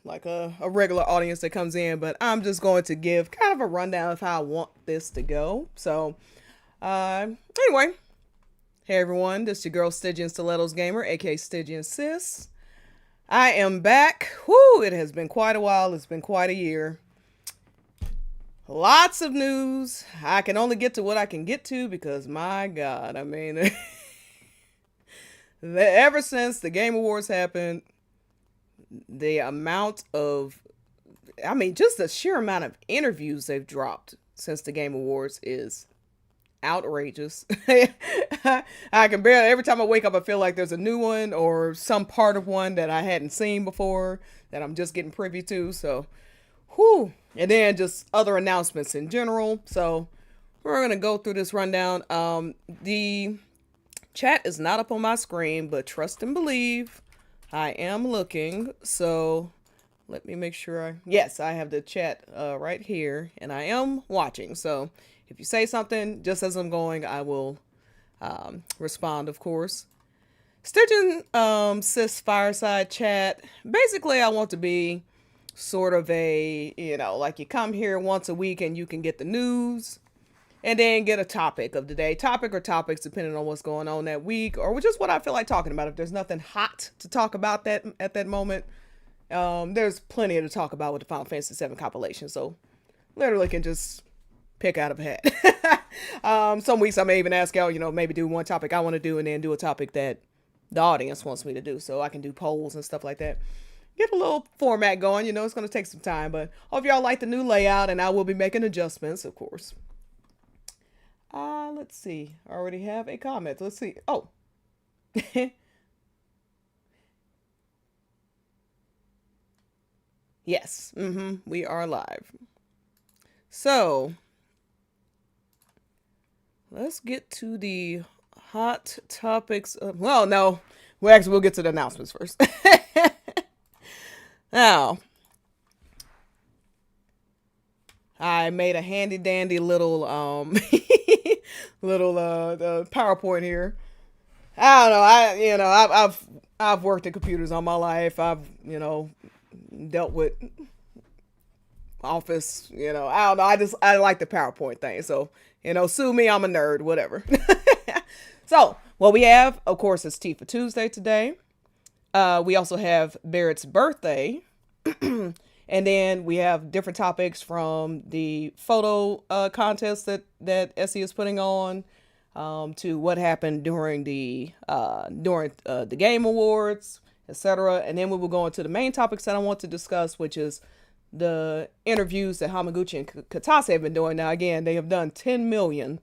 like a regular audience that comes in, but I'm just going to give kind of a rundown of how I want this to go. So, anyway, hey everyone, this is your girl Stygian Stilettos Gamer, aka StygianSis. I am back. Whoo, it has been quite a while. It's been quite a year. Lots of news. I can only get to what I can get to because, my God, I mean, ever since the Game Awards happened, the amount of, just the sheer amount of interviews they've dropped since the Game Awards is outrageous. I can barely, every time I wake up, I feel like there's a new one or some part of one that I hadn't seen before that I'm just getting privy to. So, whew. And then just other announcements in general. So we're going to go through this rundown. The chat is not up on my screen, but trust and believe I am looking. So let me make sure yes, I have the chat right here and I am watching. So if you say something just as I'm going, I will respond, of course. StygianSis Fireside chat. Basically, I want to be sort of a, like you come here once a week and you can get the news and then get a topic of the day. Topic or topics depending on what's going on that week or just what I feel like talking about. If there's nothing hot to talk about that at that moment, there's plenty to talk about with the Final Fantasy VII compilation. So literally can just pick out of a hat. Some weeks I may even ask y'all, maybe do one topic I want to do and then do a topic that the audience wants me to do. So I can do polls and stuff like that. Get a little format going, it's going to take some time, but hope y'all like the new layout and I will be making adjustments, of course. Let's see. I already have a comment. Let's see. Oh. Yes. We are live. So, let's get to the hot topics. Well, no. We'll get to the announcements first. Now, I made a handy dandy little PowerPoint here. I don't know. I've worked in computers all my life. I've dealt with Office. I don't know. I like the PowerPoint thing. So sue me. I'm a nerd. Whatever. So what we have, of course, is Tifa Tuesday today. We also have Barret's birthday. And then we have different topics from the photo contest that SE is putting on to what happened during the Game Awards, etc. And then we will go into the main topics that I want to discuss, which is the interviews that Hamaguchi and CloTi have been doing. Now, again, they have done 10 million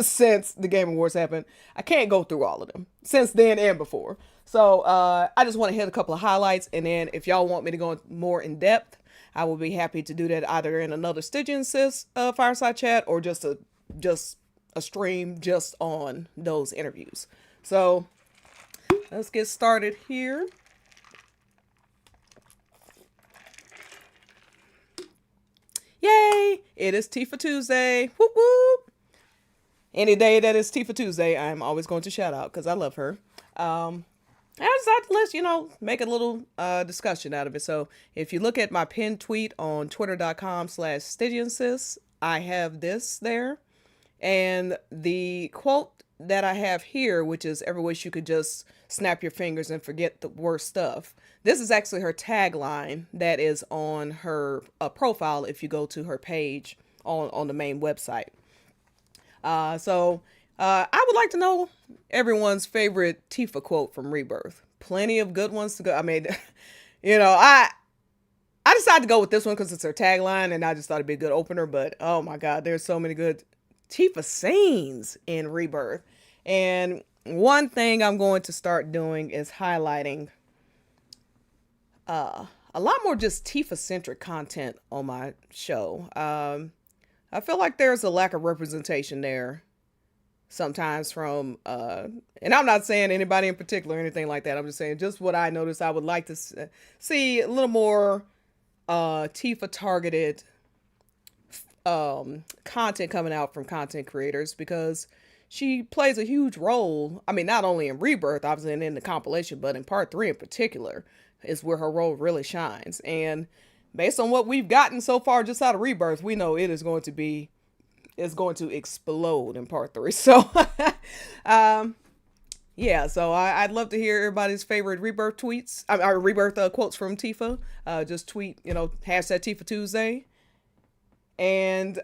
since the Game Awards happened. I can't go through all of them since then and before. So I just want to hit a couple of highlights, and then if y'all want me to go more in depth, I will be happy to do that either in another StygianSis Fireside chat or just a stream just on those interviews. So let's get started here. Yay! It is Tifa Tuesday. Whoop whoop! Any day that is Tifa Tuesday, I'm always going to shout out because I love her. I decided to make a little discussion out of it. So if you look at my pinned tweet on twitter.com/StygianSis, I have this there. And the quote that I have here, which is "Ever wish you could just snap your fingers and forget the worst stuff." This is actually her tagline that is on her profile if you go to her page on the main website. So I would like to know everyone's favorite Tifa quote from Rebirth. Plenty of good ones to go. I mean, I decided to go with this one because it's her tagline and I just thought it'd be a good opener, but oh my God, there's so many good Tifa scenes in Rebirth. And one thing I'm going to start doing is highlighting a lot more just Tifa-centric content on my show. I feel like there's a lack of representation there sometimes from, and I'm not saying anybody in particular or anything like that. I'm just saying just what I noticed. I would like to see a little more Tifa targeted content coming out from content creators because she plays a huge role. I mean, not only in Rebirth, obviously, and in the compilation, but in part 3 in particular. is where her role really shines. And based on what we've gotten so far just out of Rebirth, we know it is going to be, it's going to explode in part 3. So, yeah, so I'd love to hear everybody's favorite Rebirth tweets, Rebirth quotes from Tifa. Just tweet, hashtag Tifa Tuesday. And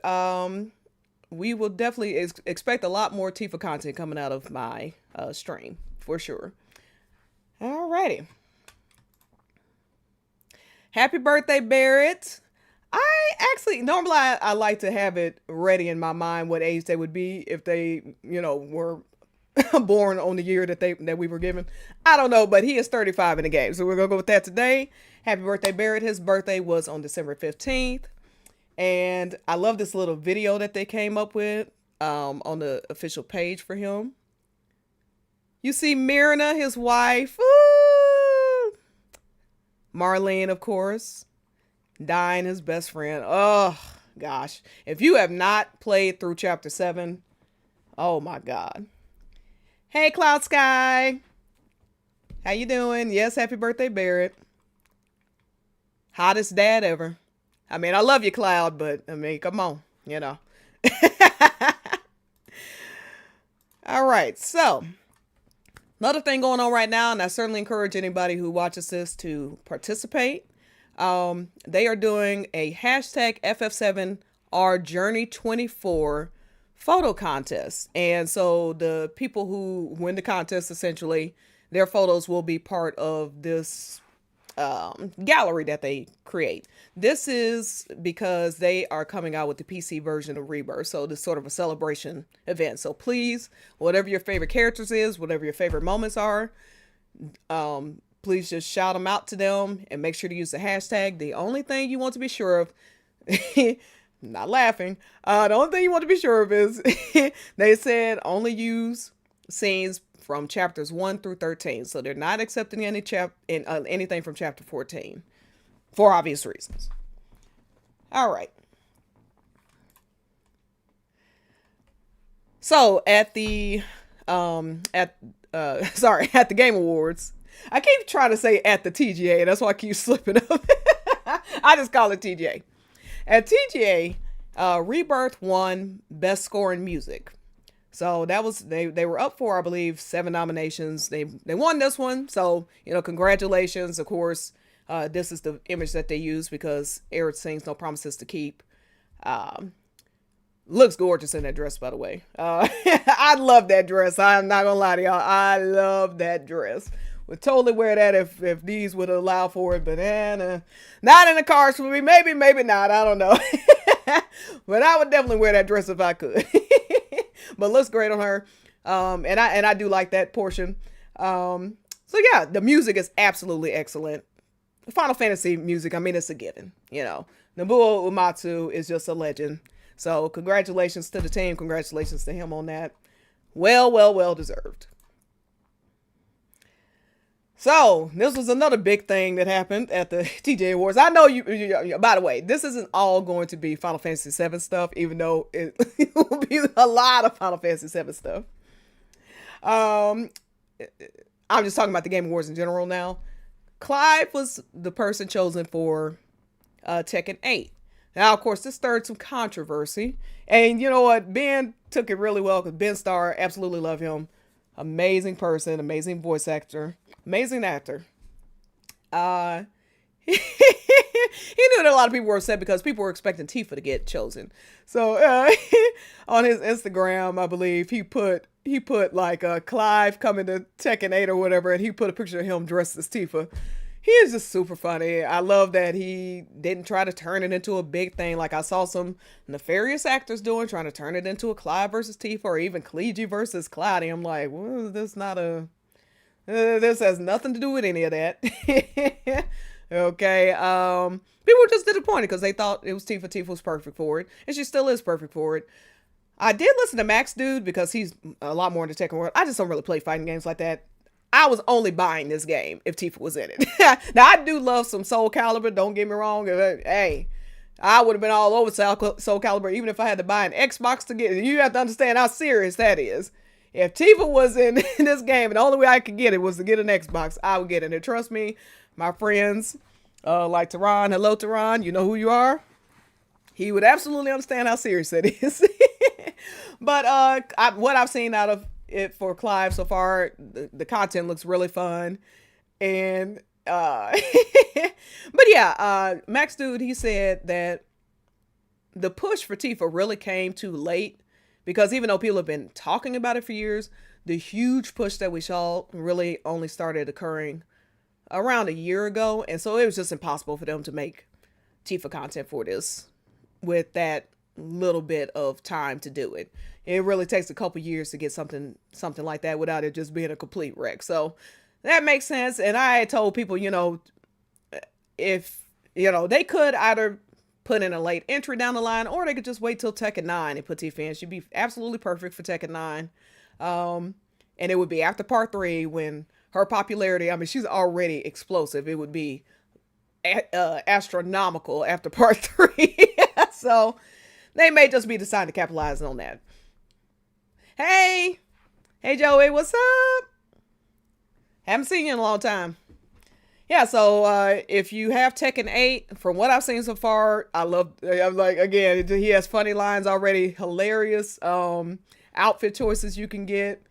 we will definitely expect a lot more Tifa content coming out of my stream, for sure. Alrighty. Happy birthday, Barret. I actually, normally I like to have it ready in my mind what age they would be if they, were born on the year that we were given. I don't know, but he is 35 in the game. So we're going to go with that today. Happy birthday, Barret. His birthday was on December 15th. And I love this little video that they came up with on the official page for him. You see Myrna, his wife. Ooh! Marlene, of course. Dying, his best friend. Oh, gosh. If you have not played through Chapter 7, oh my God. Hey, Cloud Sky. How you doing? Yes, happy birthday, Barret. Hottest dad ever. I mean, I love you, Cloud, but, come on, All right, so, another thing going on right now, and I certainly encourage anybody who watches this to participate. They are doing a hashtag FF7R Journey 24 photo contest. And so the people who win the contest, essentially, their photos will be part of this gallery that they create. This is because they are coming out with the PC version of Rebirth. So this is sort of a celebration event. So please, whatever your favorite characters is, whatever your favorite moments are, please just shout them out to them and make sure to use the hashtag. The only thing you want to be sure of, not laughing, the only thing you want to be sure of is they said only use scenes from chapters 1 through 13. So they're not accepting anything from chapter 14 for obvious reasons. All right. So at the at the Game Awards, I keep trying to say at the TGA. That's why I keep slipping up. I just call it TGA. At TGA, Rebirth won Best Score in Music. So that was, they were up for, I believe, 7 nominations. They won this one. So, congratulations. Of course, this is the image that they use because Aerith sings No Promises to Keep. Looks gorgeous in that dress, by the way. I love that dress. I'm not gonna lie to y'all. I love that dress. Would totally wear that if these would allow for it, but not in the cards for me. Maybe not. I don't know. But I would definitely wear that dress if I could. But looks great on her. And I do like that portion. So yeah, the music is absolutely excellent. Final Fantasy music, it's a given. Nobuo Uematsu is just a legend. So congratulations to the team. Congratulations to him on that. Well deserved. So this was another big thing that happened at the TJ Awards. I know you, by the way, this isn't all going to be Final Fantasy VII stuff, even though it will be a lot of Final Fantasy VII stuff. I'm just talking about the Game Awards in general now. Clive was the person chosen for Tekken 8. Now, of course, this stirred some controversy. And you know what? Ben took it really well because Ben Starr, absolutely love him. Amazing person, amazing voice actor, amazing actor. He knew that a lot of people were upset because people were expecting Tifa to get chosen. So on his Instagram, I believe he put like Clive coming to Tekken 8 or whatever, and he put a picture of him dressed as Tifa. He is just super funny. I love that he didn't try to turn it into a big thing like I saw some nefarious actors doing, trying to turn it into a Clive versus Tifa or even Clive versus Cloudy. I'm like, well, this has nothing to do with any of that. Okay. People were just disappointed because they thought it was Tifa. Tifa was perfect for it, and she still is perfect for it. I did listen to Max Dude because he's a lot more into Tekken world. I just don't really play fighting games like that. I was only buying this game if Tifa was in it. Now, I do love some Soul Calibur. Don't get me wrong. Hey, I would have been all over Soul Calibur even if I had to buy an Xbox to get it. You have to understand how serious that is. if Tifa was in this game and the only way I could get it was to get an Xbox, I would get it. And trust me, my friends, like Tehran, hello Tehran, you know who you are. He would absolutely understand how serious it is. But what I've seen out of it for Clive so far, the content looks really fun. And but yeah, Max Dude, he said that the push for Tifa really came too late, because even though people have been talking about it for years, the huge push that we saw really only started occurring around a year ago. And so it was just impossible for them to make Tifa content for this with that little bit of time to do it. It really takes a couple years to get something like that without it just being a complete wreck. So that makes sense. And I had told people, if, they could either put in a late entry down the line, or they could just wait till Tekken 9 and put Tifa in. She'd be absolutely perfect for Tekken 9. And it would be after part 3 when her popularity, I mean, she's already explosive. It would be astronomical after part 3. So they may just be deciding to capitalize on that. Hey Joey, what's up? Haven't seen you in a long time. Yeah, so if you have Tekken 8, from what I've seen so far, I'm like, again, he has funny lines already, hilarious outfit choices you can get.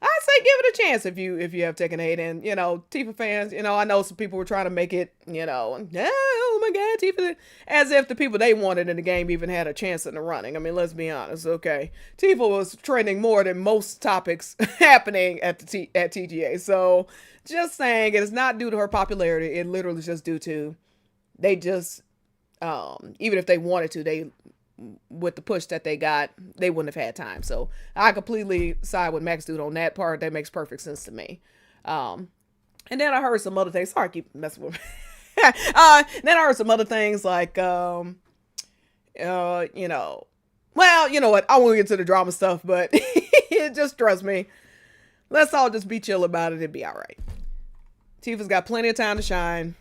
I'd say give it a chance if you have Tekken 8. And, Tifa fans, I know some people were trying to make it, oh my God, Tifa, as if the people they wanted in the game even had a chance in the running. I mean, let's be honest, okay? Tifa was trending more than most topics happening at TGA. So, just saying, it is not due to her popularity. It literally is just due to, they just, even if they wanted to, with the push that they got, they wouldn't have had time. So I completely side with Max Dude on that part. That makes perfect sense to me. And then I heard some other things. Sorry, I keep messing with me. Then I heard some other things like, well, you know what? I won't get to the drama stuff, but just trust me. Let's all just be chill about it. It'll be all right. Tifa's got plenty of time to shine,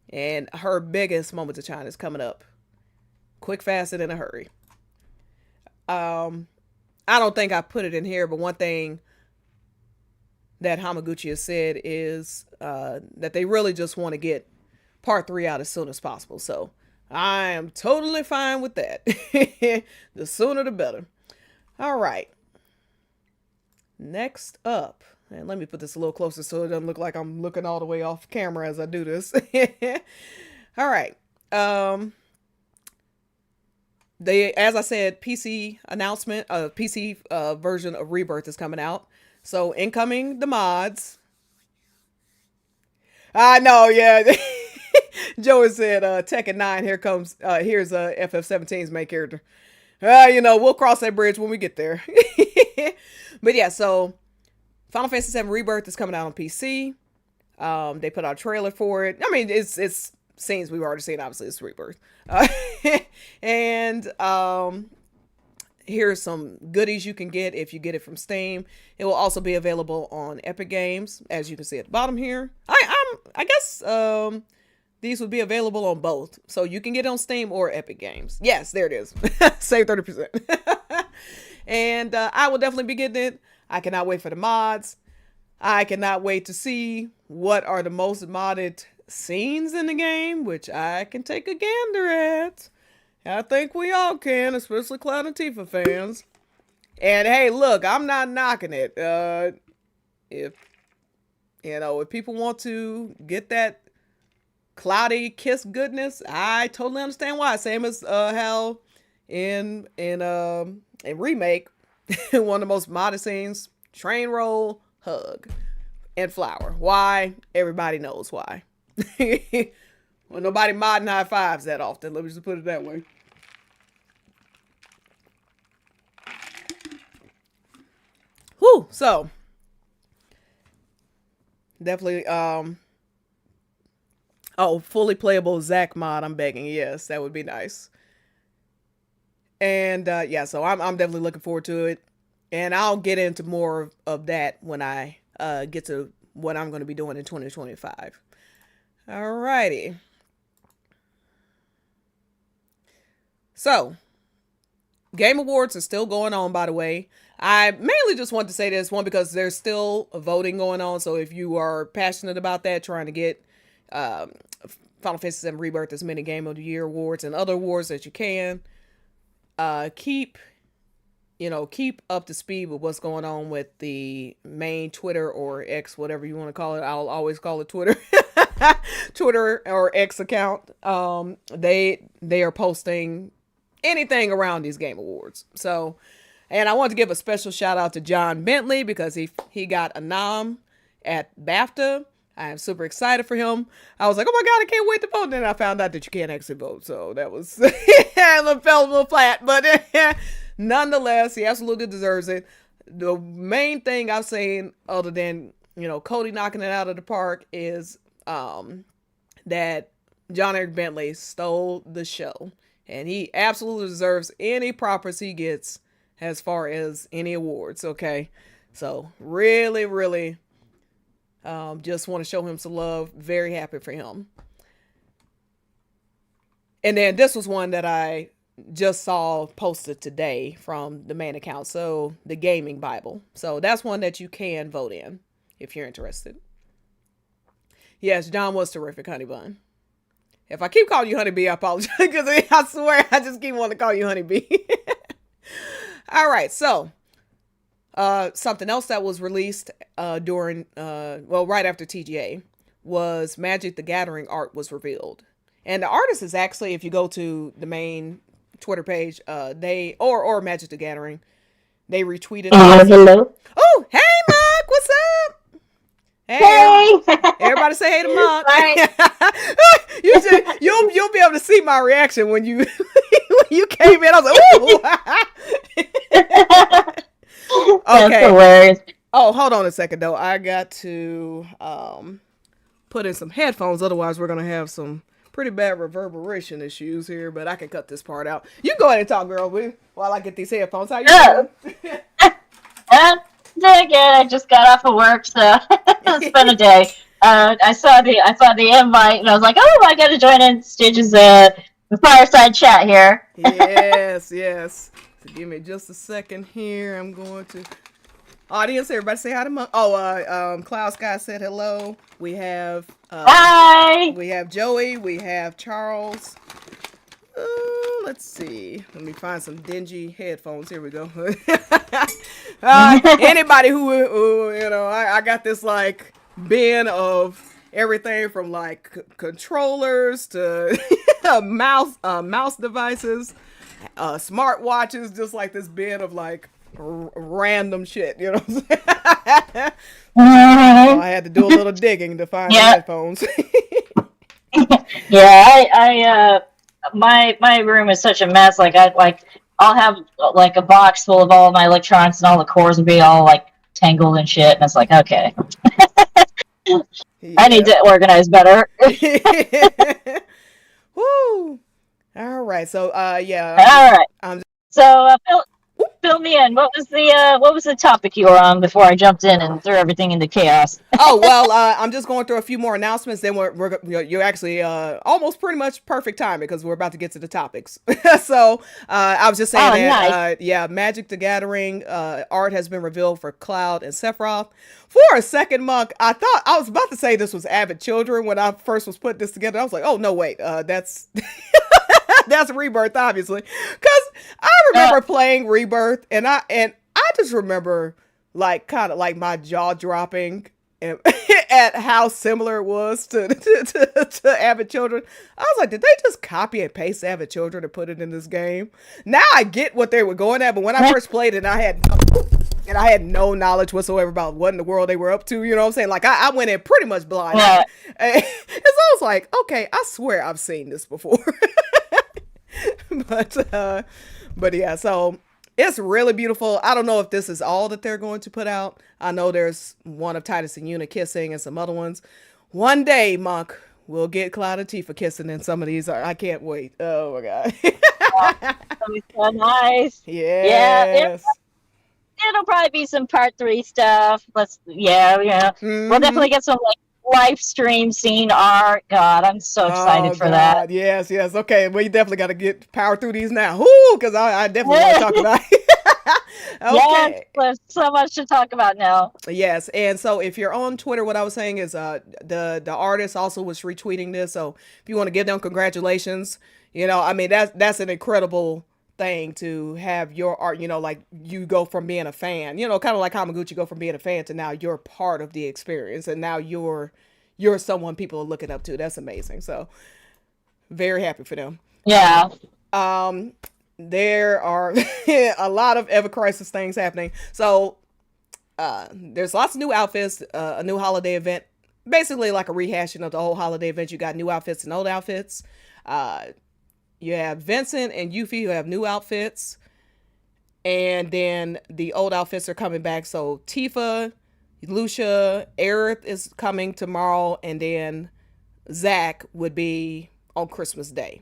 and her biggest moment to shine is coming up. Quick, fast, and in a hurry. I don't think I put it in here, but one thing that Hamaguchi has said is that they really just want to get part 3 out as soon as possible. So I am totally fine with that. The sooner the better. All right. Next up, and let me put this a little closer so it doesn't look like I'm looking all the way off camera as I do this. All right. As I said, PC announcement, PC version of Rebirth is coming out. So incoming the mods. I know, yeah. Joey said, Tekken 9, here's FF17's main character. We'll cross that bridge when we get there. But yeah, so Final Fantasy VII Rebirth is coming out on PC. They put out a trailer for it. I mean, it's scenes we've already seen. Obviously, it's Rebirth. And here's some goodies you can get if you get it from Steam. It will also be available on Epic Games, as you can see at the bottom here. I guess these would be available on both, so you can get it on Steam or Epic Games. Yes, there it is. Save 30%. And I will definitely be getting it. I cannot wait for the mods. I cannot wait to see what are the most modded scenes in the game, which I can take a gander at. I think we all can, especially Cloud and Tifa fans. And hey, look, I'm not knocking it. If people want to get that cloudy kiss goodness, I totally understand why. Same as how in Remake, one of the most modded scenes, train roll, hug, and flower. Why? Everybody knows why. Well, nobody modding high fives that often. Let me just put it that way. Whew. So definitely fully playable Zack mod, I'm begging. Yes, that would be nice. And yeah, so I'm definitely looking forward to it. And I'll get into more of that when I get to what I'm going to be doing in 2025. Alrighty. So, Game Awards are still going on, by the way. I mainly just want to say this one because there's still a voting going on. So if you are passionate about that, trying to get um, Final Fantasy VII Rebirth as many Game of the Year awards and other awards that you can, keep up to speed with what's going on with the main Twitter or X, whatever you want to call it. I'll always call it Twitter, Twitter or X account. They are posting anything around these game awards. So, and I want to give a special shout out to John Bentley because he got a nom at BAFTA. I am super excited for him. I was like, oh my God, I can't wait to vote. And then I found out that you can't actually vote. So that was, it fell a little flat, but nonetheless, he absolutely deserves it. The main thing I'm saying, other than, Cody knocking it out of the park, is that John Eric Bentley stole the show. And he absolutely deserves any props he gets as far as any awards, okay? So, really, really, just want to show him some love. Very happy for him. And then this was one that I just saw posted today from the main account. So, the Gaming Bible. So, that's one that you can vote in if you're interested. Yes, John was terrific, Honey Bun. If I keep calling you Honeybee, I apologize because I swear I just keep wanting to call you Honeybee. All right, so something else that was released right after TGA was Magic the Gathering art was revealed. And the artist is actually, if you go to the main Twitter page, or Magic the Gathering, they retweeted. Hello. Oh, hey, Mark, what's up? Hey. Everybody say hey to Mark. Right. You'll be able to see my reaction when you came in. I was like, ooh. Okay. That's hilarious. Oh, hold on a second though. I got to put in some headphones, otherwise we're gonna have some pretty bad reverberation issues here. But I can ut this part out. You go ahead and talk, girl, while I get these headphones. How you doing? Doing good. I just got off of work, so it's been a day. I saw the invite, and I was like, oh, I got to join in Stygian's Fireside chat here. Yes. So give me just a second here. I'm going to audience. Everybody say hi to Monk. Cloud Sky said hello. We have Hi. We have Joey. We have Charles. Let's see. Let me find some dingy headphones. Here we go. Anybody who I got this like bin of everything from like controllers to mouse devices, smartwatches, just like this bin of like random shit. You know what I'm saying? So I had to do a little digging to find the headphones. Yeah, my room is such a mess. I'll have like a box full of all of my electronics, and all the cords will be all like tangled and shit. And it's like, okay, I need to organize better. Woo! All right, so All right. So fill me in. What was the topic you were on before I jumped in and threw everything into chaos? I'm just going through a few more announcements. Then you're actually almost pretty much perfect time because we're about to get to the topics. So I was just saying nice. Magic the Gathering art has been revealed for Cloud and Sephiroth. For a second, Monk, I thought I was about to say this was Avid Children when I first was putting this together. I was like, oh no, wait, that's. That's Rebirth, obviously, because I remember playing Rebirth, and I just remember like kind of like my jaw dropping at how similar it was to Avid Children. I was like, did they just copy and paste Avid Children and put it in this game? Now I get what they were going at, but when I first played it, I had no knowledge whatsoever about what in the world they were up to. You know what I'm saying? Like I went in pretty much blind. And so I was like, okay, I swear I've seen this before. But yeah, so it's really beautiful. I don't know if this is all that they're going to put out. I know there's one of Titus and Yuna kissing and some other ones. One day, Monk, we'll get Cloud and Tifa kissing in some of these. I can't wait. Oh my God. That'll be so nice. Yes. Yeah, it'll probably be some part 3 stuff. Mm-hmm. We'll definitely get some like live stream scene art. God, I'm so excited for that. Yes. Okay, well, you definitely got to power through these now. Because I definitely want to talk about it. Yes, Okay. there's so much to talk about now. Yes, and so if you're on Twitter, what I was saying is the artist also was retweeting this. So if you want to give them congratulations, I mean that's an incredible thing to have your art. Like you go from being a fan, kind of like Hamaguchi go from being a fan to now you're part of the experience, and now you're someone people are looking up to. That's amazing. So very happy for them. Yeah. Um, there are a lot of Ever Crisis things happening. So there's lots of new outfits, a new holiday event, basically like a rehashing of the whole holiday event. You got new outfits and old outfits. Uh, you have Vincent and Yuffie who have new outfits, and then the old outfits are coming back. So Tifa, Lucia, Aerith is coming tomorrow, and then Zack would be on Christmas Day.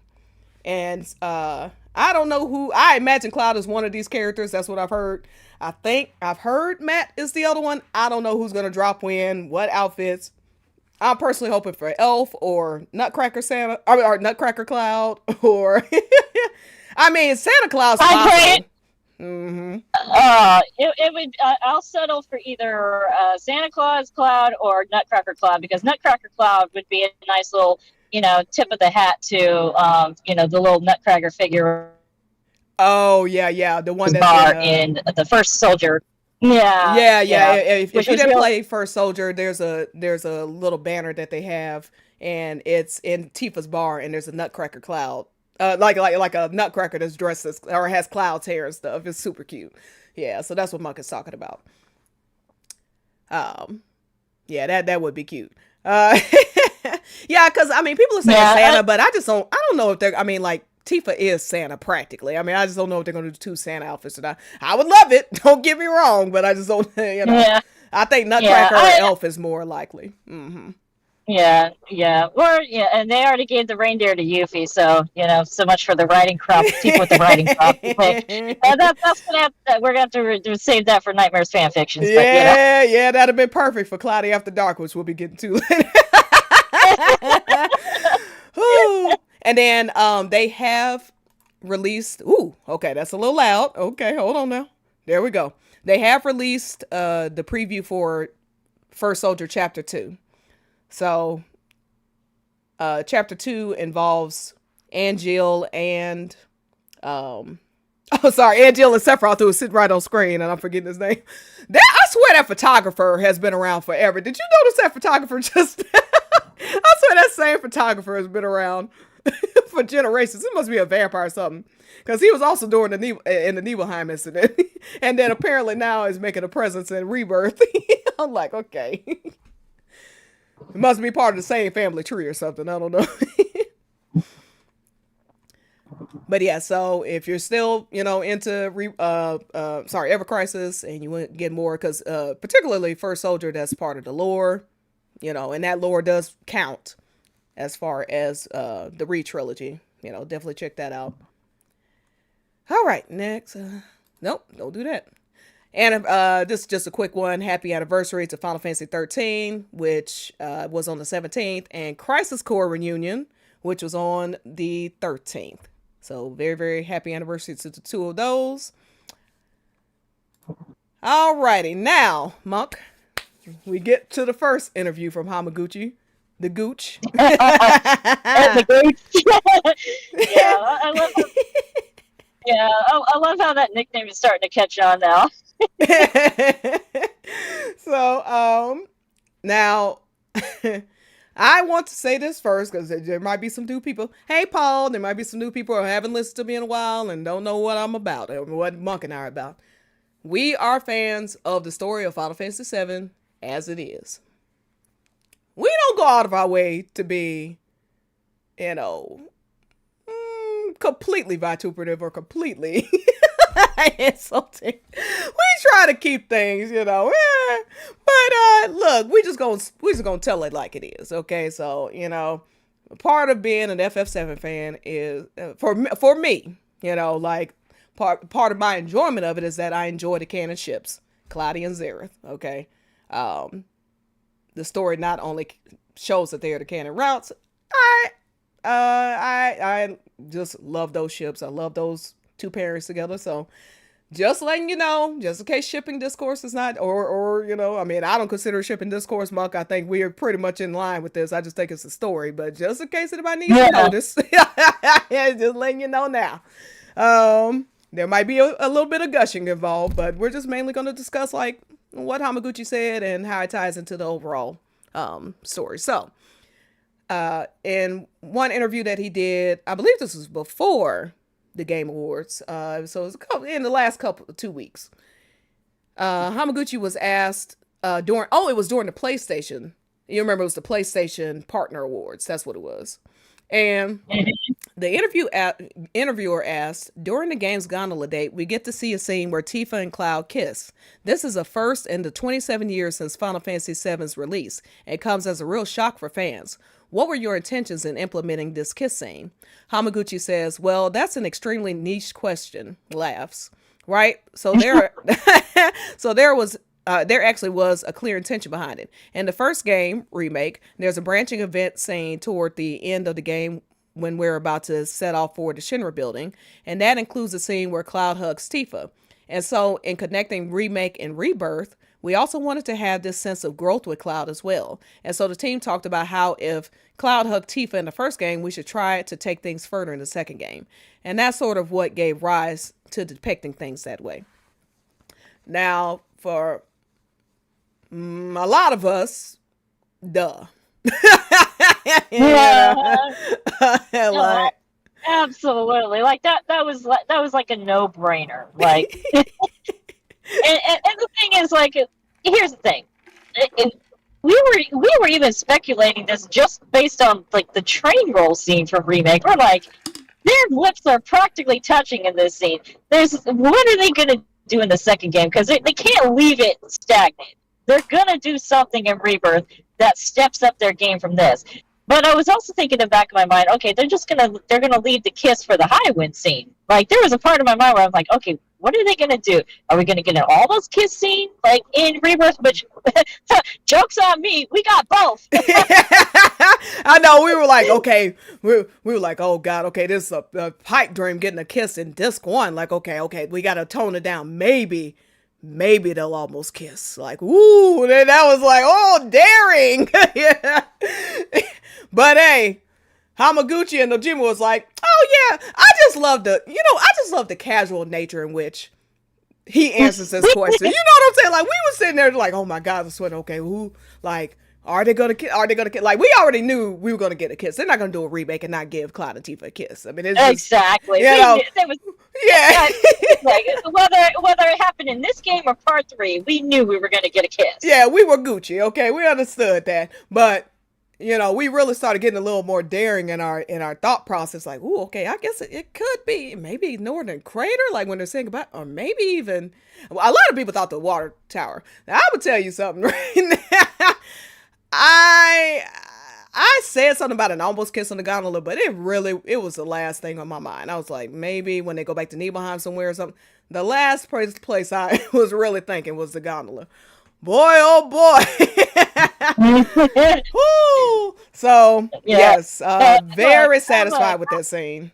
And I don't know who. I imagine Cloud is one of these characters. That's what I've heard. I think I've heard Matt is the other one. I don't know who's gonna drop when, what outfits. I'm personally hoping for Elf or Nutcracker Santa, or Nutcracker Cloud, or I mean Santa Claus. I agree. Mm-hmm. It would. I'll settle for either Santa Claus Cloud or Nutcracker Cloud, because Nutcracker Cloud would be a nice little, tip of the hat to, the little Nutcracker figure. Oh yeah, the one that's bar in the First Soldier. Yeah. If you didn't real... play First Soldier, there's a little banner that they have, and it's in Tifa's bar, and there's a Nutcracker Cloud, like a Nutcracker that's dressed as, or has Cloud's hair and stuff. It's super cute. Yeah, so that's what Monk is talking about. Yeah, that would be cute. Yeah, because I mean, people are saying Santa, but I don't know if they're. I mean, like, Tifa is Santa practically. I mean, I just don't know if they're gonna do 2 Santa outfits or not. I would love it. Don't get me wrong, but I just don't. Yeah. I think Nutcracker or Elf is more likely. Mm-hmm. Yeah. And they already gave the reindeer to Yuffie, so so much for the riding crop. Tifa with the riding crop. That's gonna have we're gonna have to save that for Nightmares fan fictions. Yeah, but, yeah, that'd have been perfect for Cloudy After Dark, which we'll be getting to later. And then they have released, okay, that's a little loud. Okay, hold on now. There we go. They have released the preview for First Soldier Chapter 2. So Chapter 2 involves Angel and Angel and Sephiroth, who was sitting right on screen, and I'm forgetting his name. I swear that photographer has been around forever. Did you notice that photographer just I swear that same photographer has been around for generations. It must be a vampire or something, because he was also doing in the Nibelheim incident, and then apparently now is making a presence in Rebirth. I'm like, okay, it must be part of the same family tree or something. I don't know. But yeah, so if you're still into Ever Crisis, and you want to get more, because particularly First Soldier, that's part of the lore, and that lore does count as far as the re-trilogy. Definitely check that out. All right, next. Nope, don't do that. And this is just a quick one. Happy anniversary to Final Fantasy XIII, which was on the 17th, and Crisis Core Reunion, which was on the 13th. So very, very happy anniversary to the 2 of those. All righty, now, Monk, we get to the first interview from Hamaguchi. The Gooch. The Gooch. I love how, I love how that nickname is starting to catch on now. So, now, I want to say this first, because there might be some new people. Hey, Paul, there might be some new people who haven't listened to me in a while and don't know what I'm about, or what Monk and I are about. We are fans of the story of Final Fantasy VII as it is. We don't go out of our way to be, completely vituperative or completely insulting. We try to keep things, but look, we just gonna tell it like it is, okay? So, part of being an FF7 fan is for me, like part of my enjoyment of it is that I enjoy the canon ships, Cloud and Xerath, okay? The story not only shows that they are the canon routes. I just love those ships. I love those 2 pairings together. So just letting you know, just in case shipping discourse is not, or I mean, I don't consider shipping discourse, Muck. I think we are pretty much in line with this. I just think it's a story, but just in case anybody needs to notice, just letting you know now. There might be a little bit of gushing involved, but we're just mainly going to discuss like what Hamaguchi said and how it ties into the overall story. So, in one interview that he did, I believe this was before the Game Awards, so it was in the last 2 weeks. Hamaguchi was asked during the PlayStation. You remember it was the PlayStation Partner Awards. That's what it was. And the interviewer asked, during the game's gondola date, we get to see a scene where Tifa and Cloud kiss. This is a first in the 27 years since Final Fantasy VII's release. It comes as a real shock for fans. What were your intentions in implementing this kiss scene? Hamaguchi says, well, that's an extremely niche question. Laughs. Right? So there actually was a clear intention behind it. In the first game remake, there's a branching event scene toward the end of the game when we're about to set off for the Shinra building, and that includes a scene where Cloud hugs Tifa. And so in connecting remake and rebirth, we also wanted to have this sense of growth with Cloud as well. And so the team talked about how if Cloud hugged Tifa in the first game, we should try to take things further in the second game. And that's sort of what gave rise to depicting things that way. Now, for a lot of us, duh. Like, absolutely, like that was like a no-brainer, like. and the thing is, like, here's the thing, we were even speculating this just based on like the train roll scene from remake. We're like, their lips are practically touching in this scene. What are they gonna do in the second game? Because they can't leave it stagnant. They're gonna do something in Rebirth that steps up their game from this. But I was also thinking in the back of my mind, okay, they're gonna leave the kiss for the Highwind scene. Like, there was a part of my mind where I'm like, okay, what are they gonna do? Are we gonna get an almost kiss scene like in Rebirth? But joke's on me, we got both. I know, we were like, okay, we were like, oh god, okay, this is a pipe dream getting a kiss in disc 1. Like, okay, we gotta tone it down. Maybe they'll almost kiss. Like, ooh, then that was like, oh, daring. Yeah. But hey, Hamaguchi and Nojima was like, oh yeah, I just love the casual nature in which he answers this question. You know what I'm saying? Like, we were sitting there like, oh my god, this one, okay, who, like, are they gonna kiss? Like, we already knew we were gonna get a kiss. They're not gonna do a remake and not give Cloud and Tifa a kiss. I mean, it's just, exactly. Yeah. Like, whether it happened in this game or part 3, we knew we were gonna get a kiss. Yeah, we were Gucci. Okay, we understood that, but we really started getting a little more daring in our thought process. Like, ooh, okay, I guess it could be maybe Northern Crater, like when they're saying about, or maybe even a lot of people thought the water tower. Now, I would tell you something right now. I said something about an almost kiss on the gondola, but it was the last thing on my mind. I was like, maybe when they go back to Nibelheim somewhere or something. The last place I was really thinking was the gondola. Boy, oh boy. Woo! So, yes, very satisfied with that scene.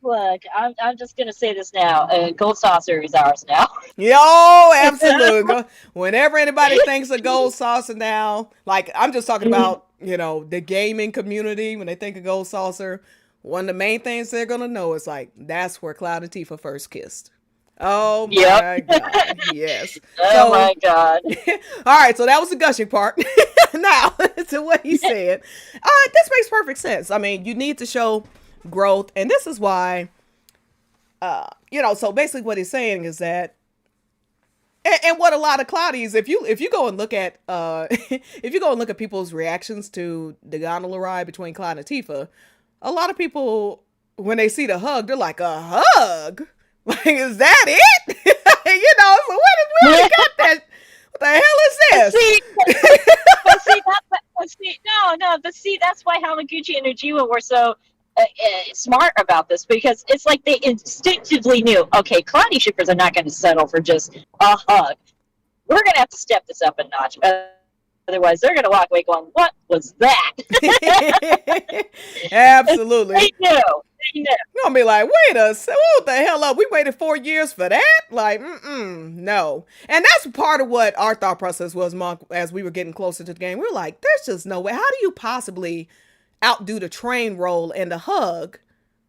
Look, I'm just gonna say this now. Gold saucer is ours now. Yo, absolutely. Whenever anybody thinks of gold saucer now, like, I'm just talking about, the gaming community, when they think of gold saucer, one of the main things they're gonna know is like, that's where Cloud and Tifa first kissed. Oh my god, yes. Oh my god. All right, so that was the gushing part. Now, to what he said, this makes perfect sense. I mean, you need to show growth, and this is why, so basically what he's saying is that, and what a lot of Cloudies, if you go and look at people's reactions to the gondola ride between Cloud and Tifa, a lot of people, when they see the hug, they're like, a hug? Like, is that it? So we already got that. What the hell is this? See, that's why Hamaguchi and Ujiwa were so smart about this, because it's like they instinctively knew, okay, Cloudy shippers are not going to settle for just a hug. We're going to have to step this up a notch. Otherwise, they're going to walk away going, what was that? Absolutely. They You're gonna be like, wait a second, what the hell up? We waited 4 years for that? Like, no. And that's part of what our thought process was, Monk, as we were getting closer to the game. We were like, there's just no way. How do you possibly outdo the train roll and the hug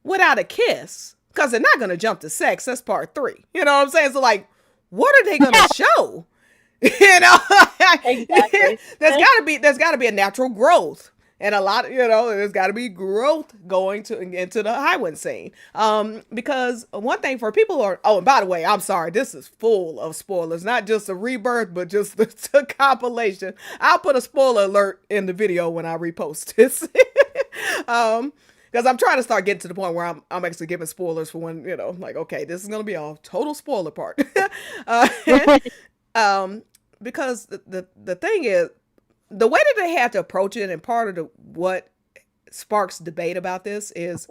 without a kiss? Because they're not gonna jump to sex. That's part 3. You know what I'm saying? So like, what are they gonna show? You know, Exactly. there's gotta be a natural growth. And a lot, there's got to be growth going into the Highwind scene. Because one thing for people and by the way, I'm sorry, this is full of spoilers, not just a Rebirth, but just the compilation. I'll put a spoiler alert in the video when I repost this. Because I'm trying to start getting to the point where I'm actually giving spoilers for when, like, okay, this is going to be a total spoiler part. Because the thing is, the way that they have to approach it, and part of what sparks debate about this is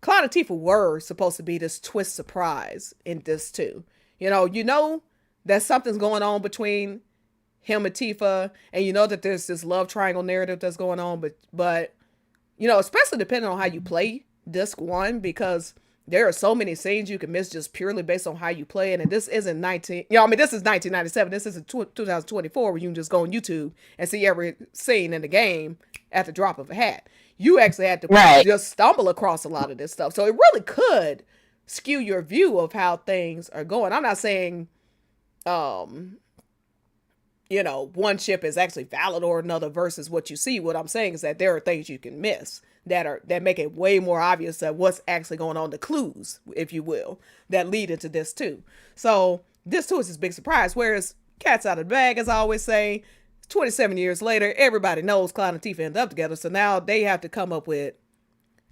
Cloud and Tifa were supposed to be this twist surprise in this too. You know that something's going on between him and Tifa, and you know that there's this love triangle narrative that's going on, but especially depending on how you play disc 1, because there are so many scenes you can miss just purely based on how you play it. And this isn't this is 1997. This isn't 2024 where you can just go on YouTube and see every scene in the game at the drop of a hat. You actually had to just stumble across a lot of this stuff. So it really could skew your view of how things are going. I'm not saying, one ship is actually valid or another versus what you see. What I'm saying is that there are things you can miss that make it way more obvious that what's actually going on, the clues, if you will, that lead into this too. So this too is this big surprise. Whereas cat's out of the bag, as I always say, 27 years later, everybody knows Cloud and Tifa end up together. So now they have to come up with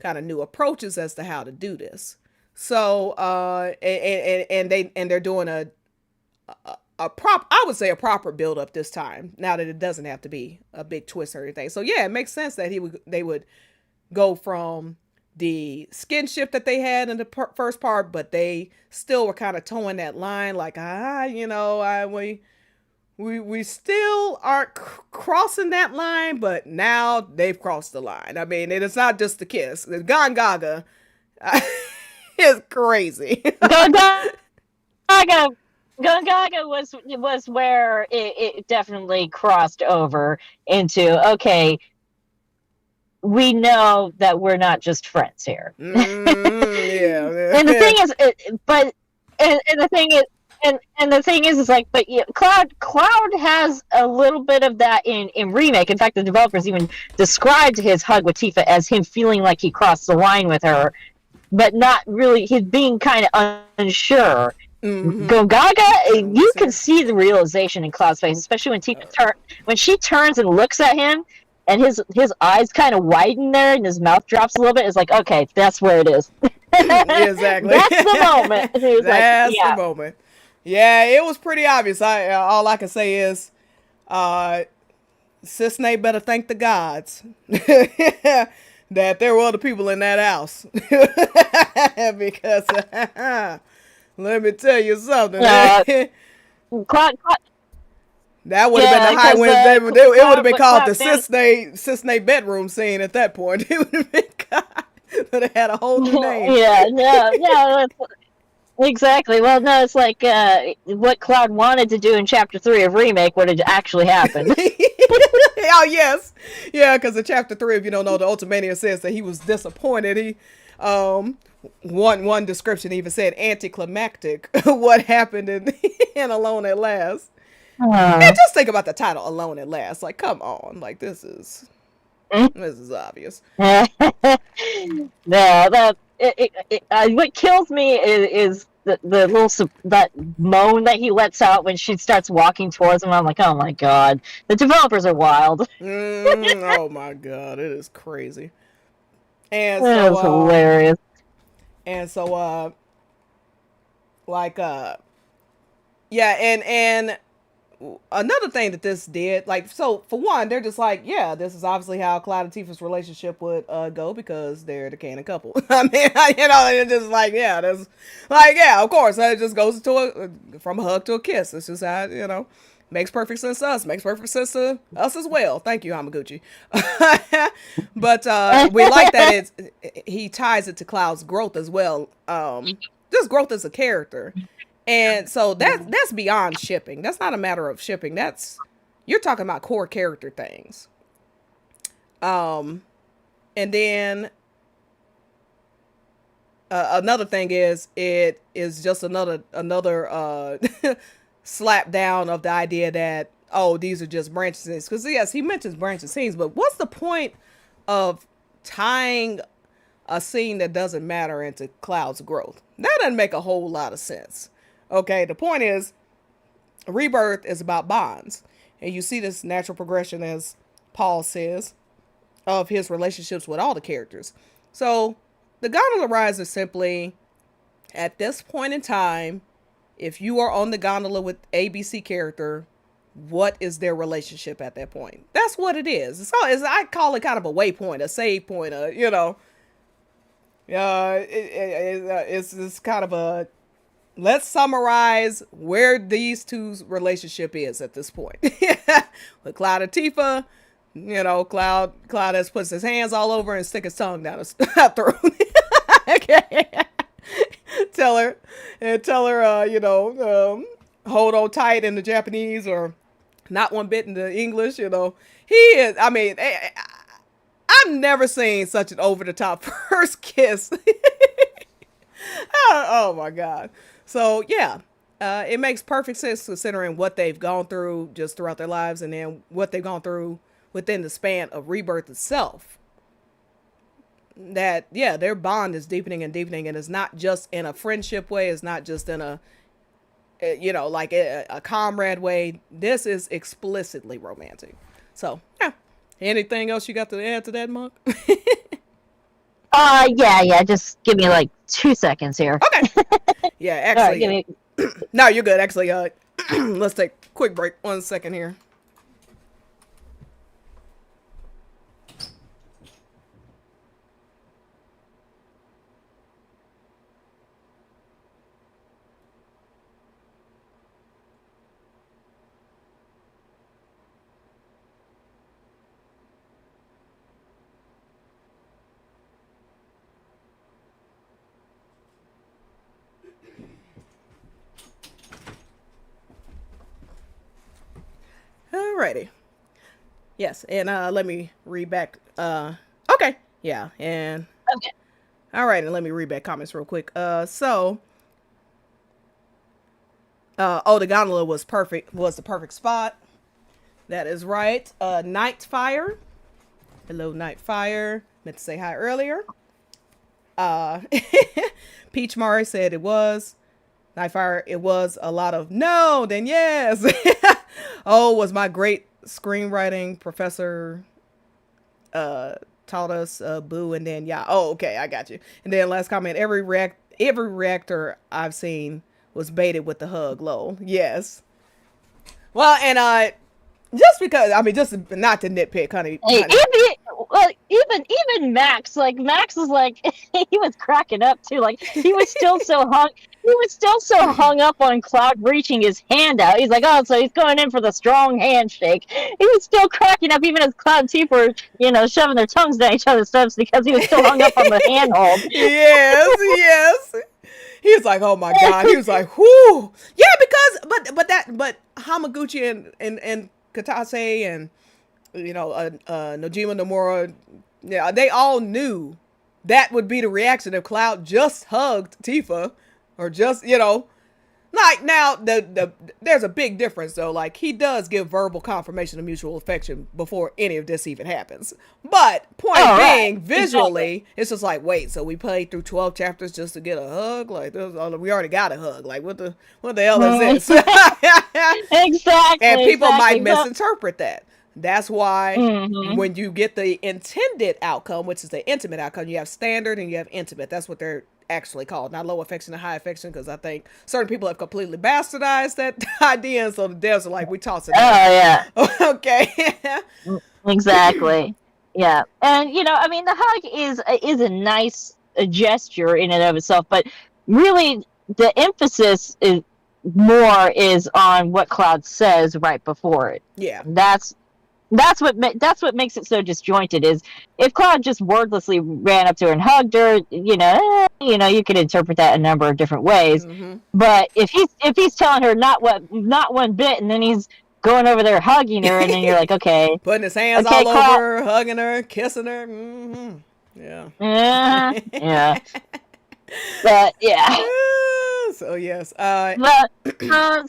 kind of new approaches as to how to do this. So they're doing a proper build up this time. Now that it doesn't have to be a big twist or anything. So yeah, it makes sense that they would go from the skin shift that they had in the first part, but they still were kind of towing that line, like we still aren't crossing that line, but now they've crossed the line. I mean, it's not just the kiss. The Gongaga is crazy. Gongaga was where it definitely crossed over into, okay, we know that we're not just friends here. Yeah. And the thing is, the thing is like, but Cloud has a little bit of that in Remake. In fact, the developers even described his hug with Tifa as him feeling like he crossed the line with her, but not really. He's being kind of unsure. Mm-hmm. Gongaga, you can see the realization in Cloud's face, especially when Tifa when she turns and looks at him. And his eyes kind of widen there, and his mouth drops a little bit. It's like, okay, that's where it is. Exactly. That's the moment. That's the moment. Yeah, it was pretty obvious. All I can say is, Cisne better thank the gods that there were other people in that house. Because let me tell you something. That would have been the Highwind. It would have been called the Cisne bedroom scene at that point. It would have been would have had a whole new name. No, exactly. Well, no, it's like what Cloud wanted to do in Chapter 3 of Remake would have actually happened. Oh yes, yeah. Because in Chapter 3, if you don't know, the Ultimania says that he was disappointed. He one description even said anticlimactic. What happened in Alone at Last. And just think about the title Alone at Last. Like, come on. Like, this is obvious. What kills me is the little that moan that he lets out when she starts walking towards him. I'm like, oh my god, the developers are wild. Oh my god, it is crazy. And so it's hilarious. And so yeah, and another thing that this did, like, so for one, they're just like, yeah, this is obviously how Cloud and Tifa's relationship would go, because they're the canon couple. I mean, it's just like, yeah, that's like, yeah, of course, it just goes from a hug to a kiss. It's just how, Makes perfect sense to us. Makes perfect sense to us as well. Thank you, Hamaguchi. But we like that he ties it to Cloud's growth as well. Just growth as a character. And so that's beyond shipping. That's not a matter of shipping. You're talking about core character things. And then another thing is it is just another slap down of the idea that, oh, these are just branches. Because yes, he mentions branches scenes, but what's the point of tying a scene that doesn't matter into Cloud's growth? That doesn't make a whole lot of sense. Okay, the point is, Rebirth is about bonds. And you see this natural progression, as Paul says, of his relationships with all the characters. So, the gondola rides are simply, at this point in time, if you are on the gondola with ABC character, what is their relationship at that point? That's what it is. So, I call it kind of a waypoint, a save point, it's kind of a, let's summarize where these two's relationship is at this point. With Cloud and Tifa, Cloud has put his hands all over and stick his tongue down his throat. Okay. Tell her, hold on tight in the Japanese, or not one bit in the English. He is. I mean, I've never seen such an over the top first kiss. Oh my God. So yeah, it makes perfect sense considering what they've gone through just throughout their lives, and then what they've gone through within the span of Rebirth itself. That, yeah, their bond is deepening and deepening, and it's not just in a friendship way. It's not just in a comrade way. This is explicitly romantic. So yeah. Anything else you got to add to that, Monk? Yeah. Just give me like 2 seconds here. Okay. Yeah, actually. No, you're good. Actually, let's take a quick break. 1 second here. Alrighty. Yes, and let me read back. Okay. Yeah, and Okay. all right, and let me read back comments real quick. The gondola was the perfect spot. That is right. Nightfire. Hello, Nightfire. Meant to say hi earlier. Peach Mari said it was. Nightfire, it was a lot of no, then yes. Oh, was my great screenwriting professor taught us boo, and then yeah. Oh, okay, I got you. And then last comment, every reactor I've seen was baited with the hug, lol. Yes. Well, and just because, I mean, just not to nitpick, honey. Hey, even Max, like Max was like, he was cracking up too. Like he was still so hung up on Cloud reaching his hand out. He's like, oh, so he's going in for the strong handshake. He was still cracking up, even as Cloud and Tifa were, shoving their tongues down each other's throats, because he was still hung up on the handhold. Yes. He was like, oh my God. He was like, whoo. Yeah, because, but Hamaguchi and Katase and, Nojima Nomura, yeah, they all knew that would be the reaction if Cloud just hugged Tifa, or just, like, now there's a big difference though. Like, he does give verbal confirmation of mutual affection before any of this even happens. But point being, visually, exactly. It's just like, wait, so we played through 12 chapters just to get a hug? Like, we already got a hug. Like, what the hell is this? Exactly. And people might misinterpret that. That's why when you get the intended outcome, which is the intimate outcome, you have standard and you have intimate. That's what they're actually called, not low affection and high affection, because I think certain people have completely bastardized that idea, and so the devs are like, we toss it out. Oh yeah. Okay. Exactly. Yeah, and I mean, the hug is a nice gesture in and of itself, but really the emphasis more is on what Cloud says right before it. Yeah. That's what makes it so disjointed. Is if Cloud just wordlessly ran up to her and hugged her, you could interpret that a number of different ways. Mm-hmm. But if he's telling her not one bit, and then he's going over there hugging her, and then you're like, okay, putting his hands all Cloud, over her, hugging her, kissing her. Mm-hmm. Yeah. Yeah. But yeah. So yes. But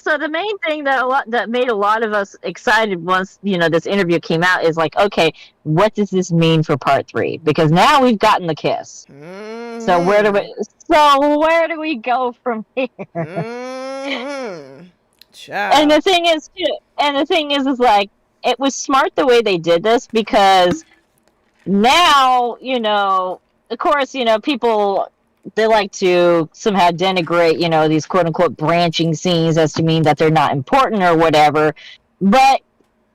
so the main thing that made a lot of us excited once this interview came out is like, okay, what does this mean for part 3? Because now we've gotten the kiss. Mm-hmm. So where do we go from here? Mm-hmm. And the thing is like, it was smart the way they did this, because now of course people, they like to somehow denigrate, these quote unquote branching scenes as to mean that they're not important or whatever. But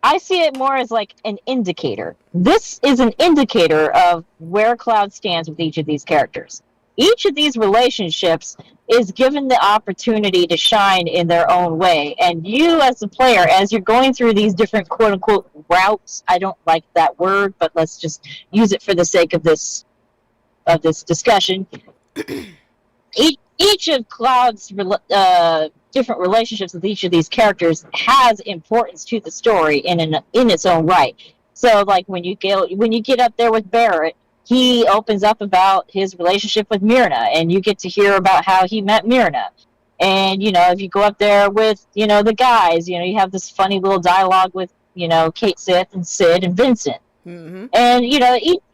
I see it more as like an indicator. This is an indicator of where Cloud stands with each of these characters. Each of these relationships is given the opportunity to shine in their own way. And you as a player, as you're going through these different quote unquote routes, I don't like that word, but let's just use it for the sake of this discussion. Each of Cloud's different relationships with each of these characters has importance to the story in its own right. So, like when you get up there with Barret, he opens up about his relationship with Myrna, and you get to hear about how he met Myrna. And if you go up there with the guys, you have this funny little dialogue with Kate Sith and Sid and Vincent. Mm-hmm. And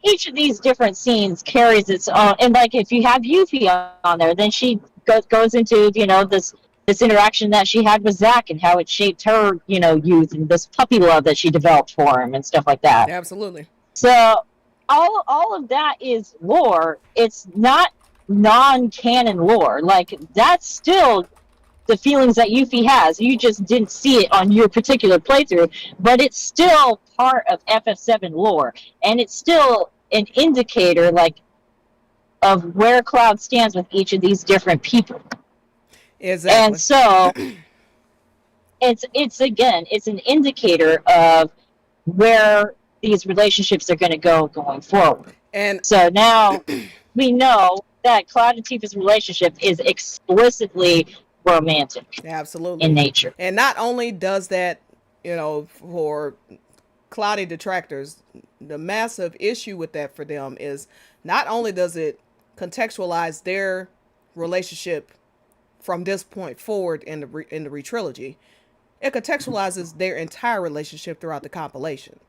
each of these different scenes carries its own. And like if you have Yuffie on there, then she goes into this interaction that she had with Zack and how it shaped her youth, and this puppy love that she developed for him and stuff like that. Absolutely. So all of that is lore. It's not non-canon lore. Like, that's still the feelings that Yuffie has. You just didn't see it on your particular playthrough, but it's still part of FF7 lore, and it's still an indicator, like, of where Cloud stands with each of these different people. Exactly. And so it's an indicator of where these relationships are going to go going forward. And so now we know that Cloud and Tifa's relationship is explicitly romantic. Absolutely. In nature. And not only does that, for Cloudy detractors, the massive issue with that for them is not only does it contextualize their relationship from this point forward in the retrilogy, it contextualizes their entire relationship throughout the compilation.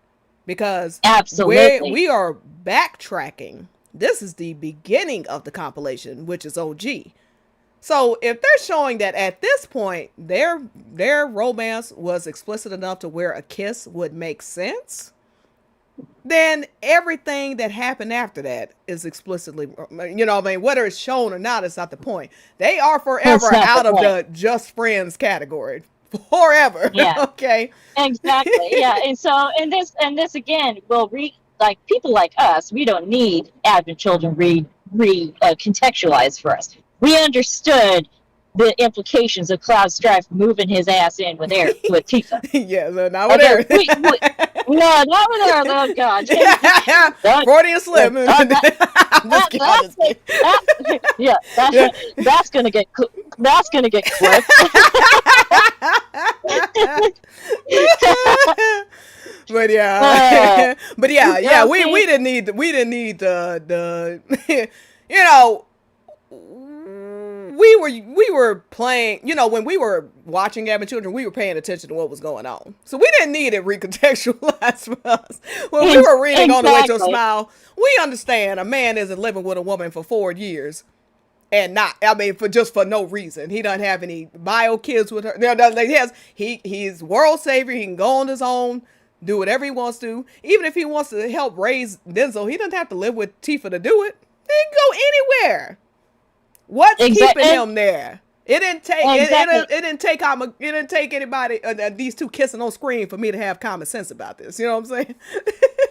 Because absolutely, we are backtracking. This is the beginning of the compilation, which is OG. So if they're showing that at this point their romance was explicit enough to where a kiss would make sense, then everything that happened after that is explicitly, whether it's shown or not, it's not the point. They are forever out of the just friends category. Forever. Yeah. Okay. Exactly. Yeah. And so, and this again will like people like us, we don't need Advent Children contextualize for us. We understood the implications of Cloud Strife moving his ass in with Tifa. Yeah, so not with Eric. No, not with Eric. Oh God. Freudian slip. That's gonna get clipped. But yeah, we didn't need the we were playing, when we were watching Advent Children, we were paying attention to what was going on. So we didn't need it recontextualized for us. When we were reading On the Way to a Smile, we understand a man isn't living with a woman for 4 years and for no reason. He doesn't have any bio kids with her. He's world savior. He can go on his own, do whatever he wants to. Even if he wants to help raise Denzel, he doesn't have to live with Tifa to do it. He can go anywhere. What's keeping him there? It didn't take it didn't take anybody these two kissing on screen for me to have common sense about this. You know what I'm saying?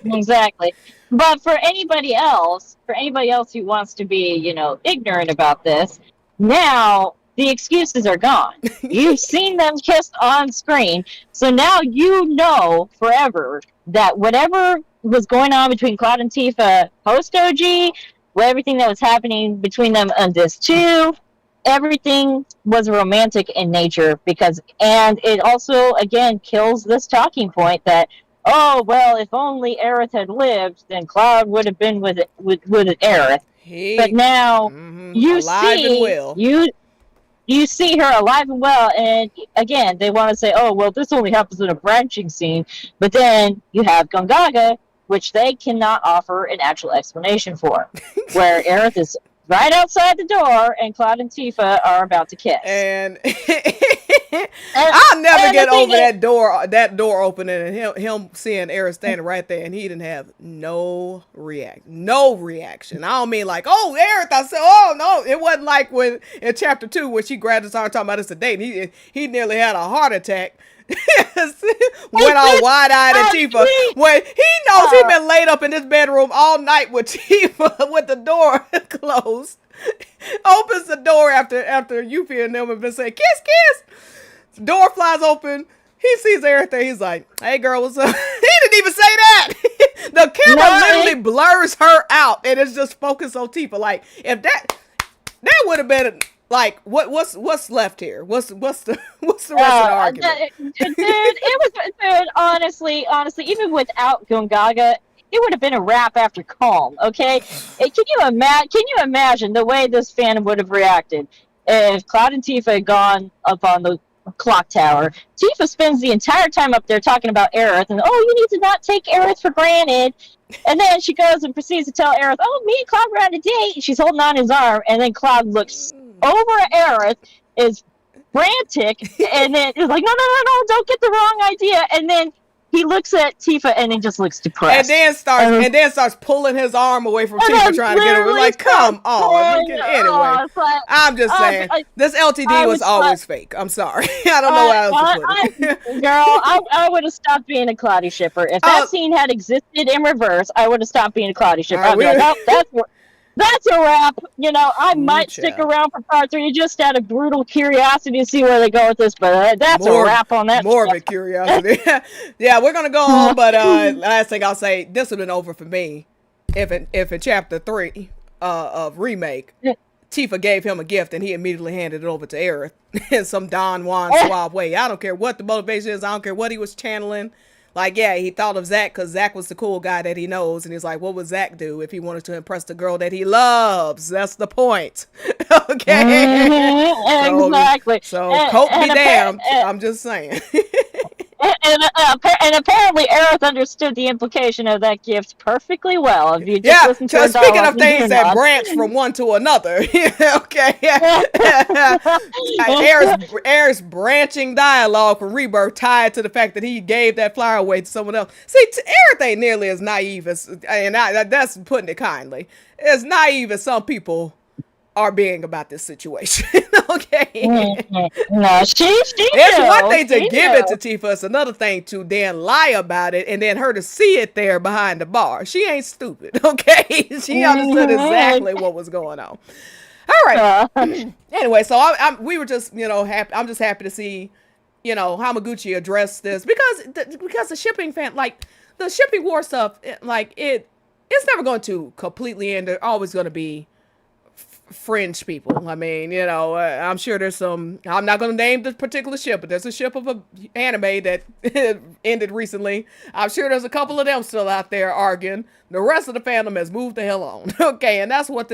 Exactly. But for anybody else who wants to be, ignorant about this, now the excuses are gone. You've seen them kiss on screen, so now you know forever that whatever was going on between Cloud and Tifa post OG, everything that was happening between them on this 2, everything was romantic in nature, and it also again kills this talking point that, oh well, if only Aerith had lived, then Cloud would have been with Aerith. But now you alive see and well. You see her alive and well, and again, they want to say, oh, well, this only happens in a branching scene, but then you have Gongaga, which they cannot offer an actual explanation for, where Aerith is right outside the door, and Cloud and Tifa are about to kiss. And I'll never get over that door opening and him seeing Aerith standing right there, and he didn't have no reaction. I don't mean like, oh, Aerith, I said, oh no, it wasn't like when in chapter 2 when she grabbed his arm talking about it's a date, and he nearly had a heart attack. Went all wide-eyed at Tifa when he knows he's been laid up in this bedroom all night with Tifa with the door closed. Opens the door after Yuffie and them have been saying kiss kiss. Door flies open. He sees everything. He's like, hey girl, what's up? He didn't even say that. The camera literally blurs her out and it's just focused on Tifa. Like, if that would have been like, what's left here? What's the rest of the argument? Dude, honestly, even without Gongaga, it would have been a wrap after Calm. Okay, can you imagine the way this fan would have reacted if Cloud and Tifa had gone up on the clock tower? Tifa spends the entire time up there talking about Aerith, and you need to not take Aerith for granted. And then she goes and proceeds to tell Aerith, oh, me and Cloud were on a date. She's holding on his arm, and then Cloud looks over at Aerith, is frantic, and then is like, no, don't get the wrong idea. And then he looks at Tifa and he just looks depressed. And then starts pulling his arm away from Tifa, trying to get her. Like, come on. Anyway, I'm just saying, this LTD was always fake. I'm sorry. I don't know how else to put it. Girl, I would have stopped being a Cloudy shipper. If that scene had existed in reverse, I would have stopped being a Cloudy shipper. I'd be like, oh, that's a wrap. I might stick around for part 3 just out of brutal curiosity to see where they go with this, but that's a wrap on that. Morbid curiosity. Yeah, we're gonna go on, but last thing I'll say, this would have been over for me if in chapter 3 of remake, Tifa gave him a gift and he immediately handed it over to Aerith in some Don Juan suave way. I don't care what the motivation is. I don't care what he was channeling. Like, yeah, he thought of Zack because Zack was the cool guy that he knows. And he's like, what would Zack do if he wanted to impress the girl that he loves? That's the point. Okay? Exactly. So cope be damned. I'm just saying. And apparently Aerith understood the implication of that gift perfectly well. If you just listen to speaking of things that branch from one to another, okay. Aerith's branching dialogue from Rebirth tied to the fact that he gave that flower away to someone else. See, Aerith ain't nearly as naive as, and that's putting it kindly, as naive as some people are being about this situation. Okay. No, she it's one thing to give it to Tifa, it's another thing to then lie about it and then her to see it there behind the bar. She ain't stupid, okay? She understood exactly what was going on. All right. Anyway, so we were just, happy. I'm just happy to see, Hamaguchi address this because the shipping the shipping war stuff, it's never going to completely end. There's always going to be fringe people. I mean, I'm sure there's some, I'm not going to name the particular ship, but there's a ship of an anime that ended recently. I'm sure there's a couple of them still out there arguing. The rest of the fandom has moved the hell on. Okay, and that's what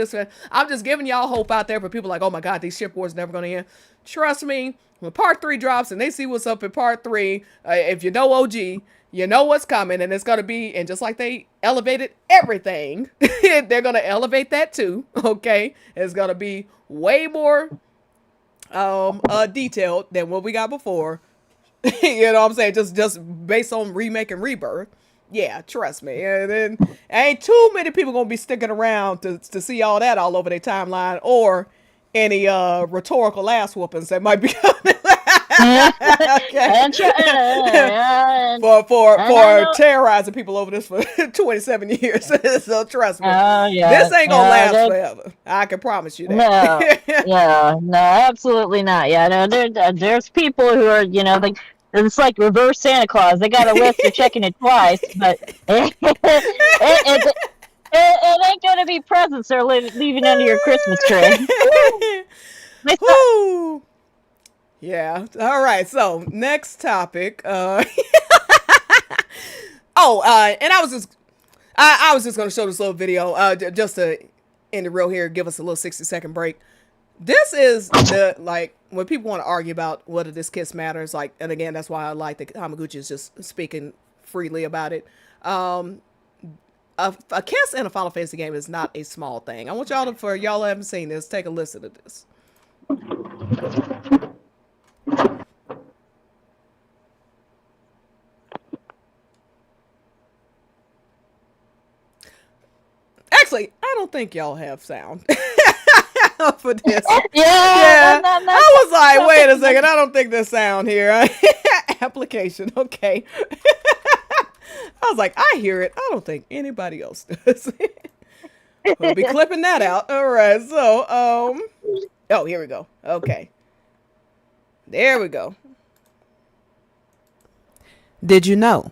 I'm just giving y'all hope out there for people like, oh my God, these ship wars never going to end. Trust me, when part 3 drops and they see what's up in part 3, if you know OG, you know what's coming, and it's going to be, and just like they elevated everything, they're going to elevate that too, okay? It's going to be way more detailed than what we got before. You know what I'm saying? Just based on remake and rebirth. Yeah, trust me. And then ain't too many people going to be sticking around to see all that all over their timeline or any rhetorical ass whoopings that might be coming. Okay. and, and I For know. terrorizing people over this for 27 years. So trust me, Oh this yeah, ain't gonna yeah. last forever. I can promise you No, that. yeah, no, absolutely not. Yeah, no, there's people who are, like, it's like reverse Santa Claus. They got a list, they're checking it twice, but it ain't gonna be presents they're leaving under your Christmas tree. They thought, Whew. Yeah. All right. So next topic. And I was just gonna show this little video. Just to end the reel here, give us a little 60-second break. This is the, like, when people want to argue about whether this kiss matters, like, and again, that's why I like that Hamaguchi is just speaking freely about it. A kiss in a Final Fantasy game is not a small thing. I want y'all to, for y'all who haven't seen this, take a listen to this. Actually, I don't think y'all have sound for this. yeah, Yeah, I was like, wait a second, I don't think there's sound here. Application, okay. I was like, I hear it. I don't think anybody else does. We'll be clipping that out. All right, so oh, here we go. Okay, there we go. Did you know?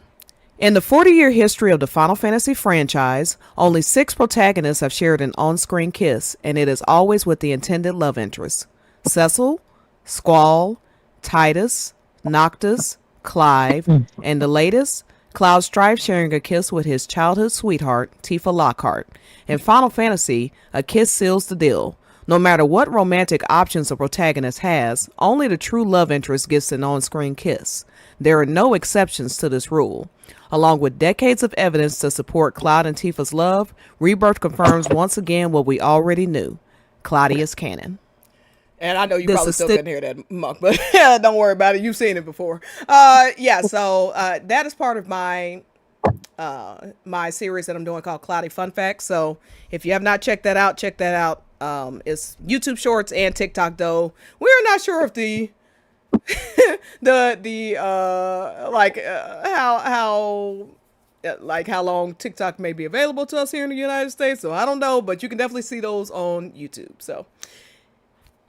In the 40-year history of the Final Fantasy franchise, only 6 protagonists have shared an on-screen kiss, and it is always with the intended love interest. Cecil, Squall, Titus, Noctis, Clive, and the latest, Cloud Strife sharing a kiss with his childhood sweetheart, Tifa Lockhart. In Final Fantasy, a kiss seals the deal. No matter what romantic options a protagonist has, only the true love interest gets an on-screen kiss. There are no exceptions to this rule. Along with decades of evidence to support Cloud and Tifa's love, Rebirth confirms once again what we already knew. Cloudi is canon. And I know you probably still couldn't hear that, Monk, but don't worry about it. You've seen it before. Yeah, so that is part of my my series that I'm doing called Cloudi Fun Facts. So if you have not checked that out, check that out. It's YouTube Shorts and TikTok, though. We're not sure if the how long TikTok may be available to us here in the United States. So I don't know, but you can definitely see those on YouTube. So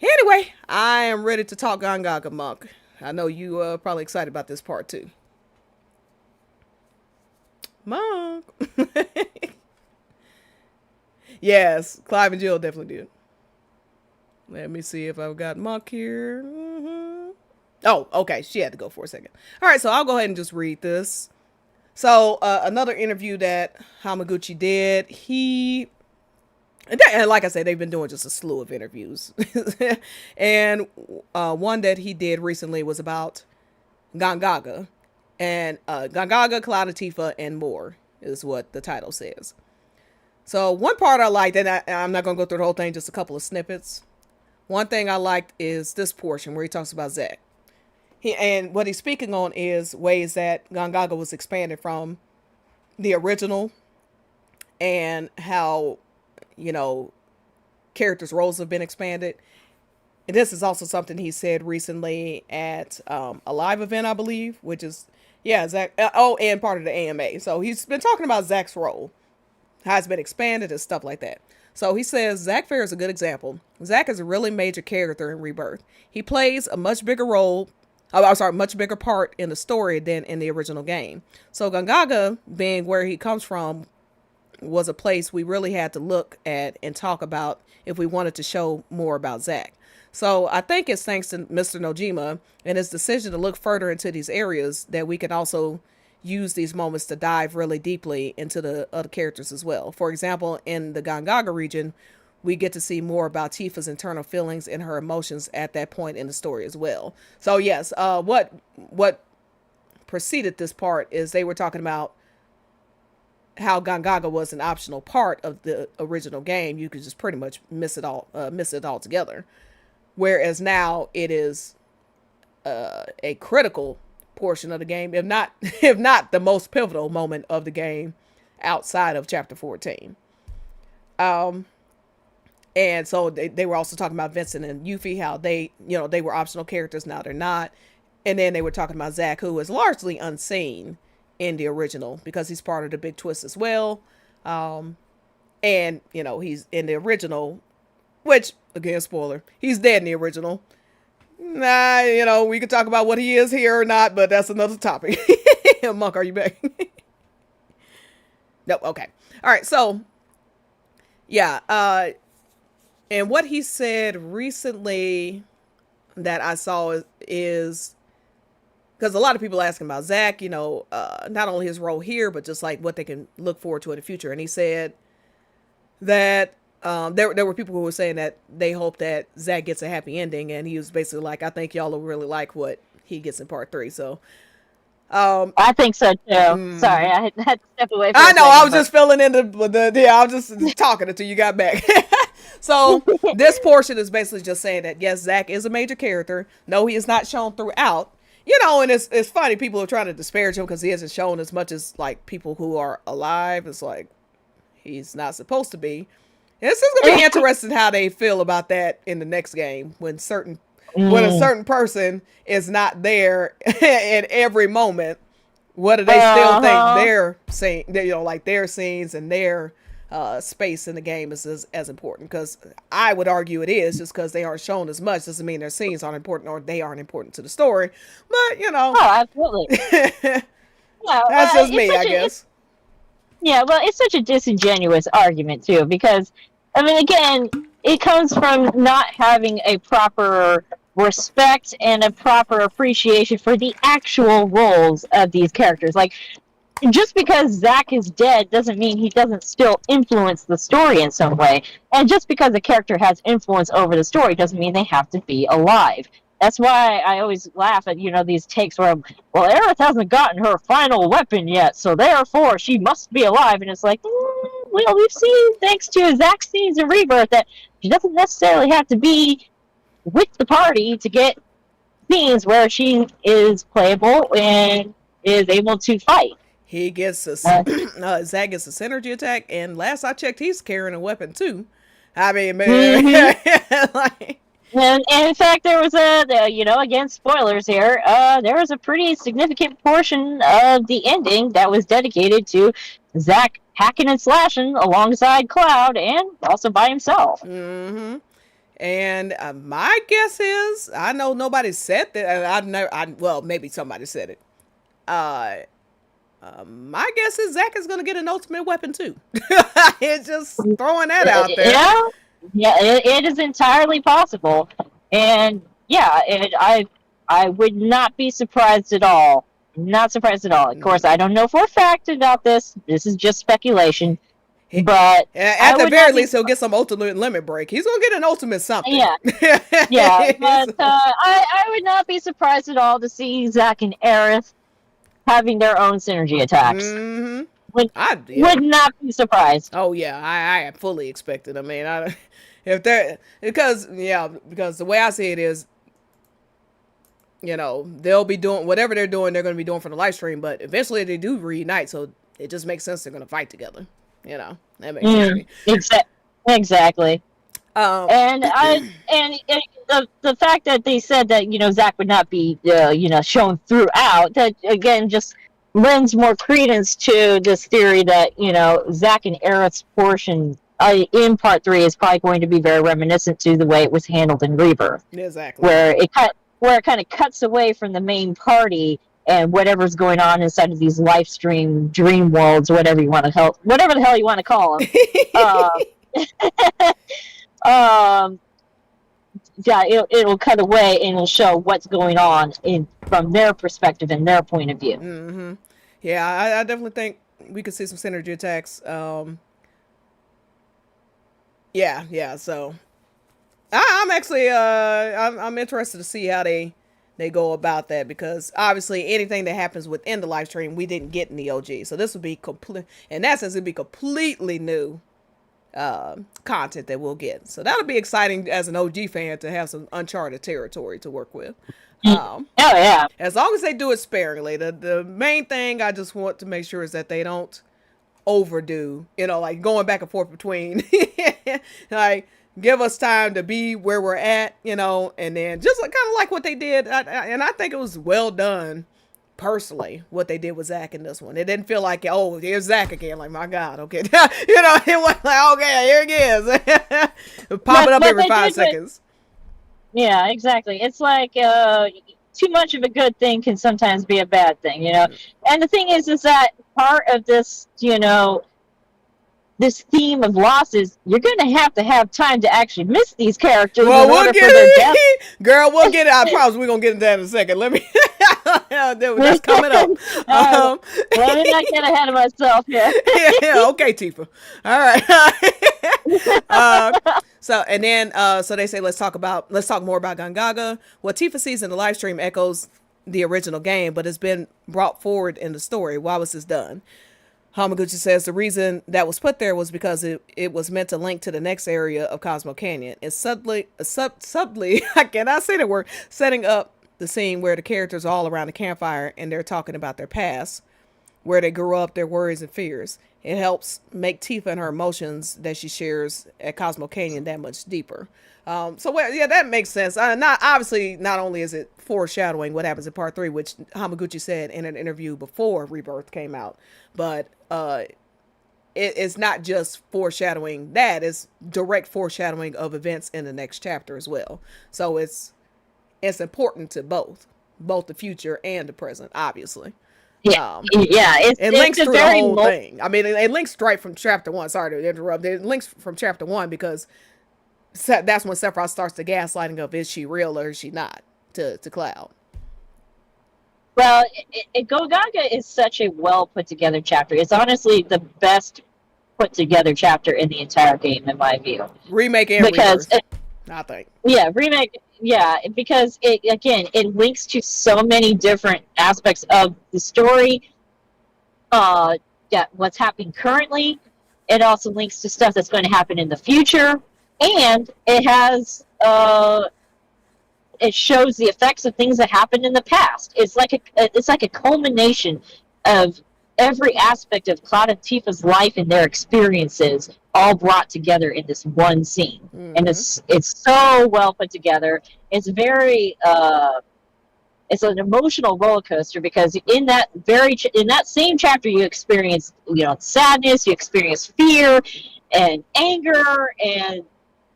anyway, I am ready to talk Gongaga, Monk. I know you probably excited about this part too. Monk. Yes, Clive and Jill definitely did. Let me see if I've got Monk here. Oh, okay. She had to go for a second. All right, so I'll go ahead and just read this. So another interview that Hamaguchi did, and like I said, they've been doing just a slew of interviews. And one that he did recently was about Gongaga. And Gongaga, Cloud and Tifa, and more is what the title says. So one part I liked, and I'm not going to go through the whole thing, just a couple of snippets. One thing I liked is this portion where he talks about Zack. And what he's speaking on is ways that Gongaga was expanded from the original and how, characters' roles have been expanded. And this is also something he said recently at a live event, I believe, which is, Zack. And part of the AMA. So he's been talking about Zack's role, how it's been expanded and stuff like that. So he says, Zack Fair is a good example. Zack is a really major character in Rebirth. He plays a much bigger much bigger part in the story than in the original game. So Gongaga, being where he comes from, was a place we really had to look at and talk about if we wanted to show more about Zack. So I think it's thanks to Mr. Nojima and his decision to look further into these areas that we can also use these moments to dive really deeply into the other characters as well. For example, in the Gongaga region, we get to see more about Tifa's internal feelings and her emotions at that point in the story as well. So yes, what preceded this part is they were talking about how Gongaga was an optional part of the original game. You could just pretty much miss it all together. Whereas now it is a critical portion of the game, if not the most pivotal moment of the game outside of chapter 14. And so they were also talking about Vincent and Yuffie, how they were optional characters, now they're not. And then they were talking about Zack, who was largely unseen in the original because he's part of the big twist as well. And, you know, he's in the original, which, again, spoiler, he's dead in the original. Nah, you know, we could talk about what he is here or not, but that's another topic. Monk, are you back? Nope, okay. All right, so, yeah, and what he said recently that I saw is because a lot of people asking about Zack, you know, not only his role here, but just like what they can look forward to in the future. And he said that there were people who were saying that they hope that Zack gets a happy ending, and he was basically like, I think y'all will really like what he gets in part 3. So I think so too. Sorry, I had to step away from I know, I was just filling in I was just talking until you got back. So this portion is basically just saying that yes, Zack is a major character. No, he is not shown throughout. You know, and it's funny, people are trying to disparage him because he isn't shown as much as like people who are alive. It's like he's not supposed to be. And it's just gonna be interesting how they feel about that in the next game when a certain person is not there in every moment. What do they still think their scene, you know, like their scenes and their space in the game is as important? Because I would argue it is, just because they aren't shown as much doesn't mean their scenes aren't important or they aren't important to the story. But you know, oh, absolutely. Yeah, that's just me, I guess. Yeah, well, it's such a disingenuous argument too, because I mean, again, it comes from not having a proper respect and a proper appreciation for the actual roles of these characters. Like, just because Zack is dead doesn't mean he doesn't still influence the story in some way. And just because a character has influence over the story doesn't mean they have to be alive. That's why I always laugh at, you know, these takes where, well, Aerith hasn't gotten her final weapon yet, so therefore she must be alive. And it's like, well, we've seen, thanks to Zack's scenes in Rebirth, that she doesn't necessarily have to be with the party to get scenes where she is playable and is able to fight. He gets a Zack gets a synergy attack, and last I checked, he's carrying a weapon too. I mean, man, like, and in fact, there was you know, again, spoilers here. There was a pretty significant portion of the ending that was dedicated to Zack hacking and slashing alongside Cloud, and also by himself. Mm-hmm. And my guess is, I know nobody said that. Well, maybe somebody said it. My guess is Zack is going to get an ultimate weapon too. It's just throwing that out there. Yeah, it is entirely possible. And yeah, I would not be surprised at all. Not surprised at all. Of course, I don't know for a fact about this. This is just speculation. But at the very least, he'll get some ultimate limit break. He's going to get an ultimate something. Yeah. Yeah, but I would not be surprised at all to see Zack and Aerith having their own synergy attacks. Mm-hmm. Would not be surprised. Oh yeah, I fully expect it. I mean, because the way I see it is, you know, they'll be doing whatever they're doing. They're going to be doing for the live stream, but eventually they do reunite, so it just makes sense they're going to fight together. You know, that makes sense. Exactly. And the fact that they said that, you know, Zack would not be you know, shown throughout, that again just lends more credence to this theory that, you know, Zack and Aerith's portion in part 3 is probably going to be very reminiscent to the way it was handled in Rebirth. Exactly. Where it kind of cuts away from the main party and whatever's going on inside of these live stream dream worlds, whatever the hell you want to call them. Yeah, it'll cut away and it'll show what's going on from their perspective and their point of view. Mm-hmm. Yeah, I definitely think we could see some synergy attacks. Yeah. So I'm actually I'm interested to see how they go about that, because obviously anything that happens within the live stream we didn't get in the OG. So this would be in that sense, it'd be completely new content that we'll get. So that'll be exciting as an OG fan to have some uncharted territory to work with. Oh yeah. As long as they do it sparingly. The main thing I just want to make sure is that they don't overdo, you know, like going back and forth between like give us time to be where we're at, you know, and then just kind of like what they did. And I think it was well done, personally, what they did with Zach in this one. It didn't feel like, oh, here's Zach again. Like, my God, okay. You know, it was like, okay, here he is. Popping up every 5 seconds. Yeah, exactly. It's like too much of a good thing can sometimes be a bad thing, you know. And the thing is that part of this, you know, this theme of losses, you're going to have time to actually miss these characters. Well, we'll get it. Girl, we'll get it. I promise we're going to get into that in a second. Let me. That's coming up. Let me not get ahead of myself here. Yeah, okay, Tifa. All right. So they say let's talk more about Gongaga. What Tifa sees in the live stream echoes the original game, but it's been brought forward in the story. Why was this done? Hamaguchi says the reason that was put there was because it was meant to link to the next area of Cosmo Canyon. It's subtly, I cannot say the word, setting up the scene where the characters are all around the campfire and they're talking about their past, where they grew up, their worries and fears. It helps make Tifa and her emotions that she shares at Cosmo Canyon that much deeper. That makes sense. Not only is it foreshadowing what happens in part 3, which Hamaguchi said in an interview before Rebirth came out, but it's not just foreshadowing that, it's direct foreshadowing of events in the next chapter as well. So it's important to both the future and the present, obviously. It links through the whole thing. I mean, it links right from chapter 1. Sorry to interrupt. It links from chapter 1 because that's when Sephiroth starts the gaslighting of, is she real or is she not, to Cloud. Well, Gongaga is such a well put together chapter. It's honestly the best put together chapter in the entire game, in my view. Remake and Rebirth, I think. Yeah, remake. Yeah, because it links to so many different aspects of the story. What's happening currently. It also links to stuff that's going to happen in the future, and it has it shows the effects of things that happened in the past. It's like a culmination of every aspect of Cloud and Tifa's life and their experiences all brought together in this one scene. Mm-hmm. And it's so well put together. It's very it's an emotional roller coaster because in that same chapter you experience, you know, sadness, you experience fear and anger, and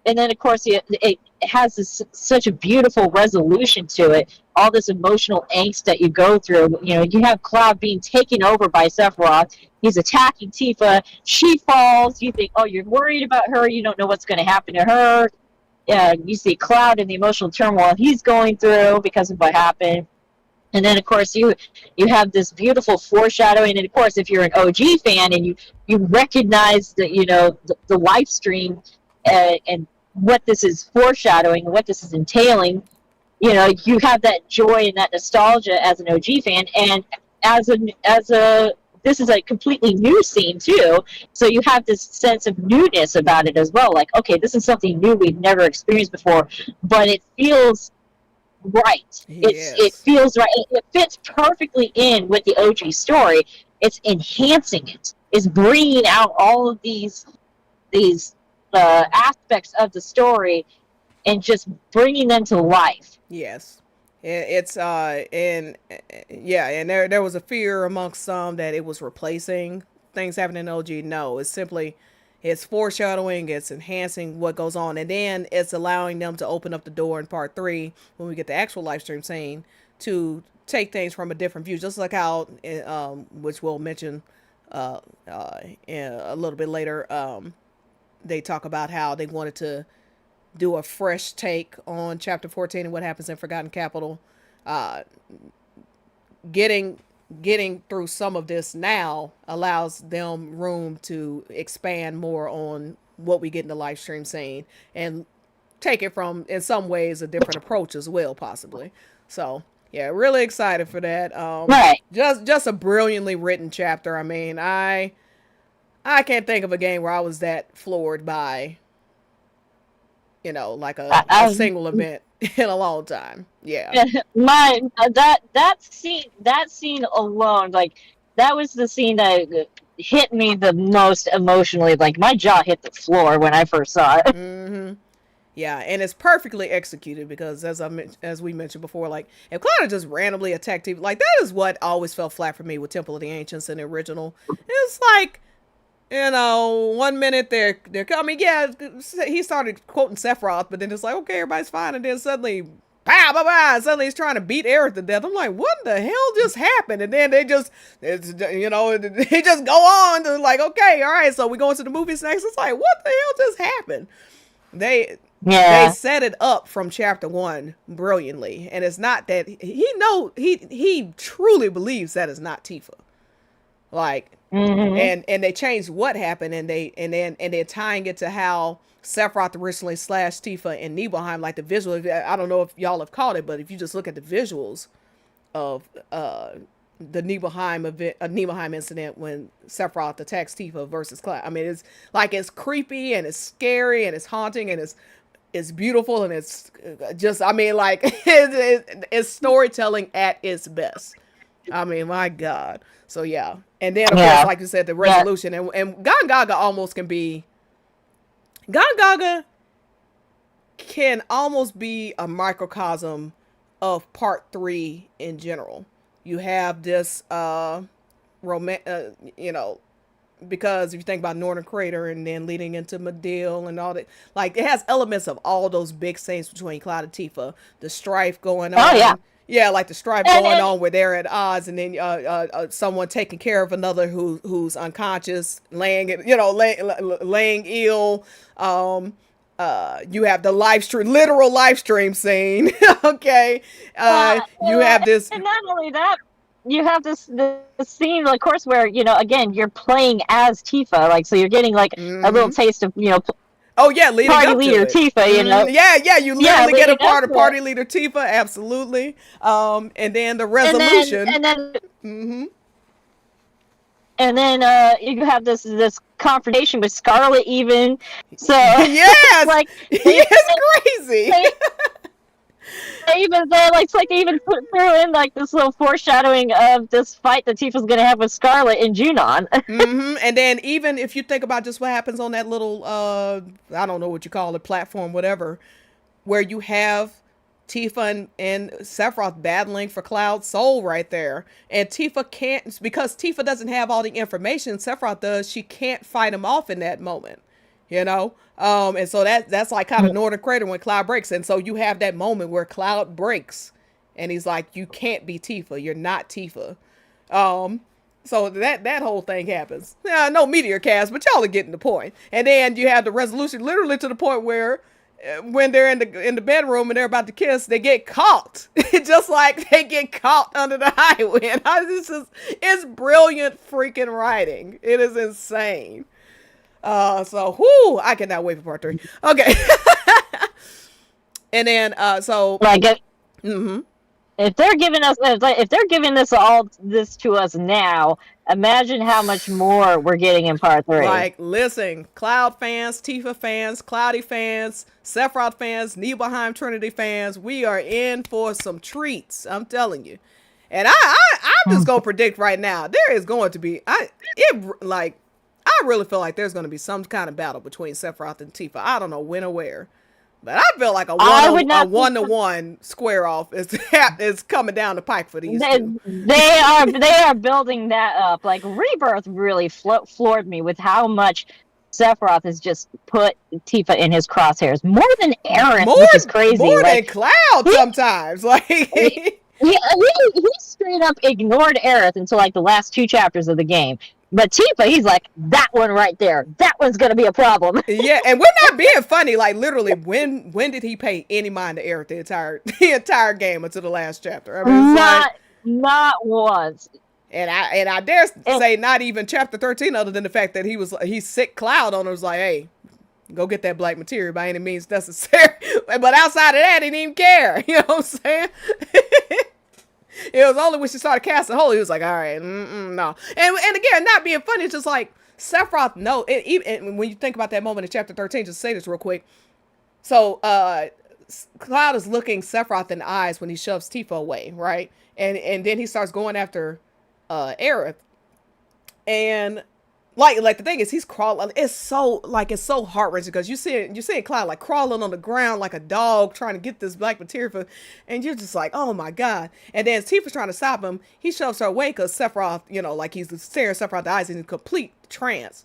then of course it has such a beautiful resolution to it. All this emotional angst that you go through. You know, you have Cloud being taken over by Sephiroth. He's attacking Tifa. She falls. You think, oh, you're worried about her. You don't know what's going to happen to her. You see Cloud and the emotional turmoil he's going through because of what happened. And then, of course, you have this beautiful foreshadowing. And, of course, if you're an OG fan and you recognize that, you know, the live stream and what this is foreshadowing and what this is entailing, you know, you have that joy and that nostalgia as an OG fan. And this is a completely new scene too, so you have this sense of newness about it as well. Like, okay, this is something new we've never experienced before, but it feels right. Yes. It feels right. It fits perfectly in with the OG story. It's enhancing it. It's bringing out all of these aspects of the story and just bringing them to life. Yes. It's and there was a fear amongst some that it was replacing things happening in OG. No, it's foreshadowing, it's enhancing what goes on, and then it's allowing them to open up the door in part 3 when we get the actual live stream scene to take things from a different view, just like how which we'll mention a little bit later, they talk about how they wanted to do a fresh take on chapter 14 and what happens in Forgotten Capital. Getting through some of this now allows them room to expand more on what we get in the live stream scene and take it from, in some ways, a different approach as well, possibly. So yeah, really excited for that. Right. Just a brilliantly written chapter. I mean, I can't think of a game where I was that floored by, you know, like a single event in a long time. Yeah. That scene alone, like, that was the scene that hit me the most emotionally. Like, my jaw hit the floor when I first saw it. Mm-hmm. Yeah, and it's perfectly executed because as we mentioned before, like if Cloud had just randomly attacked Tifa, like that is what always fell flat for me with Temple of the Ancients in the original. It's like, you know, 1 minute they're coming. Yeah, he started quoting Sephiroth, but then it's like, okay, everybody's fine, and then suddenly, pow, pow, pow, suddenly he's trying to beat Aerith to death. I'm like, what the hell just happened? And then they just, you know, they just go on to like, okay, all right, so we go into the movies next. It's like, what the hell just happened? They set it up from chapter 1 brilliantly, and it's not that he truly believes that is not Tifa, like, and they changed what happened, and they're tying it to how Sephiroth originally slashed Tifa in Nibelheim, like the visual. I don't know if y'all have caught it, but if you just look at the visuals of the Nibelheim event, a Nibelheim incident when Sephiroth attacks Tifa versus Clive. I mean, it's like, it's creepy and it's scary and it's haunting and it's beautiful and it's just, I mean, like it's storytelling at its best. I mean, my God. So yeah, and then of course, like you said, the resolution and Gongaga almost can be. Gongaga can almost be a microcosm of part 3 in general. You have this you know, because if you think about Northern Crater and then leading into Medill and all that, like it has elements of all those big scenes between Cloud and Tifa, the strife going on. Oh yeah, like the strife going on where they're at odds, and then someone taking care of another who's unconscious, laying ill. You have the literal live stream scene. Okay, you have this, and not only that, you have this scene, of course, where, you know, again, you're playing as Tifa, like, so you're getting like a little taste of, you know. Oh yeah, leading party up leader to it. Tifa, you know. Yeah, you literally get a part of party leader Tifa, absolutely. And then the resolution, and then you have this confrontation with Scarlet, even. So yes, like it's crazy. They even like they even threw in like this little foreshadowing of this fight that Tifa's gonna have with Scarlet in Junon. And then even if you think about just what happens on that little I don't know what you call it, platform, whatever, where you have Tifa and Sephiroth battling for Cloud's soul right there, and Tifa can't, because Tifa doesn't have all the information Sephiroth does. She can't fight him off in that moment, you know. And so that's like kind of Northern Crater when Cloud breaks, and so you have that moment where Cloud breaks, and he's like, "You can't be Tifa. You're not Tifa." So that whole thing happens. Yeah, no meteor cast, but y'all are getting the point. And then you have the resolution, literally to the point where when they're in the bedroom and they're about to kiss, they get caught. Just like they get caught under the high wind. It's brilliant freaking writing. It is insane. So whoo, I cannot wait for part 3. Okay. And then so like if they're giving us all this to us now, imagine how much more we're getting in part 3. Like, listen, Cloud fans, Tifa fans, Cloudy fans, Sephiroth fans, Nibelheim Trinity fans, we are in for some treats. I'm telling you. And I'm just gonna predict right now, there is going to be I really feel like there's going to be some kind of battle between Sephiroth and Tifa. I don't know when or where, but I feel like a 1-to-1 square off is coming down the pike for these two. They are building that up. Like, Rebirth really floored me with how much Sephiroth has just put Tifa in his crosshairs, more than Aaron, which is crazy. More than Cloud sometimes. Like he straight up ignored Aerith until like the last 2 chapters of the game. But Tifa, he's like, that one right there, that one's gonna be a problem. Yeah, and we're not being funny. Like, literally, when did he pay any mind to Aerith the entire game until the last chapter? I mean, not once. And I dare say not even chapter 13, other than the fact that he sick Cloud on her, was like, hey, go get that black material by any means necessary. But outside of that, he didn't even care. You know what I'm saying? It was only when she started casting holy, he was like, all right, no. And again, not being funny, it's just like, Sephiroth, no. And when you think about that moment in chapter 13, just say this real quick. So, Cloud is looking Sephiroth in the eyes when he shoves Tifa away, right? And then he starts going after Aerith. And Like the thing is, he's crawling. It's so heart wrenching because you see Cloud like crawling on the ground like a dog trying to get this black material, and you're just like, oh my god. And then as Tifa's trying to stop him, he shoves her away because Sephiroth, like he's staring Sephiroth the eyes in complete trance.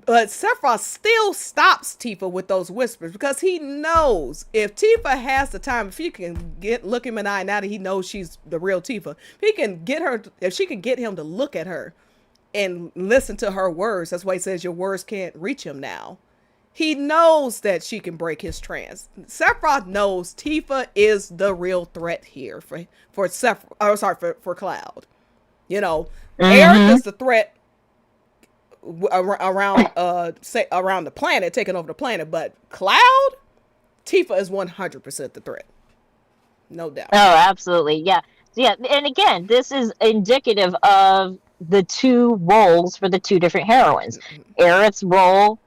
But Sephiroth still stops Tifa with those whispers because he knows if Tifa has the time, if he can look him in the eye now that he knows she's the real Tifa, if she can get him to look at her and listen to her words. That's why he says your words can't reach him now. He knows that she can break his trance. Sephiroth knows Tifa is the real threat here for Cloud. Aerith is the threat around the planet, taking over the planet, but Cloud, Tifa is 100% the threat. No doubt. Oh, absolutely. Yeah. And again, this is indicative of the two roles for the two different heroines. Aerith's role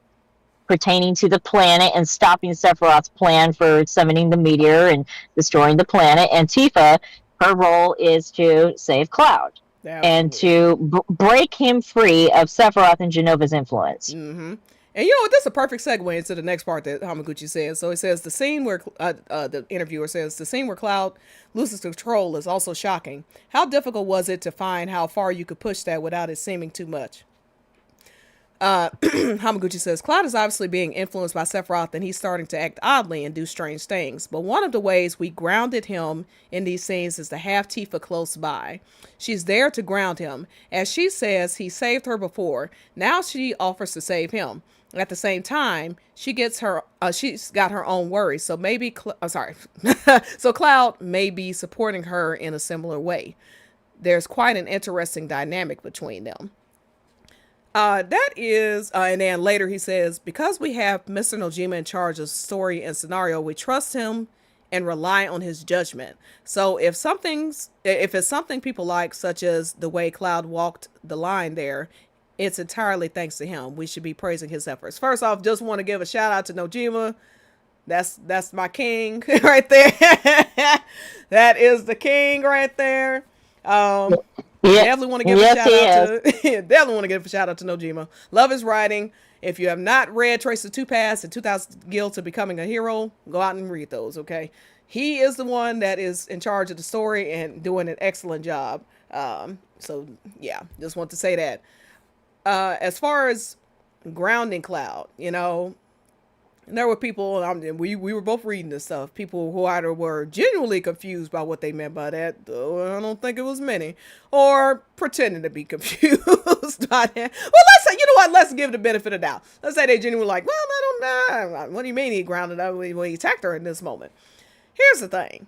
pertaining to the planet and stopping Sephiroth's plan for summoning the meteor and destroying the planet, and Tifa, her role is to save Cloud. Absolutely. And to break him free of Sephiroth and Genova's influence. Mm-hmm. And this is a perfect segue into the next part that Hamaguchi says. So it says the scene where the interviewer says the scene where Cloud loses control is also shocking. How difficult was it to find how far you could push that without it seeming too much? Hamaguchi says Cloud is obviously being influenced by Sephiroth, and he's starting to act oddly and do strange things. But one of the ways we grounded him in these scenes is to have Tifa close by. She's there to ground him. As she says, he saved her before. Now she offers to save him. At the same time, she's got her own worries. So maybe, so Cloud may be supporting her in a similar way. There's quite an interesting dynamic between them. That is, and then later he says, because we have Mr. Nojima in charge of story and scenario, we trust him and rely on his judgment. So if it's something people like, such as the way Cloud walked the line there, it's entirely thanks to him. We should be praising his efforts. First off, just want to give a shout out to Nojima. That's my king right there. That is the king right there. Definitely want to give a shout out to Nojima. Love his writing. If you have not read Traces of Two Paths and 2000 Guild to Becoming a Hero, go out and read those, okay? He is the one that is in charge of the story and doing an excellent job. So yeah, just want to say that. As far as grounding Cloud, there were people, we were both reading this stuff, people who either were genuinely confused by what they meant by that, though I don't think it was many, or pretending to be confused by that. Well, let's give the benefit of doubt. Let's say they genuinely like, well, I don't know. What do you mean he grounded her when he attacked her in this moment? Here's the thing.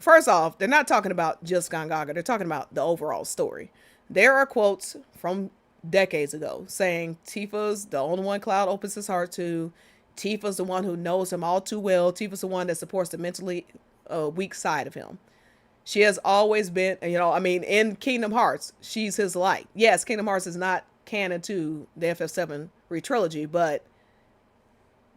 First off, they're not talking about just Gongaga. They're talking about the overall story. There are quotes from decades ago saying Tifa's the only one Cloud opens his heart to. Tifa's the one who knows him all too well. Tifa's the one that supports the mentally weak side of him. She has always been, in Kingdom Hearts, she's his light. Yes, Kingdom Hearts is not canon to the FF7 re-trilogy, but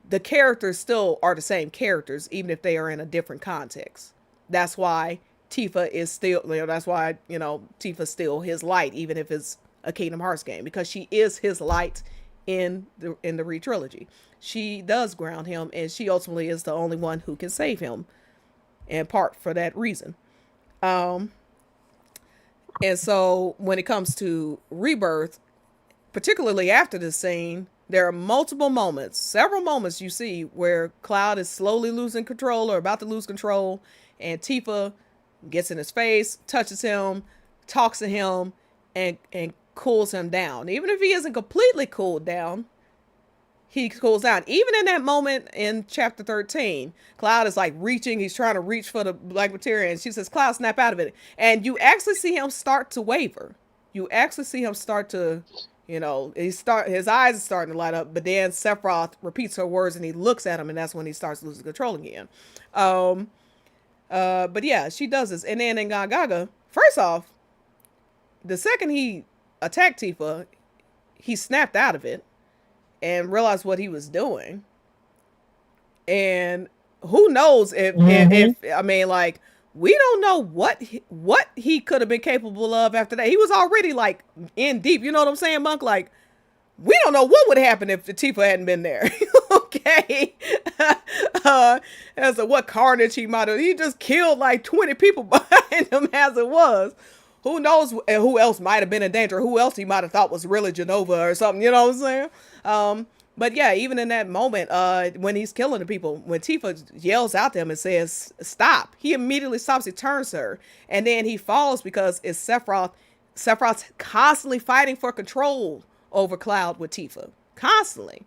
the characters still are the same characters, even if they are in a different context. That's why Tifa is still, Tifa's still his light, even if it's a Kingdom Hearts game, because she is his light in the re-trilogy. She does ground him, and she ultimately is the only one who can save him, in part for that reason. And so when it comes to Rebirth, particularly after this scene, there are several moments you see where Cloud is slowly losing control or about to lose control, and Tifa gets in his face, touches him, talks to him, and cools him down. Even if he isn't completely cooled down, he cools down. Even in that moment in chapter 13, Cloud is like reaching. He's trying to reach for the black materia, and she says, Cloud, snap out of it. And you actually see him start to waver. You actually see him start to, his eyes are starting to light up, but then Sephiroth repeats her words and he looks at him, and that's when he starts losing control again. But yeah, she does this. And then in Gongaga, first off, the second he attacked Tifa, he snapped out of it and realized what he was doing. And who knows if we don't know what he could have been capable of after that. He was already like in deep, you know what I'm saying, Monk? Like we don't know what would happen if the Tifa hadn't been there. Okay. As to what carnage he might have. He just killed like 20 people behind him as it was. Who knows who else might have been in danger? Who else he might have thought was really Genova or something, you know what I'm saying? But yeah, even in that moment, when he's killing the people, when Tifa yells out to him and says, stop, he immediately stops, he turns to her. And then he falls because it's Sephiroth. Sephiroth's constantly fighting for control over Cloud with Tifa. Constantly.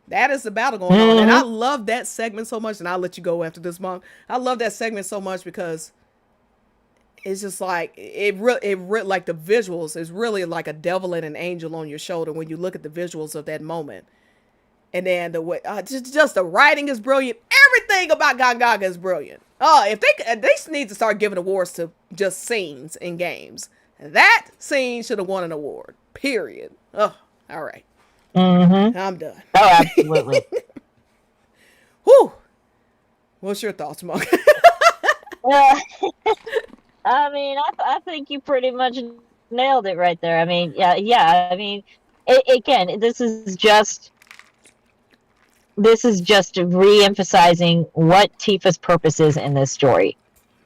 That is the battle going on. And I love that segment so much. And I'll let you go after this, Monk. I love that segment so much because it's just like, it like the visuals is really like a devil and an angel on your shoulder when you look at the visuals of that moment. And then the way, just the writing is brilliant. Everything about Gongaga is brilliant. If they need to start giving awards to just scenes in games. That scene should have won an award. Period. Oh, all right. I'm done. Oh, absolutely. Whew. What's your thoughts, Monk? I mean, I think you pretty much nailed it right there. I mean, yeah. I mean, again, this is just re-emphasizing what Tifa's purpose is in this story,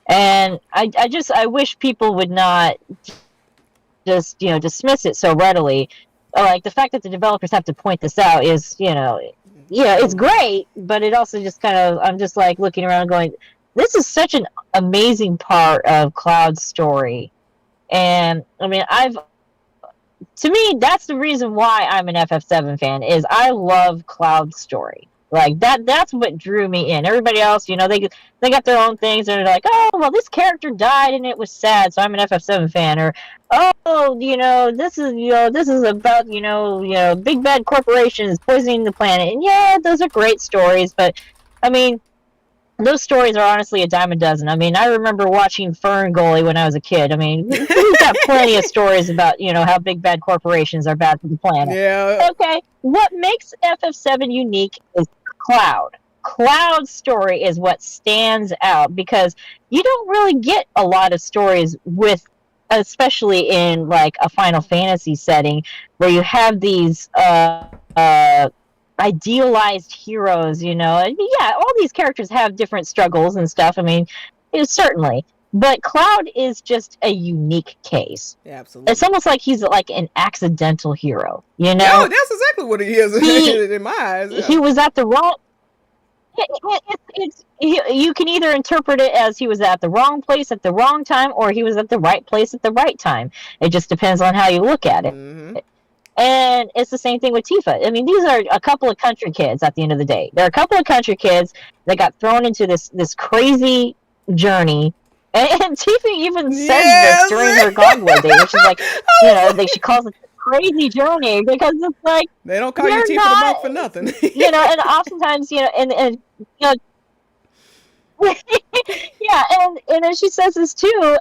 and I wish people would not just dismiss it so readily. Like the fact that the developers have to point this out is it's great, but it also just kind of, I'm just like looking around going, this is such an amazing part of Cloud's story. And I mean, to me, that's the reason why I'm an FF7 fan, is I love Cloud's story. Like that's what drew me in. Everybody else, they got their own things, and they're like, oh, well, this character died and it was sad, so I'm an FF7 fan. Or, oh, this is about, big bad corporations poisoning the planet. And yeah, those are great stories, but I mean, those stories are honestly a dime a dozen. I mean, I remember watching Fern Gully when I was a kid. I mean, we've got plenty of stories about, how big bad corporations are bad for the planet. Yeah. Okay, what makes FF7 unique is Cloud. Cloud's story is what stands out, because you don't really get a lot of stories with, especially in like a Final Fantasy setting, where you have these idealized heroes, and yeah, all these characters have different struggles and stuff. I mean, certainly, but Cloud is just a unique case. Yeah, absolutely. It's almost like he's like an accidental hero, No, that's exactly what he is in my eyes. Yeah. He was at the wrong. You can either interpret it as he was at the wrong place at the wrong time, or he was at the right place at the right time. It just depends on how you look at it. And it's the same thing with Tifa. I mean, these are a couple of country kids at the end of the day. They're a couple of country kids that got thrown into this crazy journey. And Tifa even says this during her Gondola day, which is like, she calls it a crazy journey, because it's like, they don't call you Tifa the Monk for nothing. And oftentimes, and yeah, and then she says this too,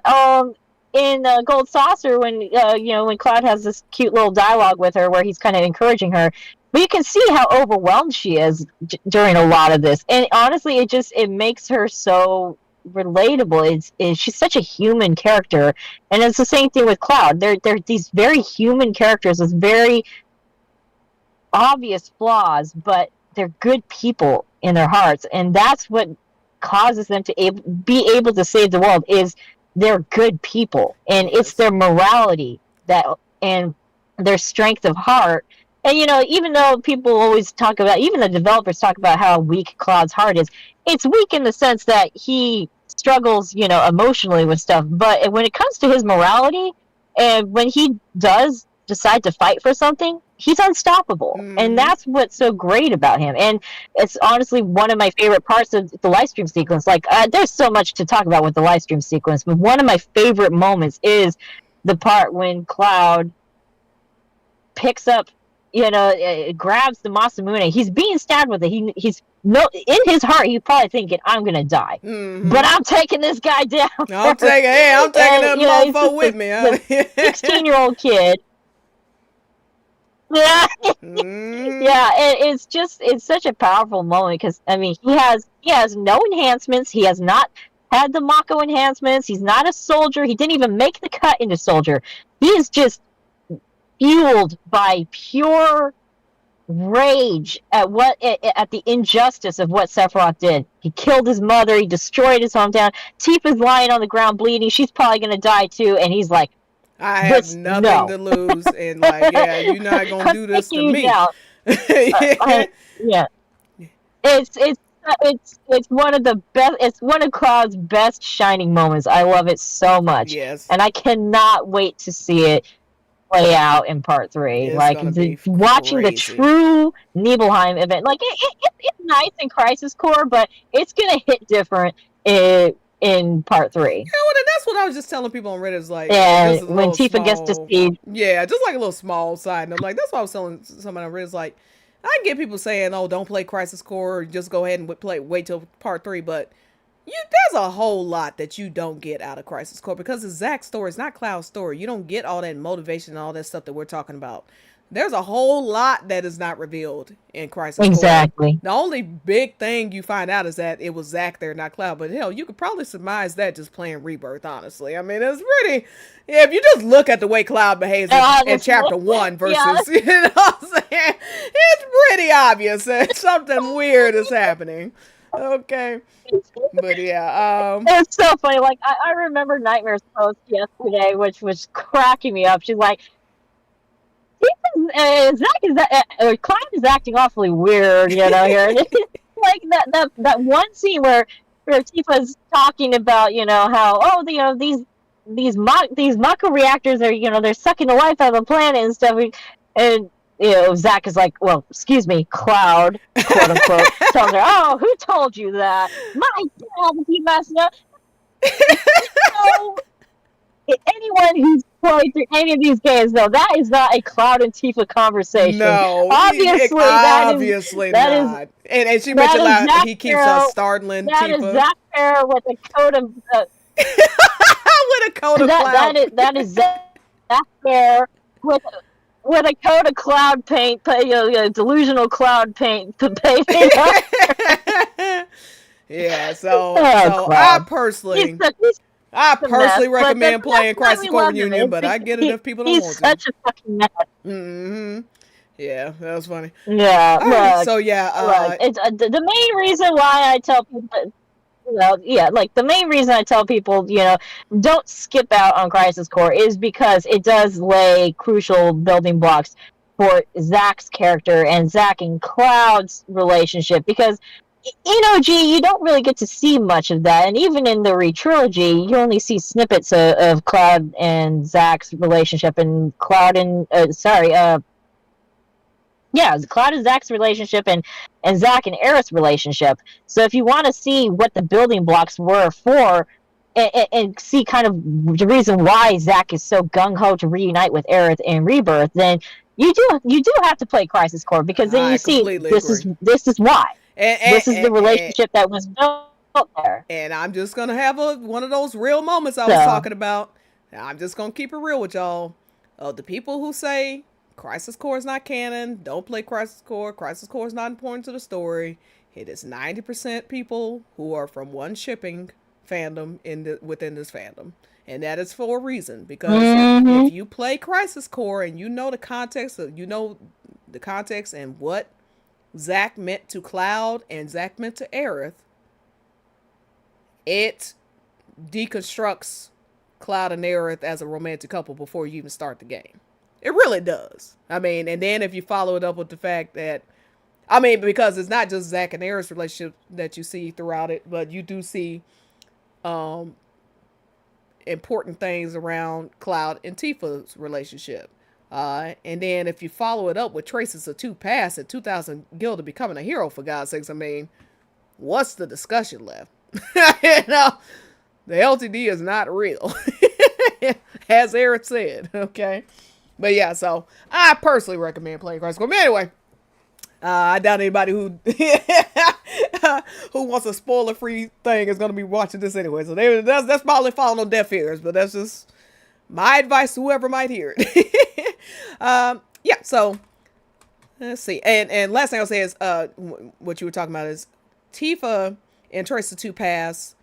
in Gold Saucer, when when Cloud has this cute little dialogue with her where he's kind of encouraging her, but you can see how overwhelmed she is during a lot of this, and honestly, it makes her so relatable. She's such a human character, and it's the same thing with Cloud. They're these very human characters with very obvious flaws, but they're good people in their hearts, and that's what causes them to be able to save the world. Is they're good people, and it's their morality and their strength of heart. And even though people always talk about, even the developers talk about how weak Cloud's heart is, it's weak in the sense that he struggles, emotionally with stuff. But when it comes to his morality, and when he does decide to fight for something, he's unstoppable. And that's what's so great about him. And it's honestly one of my favorite parts of the live stream sequence. Like, there's so much to talk about with the live stream sequence, but one of my favorite moments is the part when Cloud picks up, grabs the Masamune. He's being stabbed with it. He's in his heart, he's probably thinking, I'm gonna die, but I'm taking this guy down. I'm taking that motherfucker with me. 16-year-old kid. Yeah, yeah, it's such a powerful moment, because I mean, he has no enhancements. He has not had the Mako enhancements. He's not a soldier. He didn't even make the cut into soldier. He is just fueled by pure rage at the injustice of what Sephiroth did. He killed his mother. He destroyed his hometown. Tifa's lying on the ground bleeding. She's probably gonna die too. And he's like, I have "This nothing no." to lose, and like, yeah, you're not gonna I'm do this to taking you me. down. Yeah. Yeah, it's one of the best. It's one of Cloud's best shining moments. I love it so much, Yes, and I cannot wait to see it play out in part 3. it's Like gonna be watching the crazy. true Nibelheim event. Like it's nice in Crisis Core, but it's gonna hit different in part 3. You know what? And that's what I was just telling people on Reddit. Is like, this And is a when little Tifa small. gets to see, Yeah, just like a little small side note. Like, that's what I was telling somebody on Reddit. Is like, I get people saying, "Oh, don't play Crisis Core. Or just go ahead and wait till part 3." But there's a whole lot that you don't get out of Crisis Core because it's Zack's story. It's not Cloud's story. You don't get all that motivation and all that stuff that we're talking about. There's a whole lot that is not revealed in Crisis exactly. Core. The only big thing you find out is that it was Zack there, not Cloud. But hell, you could probably surmise that just playing Rebirth, honestly. I mean, it's pretty... Yeah, if you just look at the way Cloud behaves in Chapter 1 versus... Yeah. You know what I'm saying? It's pretty obvious that something weird is happening. Okay. But yeah, it's so funny. Like I remember Nightmare's post yesterday, which was cracking me up. She's like, Clive is acting awfully weird, you know, here. Like that one scene where Tifa's talking about, you know, how these Mako reactors are, you know, they're sucking the life out of the planet and stuff. And you know, Zack is like, well, excuse me, Cloud, quote unquote, tells her, "Oh, who told you that? My dad, he must know." So, anyone who's played through any of these games, though, that is not a Cloud and Tifa conversation. No, obviously not. And she mentioned that he keeps startling That Tifa. Is Zack Fair with a coat of with a coat of Cloud. That is Zack Fair with a coat of Cloud paint, you know, delusional Cloud paint to paint it. Yeah, so I personally recommend playing Crisis Core Reunion, but I get it if people don't want to. He's such a fucking mess. Mm-hmm. Yeah, that was funny. Yeah. Right, so yeah, it's the main reason why I tell people. The main reason I tell people, you know, don't skip out on Crisis Core is because it does lay crucial building blocks for Zack's character and Zack and Cloud's relationship. Because in OG, you don't really get to see much of that, and even in the re-trilogy, you only see snippets of Cloud and Zack's relationship, and Cloud and Cloud and Zack's relationship and Zack and Aerith's relationship. So if you want to see what the building blocks were for, and see kind of the reason why Zack is so gung-ho to reunite with Aerith in Rebirth, then you do have to play Crisis Core, because then you see this is why. This is the relationship that was built there. And I'm just going to have one of those real moments I was talking about. I'm just going to keep it real with y'all. The people who say Crisis Core is not canon, don't play Crisis Core is not important to the story. It is 90% people who are from one shipping fandom within this fandom. And that is for a reason, because if you play Crisis Core and you know the context and what Zack meant to Cloud and Zack meant to Aerith, it deconstructs Cloud and Aerith as a romantic couple before you even start the game. It really does. I mean, and then if you follow it up with the fact that, I mean, because it's not just Zack and Aerith's relationship that you see throughout it, but you do see important things around Cloud and Tifa's relationship. And then if you follow it up with Traces of Two Past and 2000 Gilda becoming a hero, for God's sakes, I mean, what's the discussion left? You know, the LTD is not real, as Eric said, okay? But yeah, so I personally recommend playing Crisis Core. But anyway, I doubt anybody who wants a spoiler-free thing is going to be watching this anyway. So that's probably falling on deaf ears, but that's just my advice to whoever might hear it. Yeah, so let's see. And last thing I'll say is what you were talking about is Tifa in Trace of Two Paths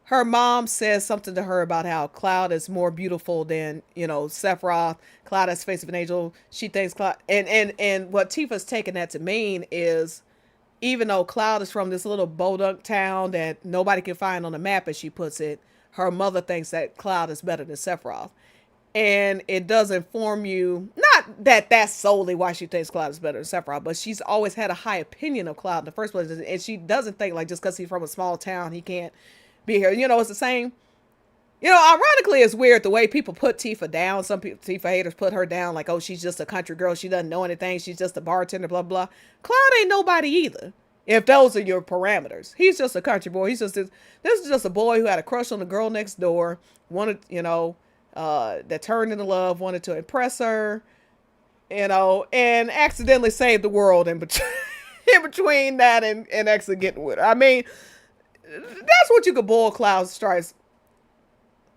her mom says something to her about how Cloud is more beautiful than, Sephiroth. Cloud has the face of an angel. She thinks Cloud, and what Tifa's taking that to mean is, even though Cloud is from this little bodunk town that nobody can find on the map, as she puts it, her mother thinks that Cloud is better than Sephiroth. And it does inform you, not that that's solely why she thinks Cloud is better than Sephiroth, but she's always had a high opinion of Cloud in the first place. And she doesn't think, like, just because he's from a small town, he can't be here. It's the same. Ironically, it's weird the way people put Tifa down. Some people, Tifa haters, put her down like, oh, she's just a country girl. She doesn't know anything. She's just a bartender, blah, blah. Cloud ain't nobody either, if those are your parameters. He's just a country boy. This is just a boy who had a crush on the girl next door, wanted, that turned into love, wanted to impress her, and accidentally saved the world in between that and actually getting with her. I mean, that's what you could boil Cloud Stripe's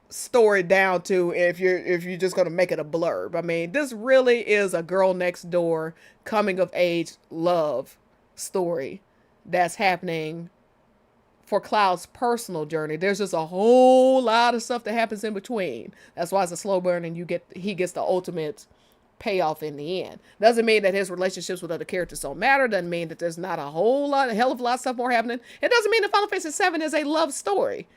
story down to if you're just going to make it a blurb. I mean, this really is a girl next door coming of age love story that's happening for Cloud's personal journey. There's just a whole lot of stuff that happens in between. That's why it's a slow burn, and he gets the ultimate payoff in the end. Doesn't mean that his relationships with other characters don't matter. Doesn't mean that there's not a hell of a lot of stuff more happening. It doesn't mean that Final Fantasy VII is a love story.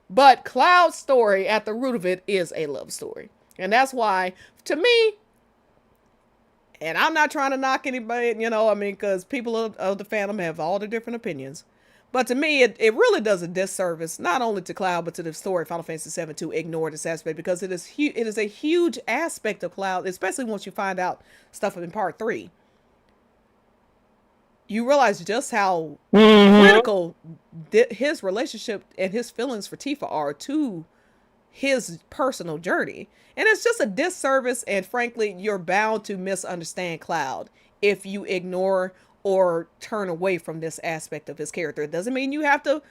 But Cloud's story, at the root of it, is a love story. And that's why, to me, and I'm not trying to knock anybody, because people of the fandom have all the different opinions. But to me, it really does a disservice, not only to Cloud, but to the story of Final Fantasy VII, to ignore this aspect, because it is a huge aspect of Cloud, especially once you find out stuff in Part 3. You realize just how critical his relationship and his feelings for Tifa are to his personal journey. And it's just a disservice, and frankly, you're bound to misunderstand Cloud if you ignore or turn away from this aspect of his character. It doesn't mean you have to,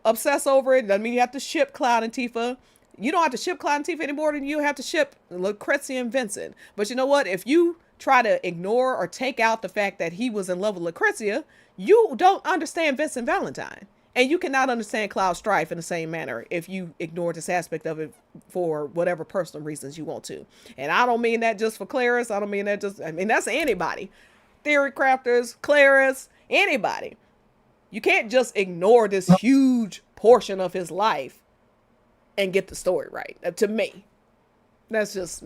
obsess over it. It doesn't mean you have to ship Cloud and Tifa. You don't have to ship Cloud and Tifa any more than you have to ship Lucrezia and Vincent. But you know what? If you try to ignore or take out the fact that he was in love with Lucrezia, you don't understand Vincent Valentine. And you cannot understand Cloud Strife in the same manner if you ignore this aspect of it for whatever personal reasons you want to. And I don't mean that just for Claris. I mean that's anybody. Theory crafters, Claris, anybody. You can't just ignore this huge portion of his life and get the story right. To me, that's just,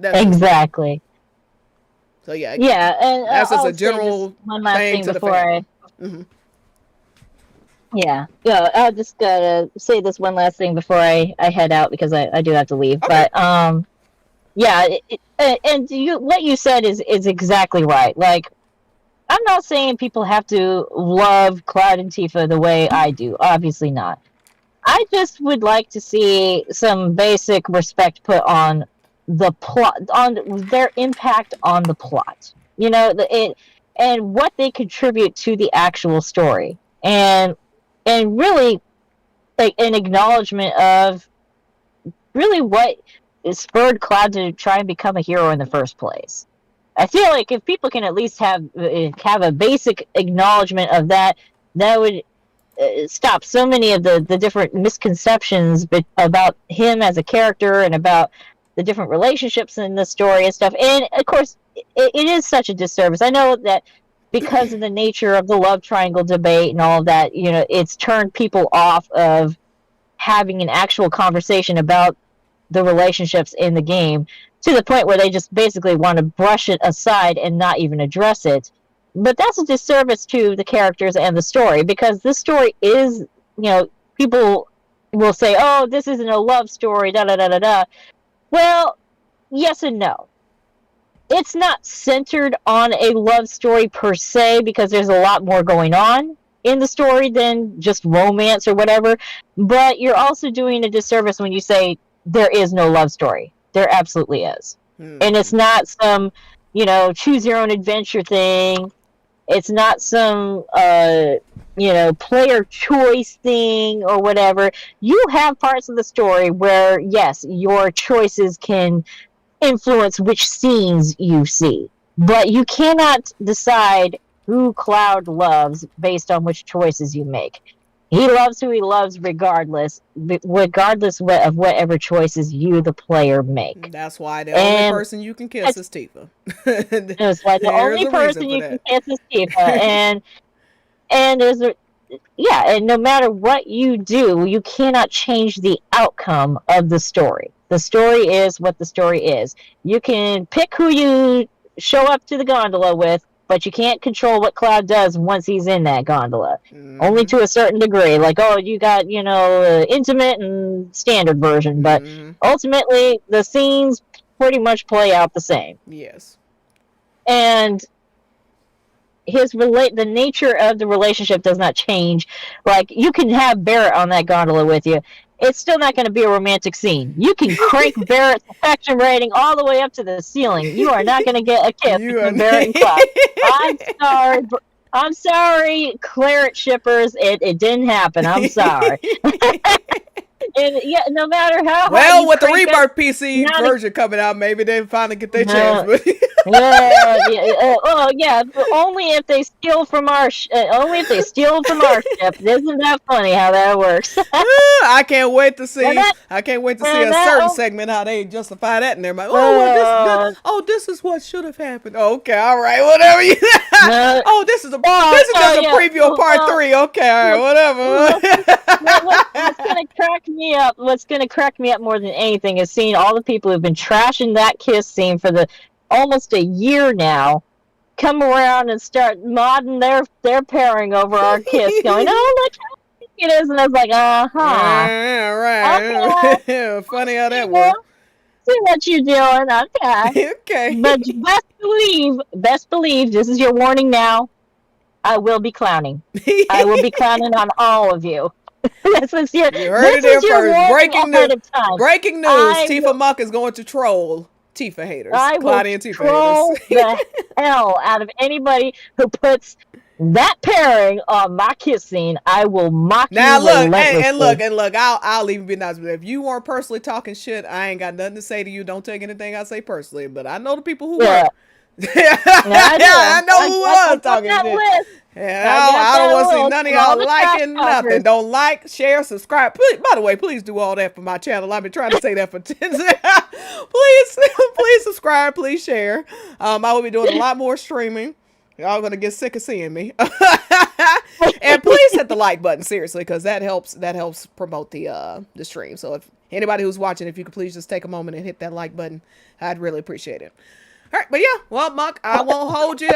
that's exactly. So yeah, and that's just a general one last thing to the before family. Mm-hmm. Yeah, I'll just gotta say this one last thing before I head out, because I do have to leave. Okay. But and what you said is exactly right. Like, I'm not saying people have to love Cloud and Tifa the way I do. Obviously not. I just would like to see some basic respect put on the plot, on their impact on the plot. And what they contribute to the actual story. And really, like, an acknowledgement of really what spurred Cloud to try and become a hero in the first place. I feel like if people can at least have a basic acknowledgement of that, that would stop so many of the different misconceptions about him as a character and about the different relationships in the story and stuff. And of course, it is such a disservice. I know that because of the nature of the love triangle debate and all of that, it's turned people off of having an actual conversation about the relationships in the game, to the point where they just basically want to brush it aside and not even address it. But that's a disservice to the characters and the story, because this story is, people will say, oh, this isn't a love story, da-da-da-da-da. Well, yes and no. It's not centered on a love story per se, because there's a lot more going on in the story than just romance or whatever. But you're also doing a disservice when you say there is no love story. There absolutely is. And it's not some, choose your own adventure thing. It's not some, player choice thing or whatever. You have parts of the story where, yes, your choices can influence which scenes you see. But you cannot decide who Cloud loves based on which choices you make. He loves who he loves regardless of whatever choices you, the player, make. That's why the only person you can kiss is Tifa. That's why the only person you can kiss is Tifa. And there's and no matter what you do, you cannot change the outcome of the story. The story is what the story is. You can pick who you show up to the gondola with, but you can't control what Cloud does once he's in that gondola. Only to a certain degree. Like, you got, intimate and standard version, but ultimately the scenes pretty much play out the same. Yes. And the nature of the relationship does not change. Like, you can have Barret on that gondola with you. It's still not going to be a romantic scene. You can crank Barret's affection rating all the way up to the ceiling. You are not going to get a kiss between Barret and Cloud. I'm sorry, Claret shippers. It didn't happen. I'm sorry. And no matter how. Well, with the Rebirth PC version coming out, maybe they finally get their chance. But only if they steal from our ship. Isn't that funny how that works? I can't wait to see. I can't wait to see a certain segment how they justify that, and they're like, this is what should have happened. Okay, all right, whatever. This is just a preview of part 3. Okay, all right, whatever. What's gonna crack me up more than anything is seeing all the people who've been trashing that kiss scene for almost a year now come around and start modding their pairing over our kiss, going, look how it is, and I was like, yeah, right. Okay. Funny how that works. See what you're doing, okay. Okay. But best believe, this is your warning now, I will be clowning. I will be clowning on all of you. You heard it there first. Breaking news. Tifa Muck is going to troll Tifa haters. CloTi and Tifa troll haters. The hell out of anybody who puts that pairing on my kiss scene. I will mock you relentlessly. Look. I'll even be nice. But if you weren't personally talking shit, I ain't got nothing to say to you. Don't take anything I say personally. But I know the people who were. I know who was talking shit. I don't want to see none of y'all liking nothing. Don't like, share, subscribe. Please, by the way, please do all that for my channel. I've been trying to say that for 10 please subscribe, please share. I will be doing a lot more streaming. Y'all gonna get sick of seeing me. And please hit the like button, seriously, because that helps promote the stream. So if anybody who's watching, if you could please just take a moment and hit that like button, I'd really appreciate it. All right, but yeah, well, Muck, I won't hold you.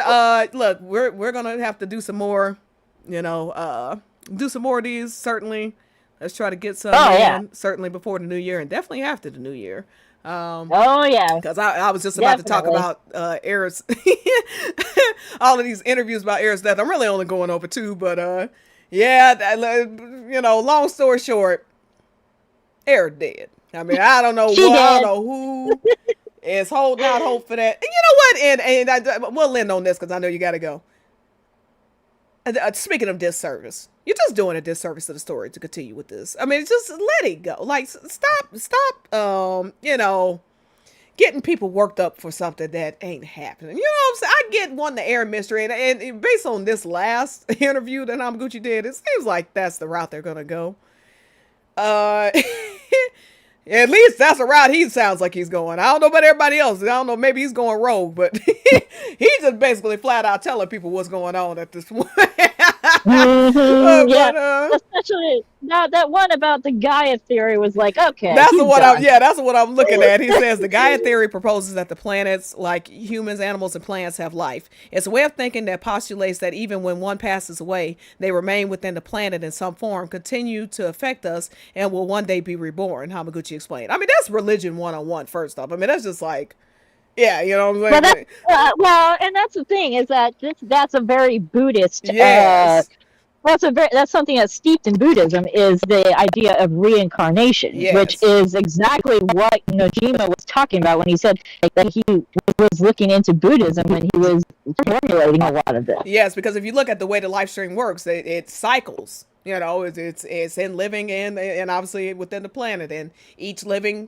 Look, we're gonna have to do some more, do some more of these. Certainly, let's try to get some in. Certainly before the new year, and definitely after the new year. Because I was just about to talk about Aerith's, all of these interviews about Aerith's death. I'm really only going over 2, but long story short, Aerith dead. I mean, I don't know I don't know who. Is holding out hope for that. And you know what? And we'll end on this because I know you got to go. Speaking of disservice, you're just doing a disservice to the story to continue with this. I mean, just let it go. Like, stop, getting people worked up for something that ain't happening. You know what I'm saying? I get wanting to air mystery. And based on this last interview that Hamaguchi did, it seems like that's the route they're going to go. At least that's a route he sounds like he's going. I don't know about everybody else. I don't know. Maybe he's going rogue, but he's just basically flat out telling people what's going on at this point. Especially that one about the Gaia theory was like, okay. That's what I'm looking at. He says the Gaia theory proposes that the planets, like humans, animals, and plants, have life. It's a way of thinking that postulates that even when one passes away, they remain within the planet in some form, continue to affect us, and will one day be reborn. Hamaguchi explained. I mean, that's religion 101. First off, I mean, that's just like. Yeah, you know what I'm saying? And that's the thing, is that that's a very Buddhist. Yes. That's something that's steeped in Buddhism, is the idea of reincarnation, which is exactly what Nojima was talking about when he said that he was looking into Buddhism when he was formulating a lot of this. Yes, because if you look at the way the live stream works, it cycles. You know, it's in living and obviously within the planet, and each living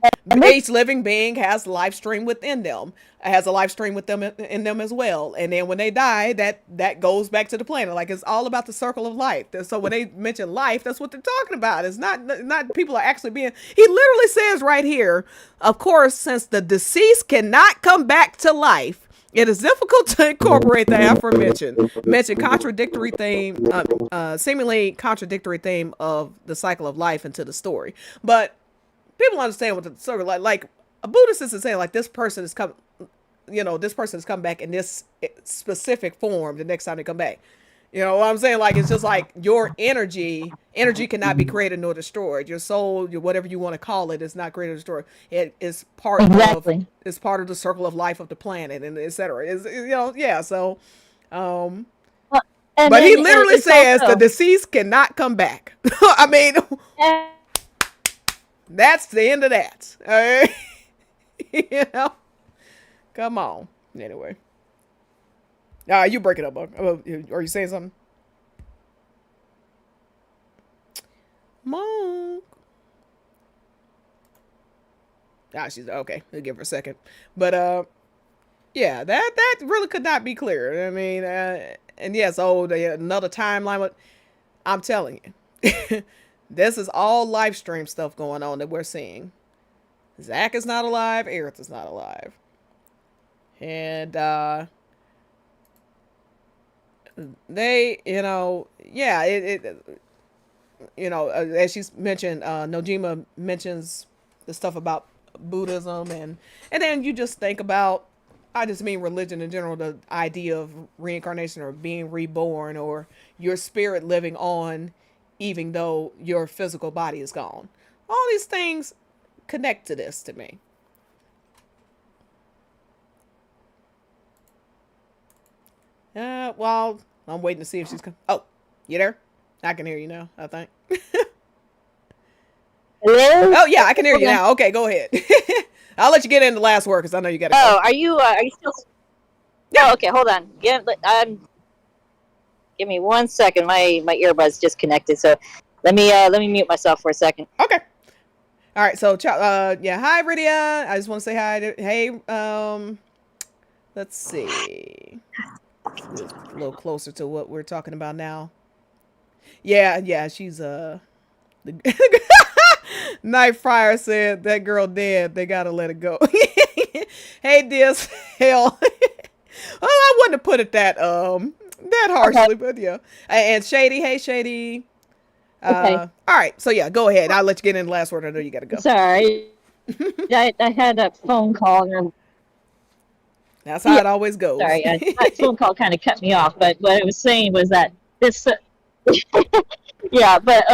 being has life stream within them, has a life stream with them in them as well. And then when they die, that goes back to the planet. Like, it's all about the circle of life. So when they mention life, that's what they're talking about. It's not people are actually being. He literally says right here, of course, since the deceased cannot come back to life, it is difficult to incorporate the aforementioned contradictory theme, seemingly contradictory theme of the cycle of life into the story. But people understand what the circle like a Buddhist is saying, like, this person is come, this person has come back in this specific form the next time they come back. You know what I'm saying? Like, it's just like your energy cannot be created nor destroyed. Your soul, whatever you want to call it, is not created or destroyed. It is part of the circle of life of the planet, and etc. Is yeah. So, Well, but he literally says the deceased cannot come back. I mean, that's the end of that. Come on. Anyway. You break it up, Buck. Are you saying something? Monk. She's okay. We'll give her a second. But yeah, that really could not be clear. I mean, and yes, another timeline. But I'm telling you, this is all live stream stuff going on that we're seeing. Zach is not alive. Aerith is not alive. And they, as she's mentioned, Nojima mentions the stuff about Buddhism, and then you just think about, I just mean religion in general, the idea of reincarnation or being reborn, or your spirit living on even though your physical body is gone. All these things connect to this to me. Well, I'm waiting to see if she's come. Oh, you there? I can hear you now, I think. Hello? Oh, yeah, I can hear you now. Okay, go ahead. I'll let you get in the last word because I know you got to go. Oh, are you still? Yeah. Oh, okay, hold on. Give me 1 second. My earbuds disconnected, so let me mute myself for a second. Okay. All right. So, yeah. Hi, Rydia. I just want to say hi. Hey. Let's see. A little closer to what we're talking about now. Yeah. She's Night Fryer said that girl dead. They gotta let it go. Hey, Dis. Hell. Well, I wouldn't have put it that harshly, okay. But yeah. And Shady. Hey, Shady. Okay. All right. So yeah, go ahead. I'll let you get in the last word. I know you gotta go. Sorry. I had a phone call. And that's how it always goes. Sorry, that phone call kind of cut me off. But what I was saying was that this. Yeah, but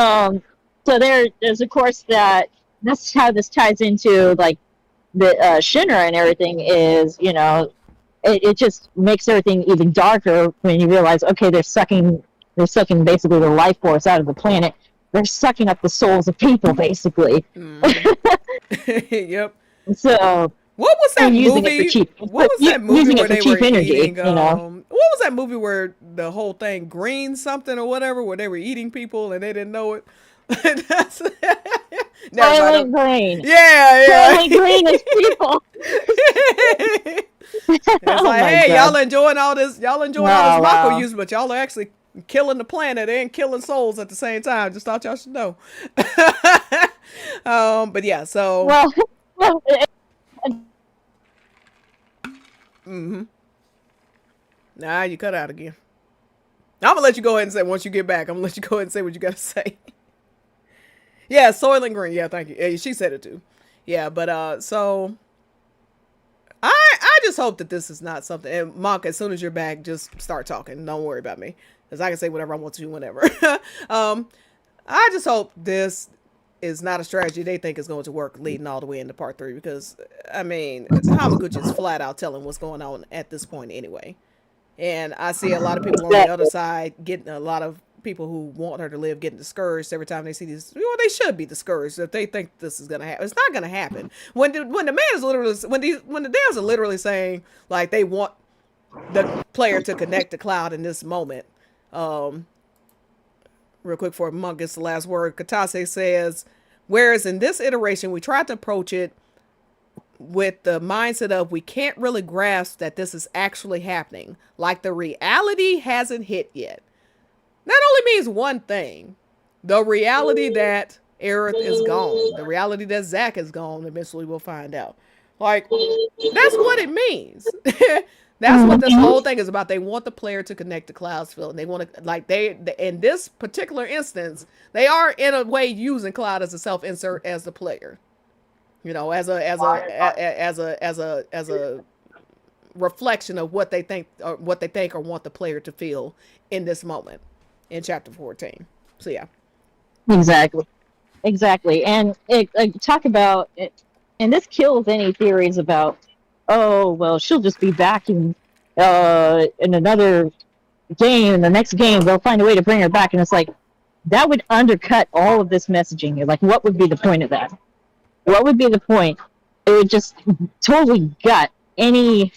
so there's of course that's how this ties into like the Shinra and everything is, it just makes everything even darker when you realize, okay, they're sucking basically the life force out of the planet. They're sucking up the souls of people, basically. Yep. So what was that movie? What was that movie where they were eating? What was that movie where the whole thing green something or whatever, where they were eating people and they didn't know it? That's Soylent Green. Yeah. Soylent Green is people. It's like, hey, God. Y'all enjoying all this Mako use, but y'all are actually killing the planet and killing souls at the same time. Just thought y'all should know. But yeah, so. Well. Nah, you cut out again. I'm gonna let you go ahead and say, once you get back, I'm gonna let you go ahead and say what you gotta say. Yeah, Soylent Green. Yeah, thank you. Yeah, she said it too. Yeah, but so I just hope that this is not something. And Monk, as soon as you're back, just start talking. Don't worry about me, because I can say whatever I want to whenever. I just hope this is not a strategy they think is going to work leading all the way into part 3, because I mean, Hamaguchi is flat out telling what's going on at this point anyway. And I see a lot of people on the other side getting, a lot of people who want her to live getting discouraged every time they see these. Well, they should be discouraged if they think this is gonna happen. It's not gonna happen. When the man is literally, when the devs are literally saying like they want the player to connect to Cloud in this moment, real quick for Monk gets the last word. Katase says, whereas in this iteration, we tried to approach it with the mindset of we can't really grasp that this is actually happening. Like the reality hasn't hit yet. That only means one thing. The reality that Aerith is gone. The reality that Zack is gone. Eventually we'll find out. Like, that's what it means. That's what this whole thing is about. They want the player to connect to Cloud's feeling. They want to, like, they in this particular instance, they are in a way using Cloud as a self-insert as the player. You know, as a reflection of what they think or want the player to feel in this moment in chapter 14. So yeah. Exactly. And talk about it, and this kills any theories about, oh, well, she'll just be back in another game, in the next game, they'll find a way to bring her back. And it's like, that would undercut all of this messaging. Like, what would be the point of that? What would be the point? It would just totally gut any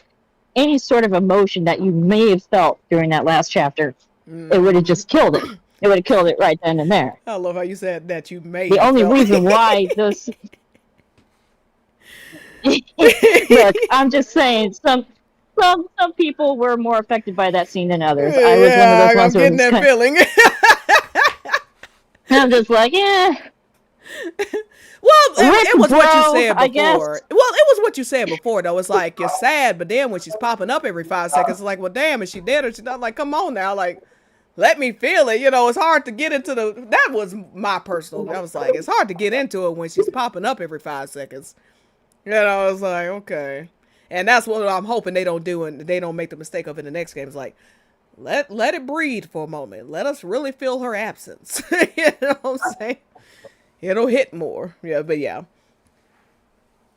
sort of emotion that you may have felt during that last chapter. It would have just killed it. It would have killed it right then and there. I love how you said that you made the only reason why this. Look, I'm just saying, some people were more affected by that scene than others. I was one of those ones. I'm getting that feeling. I'm just like, yeah. Well, it was what you said before. Well, it was what you said before, though. It's like, you're sad, but then when she's popping up every 5 seconds, it's like, well, damn, is she dead or she not? Like, come on now, like, let me feel it. You know, it's hard to get into that was my personal, I was like, it's hard to get into it when she's popping up every 5 seconds. You know, I was like, okay. And that's what I'm hoping they don't do, and they don't make the mistake of in the next game. It's like, let it breathe for a moment. Let us really feel her absence. You know what I'm saying? It'll hit more. Yeah, but yeah.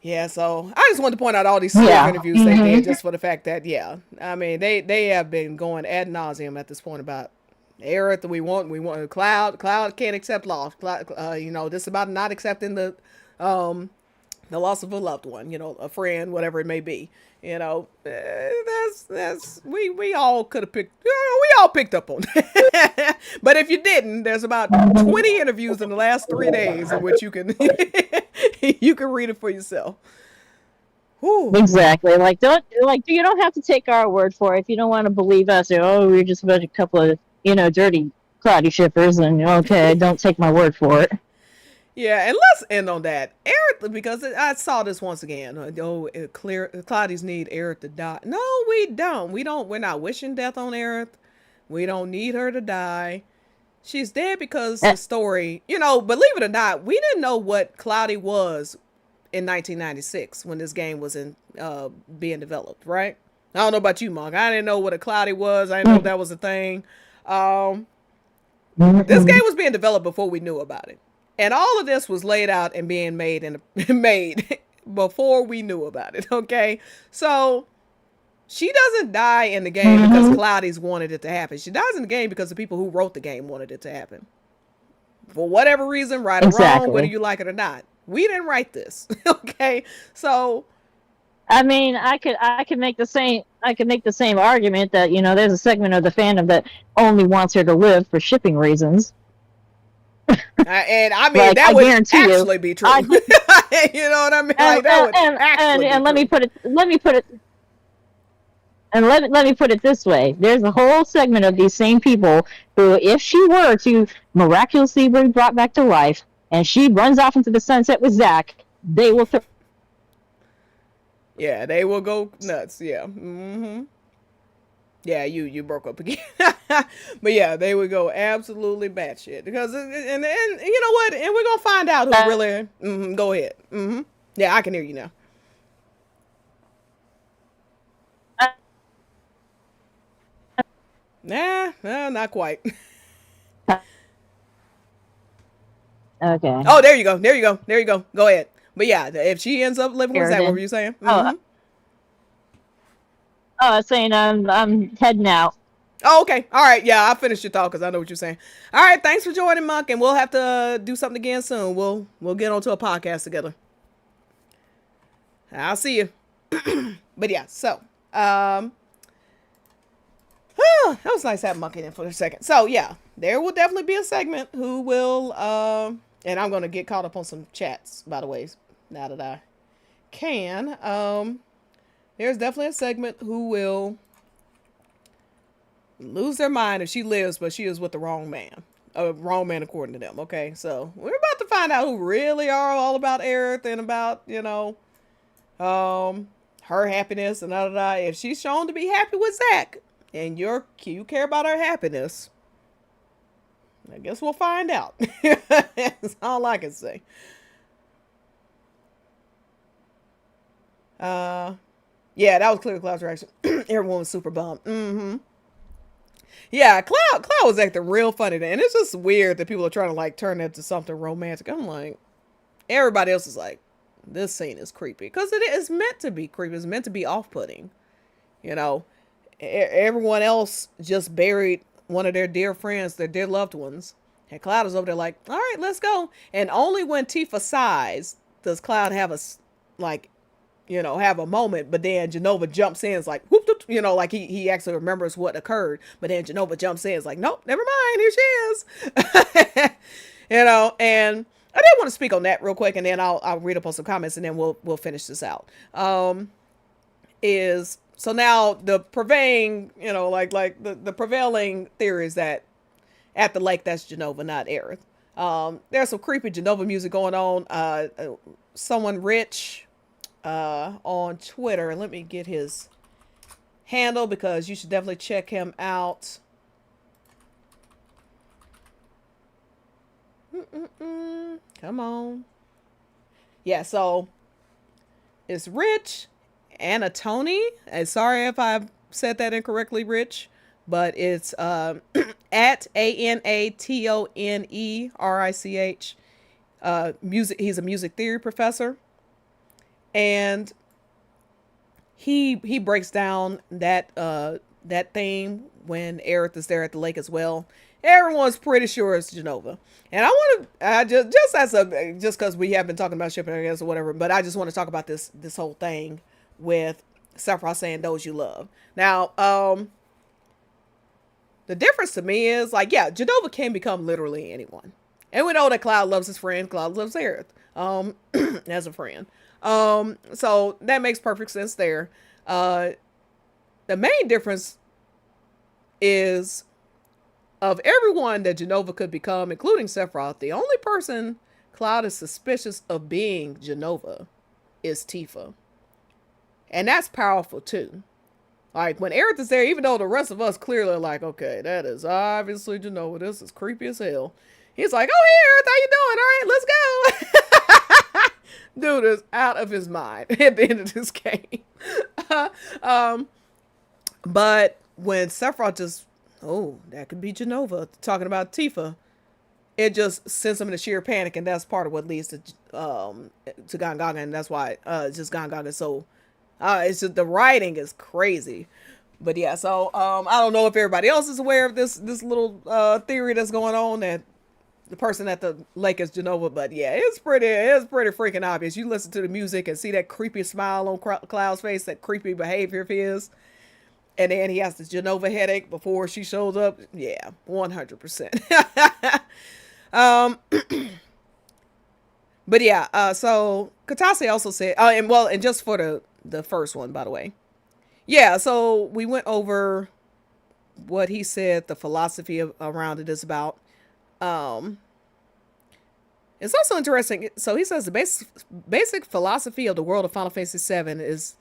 Yeah, so I just wanted to point out all these interviews they did just for the fact that, yeah. I mean, they have been going ad nauseum at this point about Aerith, we want Cloud can't accept loss. You know, this is about not accepting the loss of a loved one, you know, a friend, whatever it may be. You know, we all could have picked, you know, we all picked up on that. But if you didn't, there's about 20 interviews in the last 3 days in which you can you can read it for yourself. Whew. Exactly. You don't have to take our word for it. If you don't want to believe us, we're just about a couple of, you know, dirty cloudy shippers, and okay, don't take my word for it. Yeah, and let's end on that. Aerith, because I saw this once again. Cloudies need Aerith to die. No, we don't. We're not wishing death on Aerith. We don't need her to die. She's dead because the story, you know, believe it or not, we didn't know what Cloudy was in 1996 when this game was being developed, right? I don't know about you, Monk. I didn't know what a Cloudy was. I didn't know that was a thing. This game was being developed before we knew about it. And all of this was laid out and being made before we knew about it, okay? So she doesn't die in the game because Cloudies wanted it to happen. She dies in the game because the people who wrote the game wanted it to happen. For whatever reason, right or wrong, whether you like it or not. We didn't write this, okay? So I mean, I could make the same argument that, you know, there's a segment of the fandom that only wants her to live for shipping reasons. And I mean, that would actually be true. You know what I mean? And let me put it this way: there's a whole segment of these same people who, if she were to miraculously be brought back to life, and she runs off into the sunset with Zack, they will. Yeah, they will go nuts. Yeah. Yeah, you broke up again. But yeah, they would go absolutely batshit. Because, and you know what? And we're going to find out who really... go ahead. Yeah, I can hear you now. Nah, not quite. Okay. Oh, there you go. Go ahead. But yeah, if she ends up living with Zack, what were you saying? I was saying I'm heading out. Oh, okay. All right. Yeah, I'll finish your thought because I know what you're saying. All right. Thanks for joining, Monk, and we'll have to do something again soon. We'll get onto a podcast together. I'll see you. But yeah, so that was nice having Monk in for a second. So yeah, there will definitely be a segment who will, and I'm going to get caught up on some chats, by the way, now that I can. There's definitely a segment who will lose their mind if she lives, but she is with the wrong man. Wrong man according to them, okay? So we're about to find out who really are all about Aerith and about, her happiness and da. If she's shown to be happy with Zack and you care about her happiness, I guess we'll find out. That's all I can say. Yeah, that was clear Cloud's reaction. Everyone was super bummed. Mm-hmm. Yeah, Cloud was acting real funny then. And it's just weird that people are trying to like turn it into something romantic. I'm like, everybody else is like, this scene is creepy. Because it is meant to be creepy. It's meant to be off-putting. Everyone else just buried one of their dear friends, their dear loved ones. And Cloud is over there like, all right, let's go. And only when Tifa sighs does Cloud have have a moment, but then Jenova jumps in, it's like, whoop, whoop, like he actually remembers what occurred, but then Jenova jumps in, it's like, nope, never mind, here she is. And I did want to speak on that real quick, and then I'll read up on some comments, and then we'll finish this out. So now the prevailing, the prevailing theory is that at the lake, that's Jenova, not Aerith. There's some creepy Jenova music going on. Someone rich on Twitter. Let me get his handle because you should definitely check him out. Come on. Yeah, so it's Rich Anatoni. And sorry if I said that incorrectly, Rich, but it's at ANATONERICH. Music. He's a music theory professor. And he breaks down that theme when Aerith is there at the lake as well. Everyone's pretty sure it's Jenova. And I want to just because we have been talking about shipping, I guess, or whatever, but I just want to talk about this whole thing with Sephiroth saying those you love. Now, the difference to me is Jenova can become literally anyone. And we know that Cloud loves his friend, Cloud loves Aerith as a friend. So that makes perfect sense there. The main difference is of everyone that Jenova could become, including Sephiroth, the only person Cloud is suspicious of being Jenova is Tifa. And that's powerful too. Like when Aerith is there, even though the rest of us clearly are like, okay, that is obviously Jenova. This is creepy as hell. He's like, oh, hey, Aerith, how you doing? All right, let's go. Dude is out of his mind at the end of this game. But when Sephiroth just, that could be Jenova talking about Tifa, it just sends him into sheer panic, and that's part of what leads to Gongaga, and that's why it's just Gongaga is so, it's just the writing is crazy. But yeah, so I don't know if everybody else is aware of this little theory that's going on that the person at the lake is Jenova, but yeah, it's pretty freaking obvious. You listen to the music and see that creepy smile on Cloud's face, that creepy behavior of his, and then he has the Jenova headache before she shows up. Yeah, 100%. But yeah, so Katase also said, and just for the first one, by the way, yeah, so we went over what he said the philosophy around it is about. It's also interesting. So he says the basic philosophy of the world of Final Fantasy VII is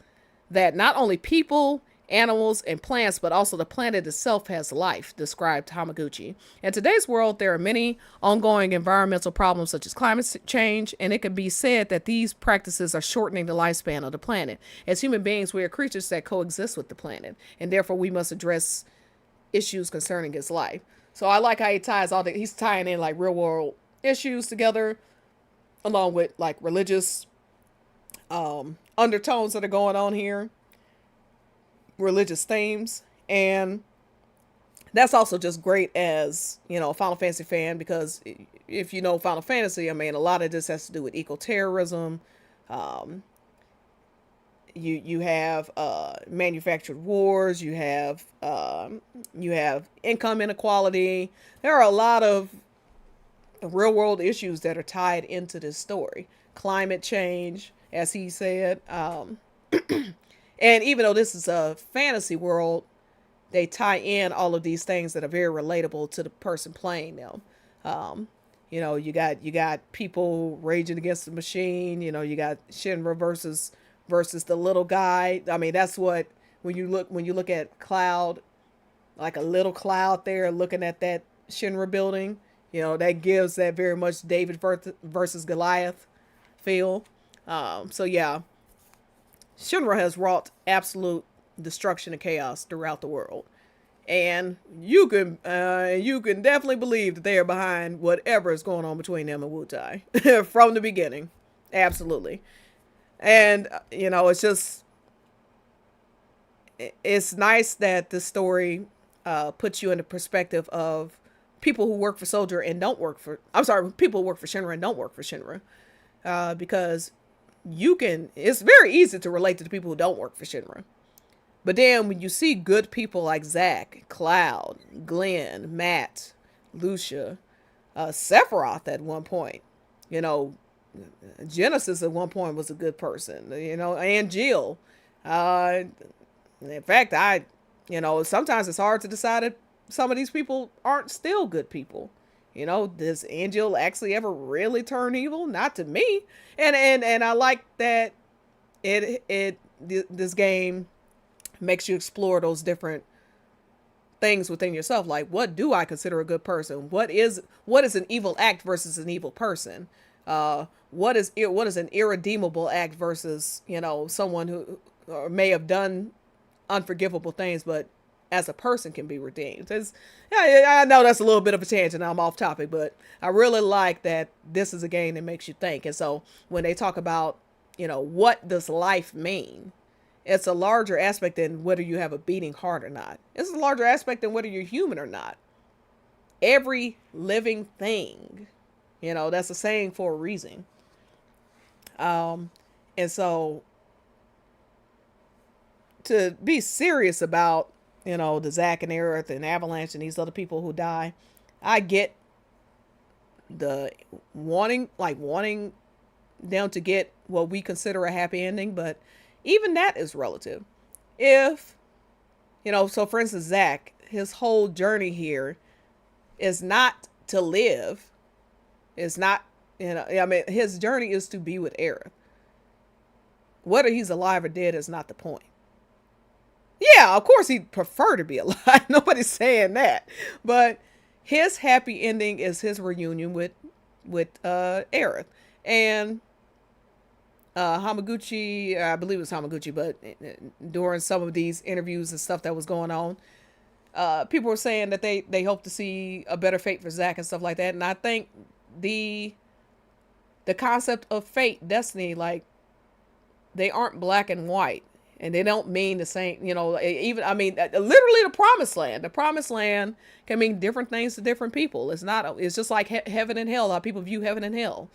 that not only people, animals, and plants, but also the planet itself has life, described Hamaguchi. In today's world, there are many ongoing environmental problems such as climate change, and it can be said that these practices are shortening the lifespan of the planet. As human beings, we are creatures that coexist with the planet, and therefore we must address issues concerning its life. So I like how he ties he's tying in like real world issues together, along with like religious undertones that are going on here, religious themes. And that's also just great as, a Final Fantasy fan, because if you know Final Fantasy, I mean, a lot of this has to do with eco-terrorism, you have manufactured wars, you have income inequality. There are a lot of real world issues that are tied into this story. Climate change, as he said, and even though this is a fantasy world, they tie in all of these things that are very relatable to the person playing them. Um, you got people raging against the machine. You got Shinra versus the little guy. I mean, that's what when you look at Cloud, like a little Cloud there looking at that Shinra building. That gives that very much David versus Goliath feel. So yeah, Shinra has wrought absolute destruction and chaos throughout the world, and you can definitely believe that they are behind whatever is going on between them and Wutai from the beginning, absolutely. And it's nice that the story puts you in the perspective of people who work for Soldier and don't work for. I'm sorry, people who work for Shinra and don't work for Shinra, because it's very easy to relate to the people who don't work for Shinra. But then when you see good people like Zack, Cloud, Glenn, Matt, Lucia, Sephiroth at one point, you know, Genesis at one point was a good person, and Jill. Uh, in fact, sometimes it's hard to decide if some of these people aren't still good people. Does Angel actually ever really turn evil? Not to me. And I like that this game makes you explore those different things within yourself. Like, what do I consider a good person? What is an evil act versus an evil person? What is an irredeemable act versus someone who may have done unforgivable things, but as a person can be redeemed. I know that's a little bit of a tangent. I'm off topic, but I really like that this is a game that makes you think. And so when they talk about, what does life mean? It's a larger aspect than whether you have a beating heart or not. It's a larger aspect than whether you're human or not. Every living thing, that's a saying for a reason. And so to be serious about, the Zack and Aerith and Avalanche and these other people who die, I get the wanting them to get what we consider a happy ending, but even that is relative. If, so for instance, Zack, his whole journey here is not to live, is not, his journey is to be with Aerith. Whether he's alive or dead is not the point. Yeah, of course he'd prefer to be alive. Nobody's saying that. But his happy ending is his reunion with Aerith. And Hamaguchi, I believe it was Hamaguchi, but during some of these interviews and stuff that was going on, people were saying that they hope to see a better fate for Zack and stuff like that. And I think the concept of fate, destiny, like, they aren't black and white. And they don't mean the same, literally the promised land. The promised land can mean different things to different people. It's just like heaven and hell, how people view heaven and hell.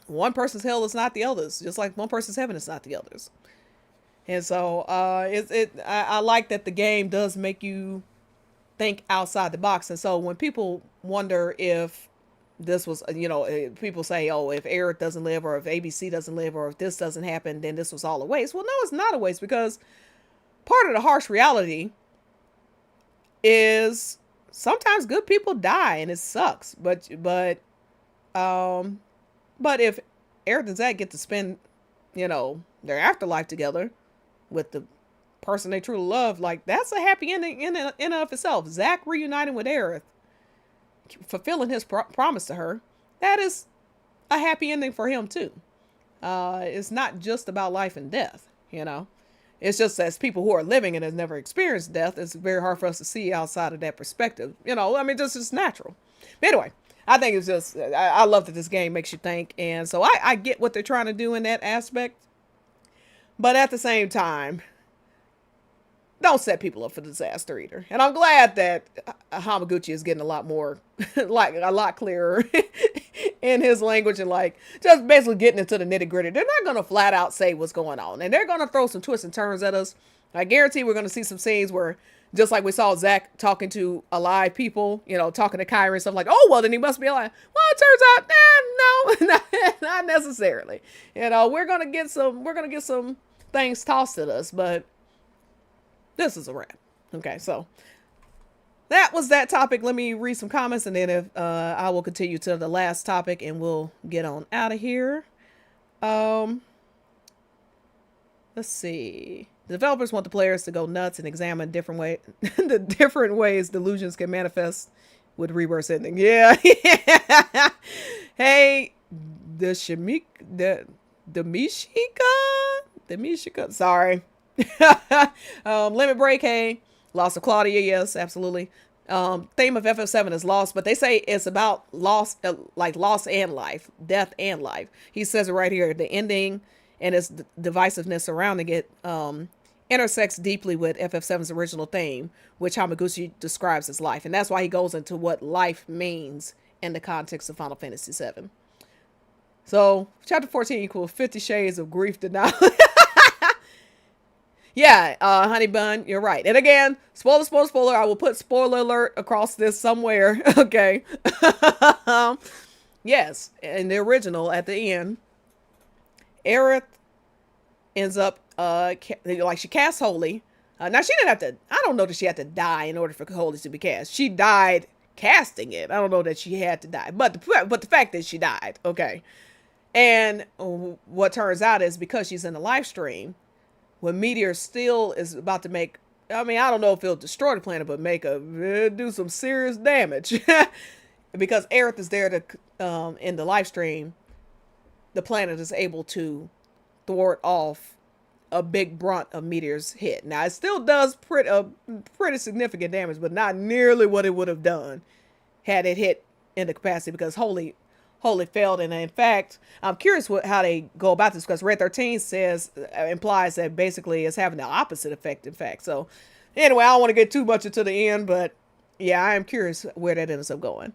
One person's hell is not the other's, just like one person's heaven is not the other's. And so I like that the game does make you think outside the box. And so when people wonder if this was, people say, oh, if Eric doesn't live, or if ABC doesn't live, or if this doesn't happen, then this was all a waste. Well, no, it's not a waste, because part of the harsh reality is sometimes good people die and it sucks. But if Eric and Zack get to spend, their afterlife together with the person they truly love, like, that's a happy ending in and of itself. Zack reuniting with Eric, fulfilling his promise to her, that is a happy ending for him too. It's not just about life and death, It's just, as people who are living and have never experienced death, it's very hard for us to see outside of that perspective. Just it's natural. But anyway, I think it's just, I love that this game makes you think. And so I get what they're trying to do in that aspect. But at the same time, don't set people up for disaster either. And I'm glad that Hamaguchi is getting a lot more, like, a lot clearer in his language and like just basically getting into the nitty gritty. They're not gonna flat out say what's going on, and they're gonna throw some twists and turns at us. I guarantee we're gonna see some scenes where, just like we saw Zach talking to alive people, you know, talking to Kyrie and stuff like, oh, well, then he must be alive. Well, it turns out, no, not necessarily. You know, we're gonna get some things tossed at us, but this is a wrap. Okay, so that was that topic. Let me read some comments, and then if I will continue to the last topic, and we'll get on out of here. Let's see. The developers want the players to go nuts and examine the different ways delusions can manifest with Rebirth ending. Yeah. Hey, the Mishika. Sorry. Limit Break. Hey, loss of Claudia. Yes, absolutely. Theme of FF7 is lost, but they say it's about loss, like loss and life, death and life. He says it right here. The ending and its divisiveness surrounding it intersects deeply with FF7's original theme, which Hamaguchi describes as life. And that's why he goes into what life means in the context of Final Fantasy VII. So, chapter 14 equals 50 Shades of Grief Denial. Yeah, Honey Bun, you're right. And again, spoiler. I will put spoiler alert across this somewhere. Okay. Yes, in the original, at the end, Aerith ends up, like she casts Holy. Now she didn't have to, I don't know that she had to die in order for Holy to be cast. She died casting it. I don't know that she had to die, but the fact that she died, okay. And what turns out is because she's in the live stream, when Meteor still is about to make, I mean, I don't know if it'll destroy the planet, but do some serious damage. Because Aerith is there to, in the live stream, the planet is able to thwart off a big brunt of Meteor's hit. Now, it still does pretty significant damage, but not nearly what it would have done had it hit in the capacity, because Holy failed. And in fact, I'm curious how they go about this, because Red 13 implies that basically it's having the opposite effect, in fact. So anyway, I don't want to get too much into the end, but yeah, I am curious where that ends up going.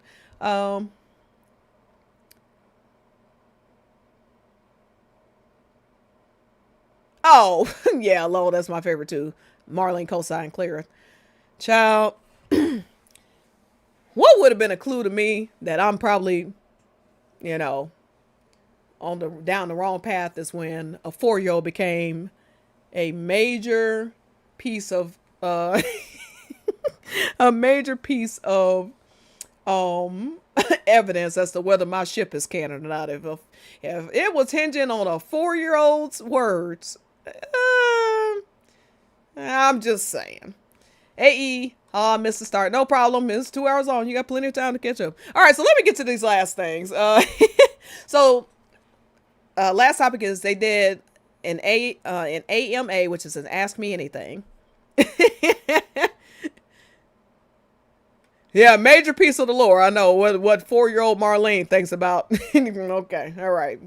Oh, yeah, lol, that's my favorite too. Marlene co-sign Clara. Child, what would have been a clue to me that I'm probably, you know, down the wrong path is when a 4-year-old became a major piece of a major piece of evidence as to whether my ship is canon or not. If it was hinging on a 4-year-old's words, I'm just saying. AE, I missed the start. No problem. It's 2 hours on. You got plenty of time to catch up. All right, so let me get to these last things. So last topic is they did an AMA, which is an Ask Me Anything. Yeah, major piece of the lore. I know what 4-year-old Marlene thinks about. Okay, all right.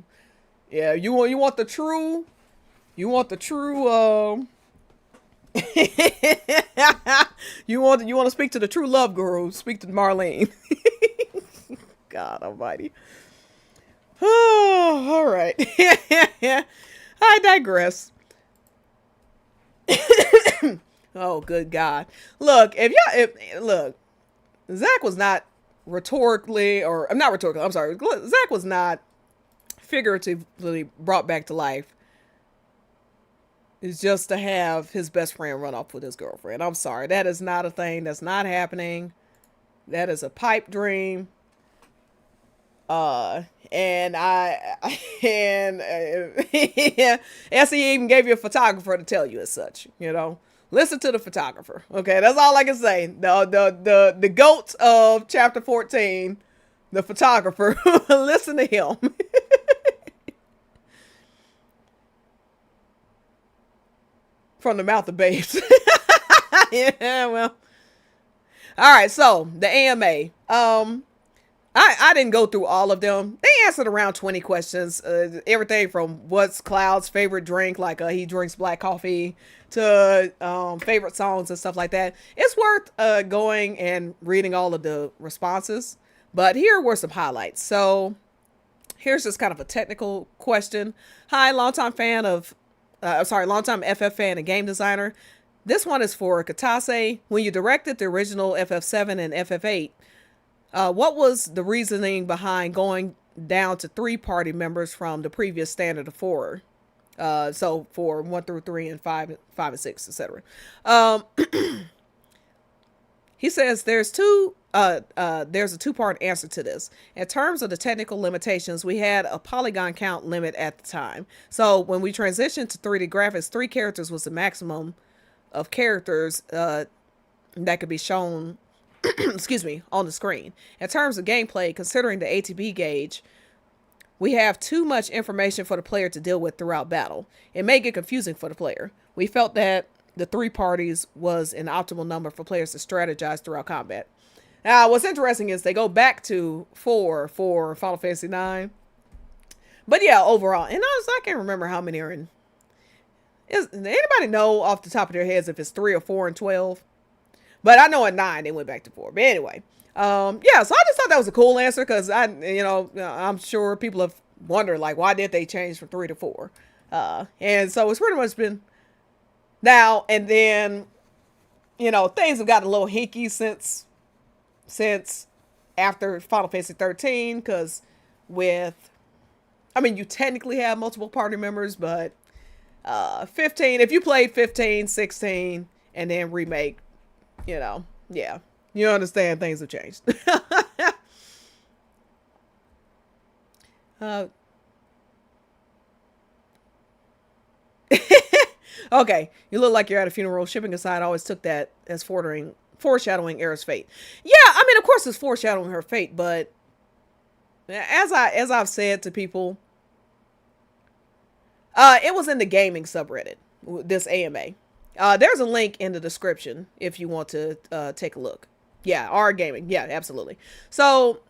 Yeah, you want the true. You want the true. You want to speak to the true love guru. Speak to Marlene. God Almighty. Oh, all right. I digress. Oh, good God! Look, look, Zach was not rhetorically, or I'm not rhetorically. I'm sorry. Zach was not figuratively brought back to life. It's just to have his best friend run off with his girlfriend. I'm sorry. That is not a thing. That's not happening. That is a pipe dream. And SE even gave you a photographer to tell you as such, you know. Listen to the photographer. Okay, that's all I can say. The goat of chapter 14, the photographer. Listen to him. From the mouth of babes. Yeah, well. All right, so the AMA. I didn't go through all of them. They answered around 20 questions. Everything from what's Cloud's favorite drink, like he drinks black coffee, to favorite songs and stuff like that. It's worth going and reading all of the responses. But here were some highlights. So Here's just kind of a technical question. Hi, longtime FF fan and game designer. This one is for Katase. When you directed the original FF7 and FF8, what was the reasoning behind going down to 3 party members from the previous standard of 4? So for 1 through 3 and 5 and 6, etc. He says there's a 2-part answer to this. In terms of the technical limitations, we had a polygon count limit at the time. So when we transitioned to 3D graphics, 3 characters was the maximum of characters that could be shown excuse me, on the screen. In terms of gameplay, considering the ATB gauge, we have too much information for the player to deal with throughout battle. It may get confusing for the player. We felt that the 3 parties was an optimal number for players to strategize throughout combat. Now, what's interesting is they go back to 4 for Final Fantasy IX. But yeah, overall, and honestly, I can't remember how many are in. Does anybody know off the top of their heads if it's 3 or 4 and 12? But I know at 9 they went back to 4. But anyway, yeah. So I just thought that was a cool answer because I'm sure people have wondered like why did they change from 3 to 4? And so it's pretty much been now and then. Things have gotten a little hinky since after Final Fantasy 13 because you technically have multiple party members, but 15, if you played 15, 16, and then remake, yeah, you understand things have changed. Okay, you look like you're at a funeral. Shipping aside, I always took that as foreshadowing Aerith's fate. Yeah, of course it's foreshadowing her fate, but as I've said to people, it was in the gaming subreddit, this AMA. There's a link in the description if you want to take a look. Yeah, our gaming. Yeah, absolutely. So,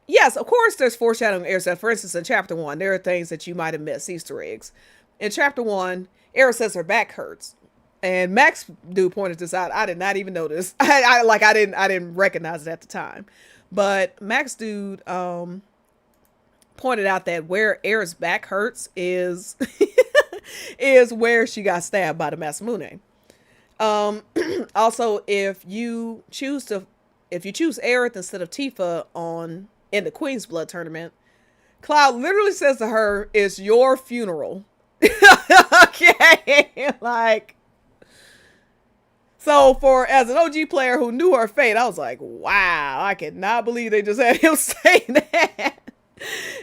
yes, of course there's foreshadowing Aerith says. For instance, in Chapter 1, there are things that you might have missed, Easter eggs. In Chapter 1, Aerith says her back hurts. And Max dude pointed this out. I did not even notice. I didn't recognize it at the time. But Max dude pointed out that where Aerith's back hurts is is where she got stabbed by the Masamune. Also, if you choose Aerith instead of Tifa in the Queen's Blood tournament, Cloud literally says to her, "It's your funeral." Okay, so as an OG player who knew her fate, I was like, wow, I cannot believe they just had him say that.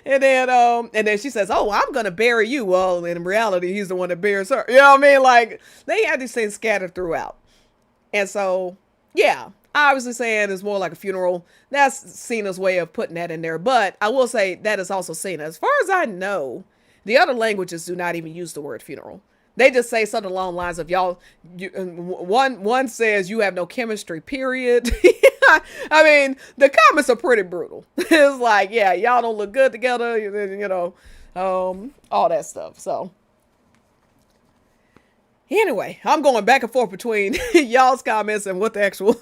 And then she says, "Oh, I'm gonna bury you." Well, in reality, he's the one that buries her. You know what I mean? Like, they had these things scattered throughout. And so, yeah, obviously saying it's more like a funeral. That's Cena's way of putting that in there. But I will say that is also Cena. As far as I know, the other languages do not even use the word funeral. They just say something along the lines of one says you have no chemistry, period. The comments are pretty brutal. It's like, yeah, y'all don't look good together, all that stuff. So anyway, I'm going back and forth between y'all's comments and what the actual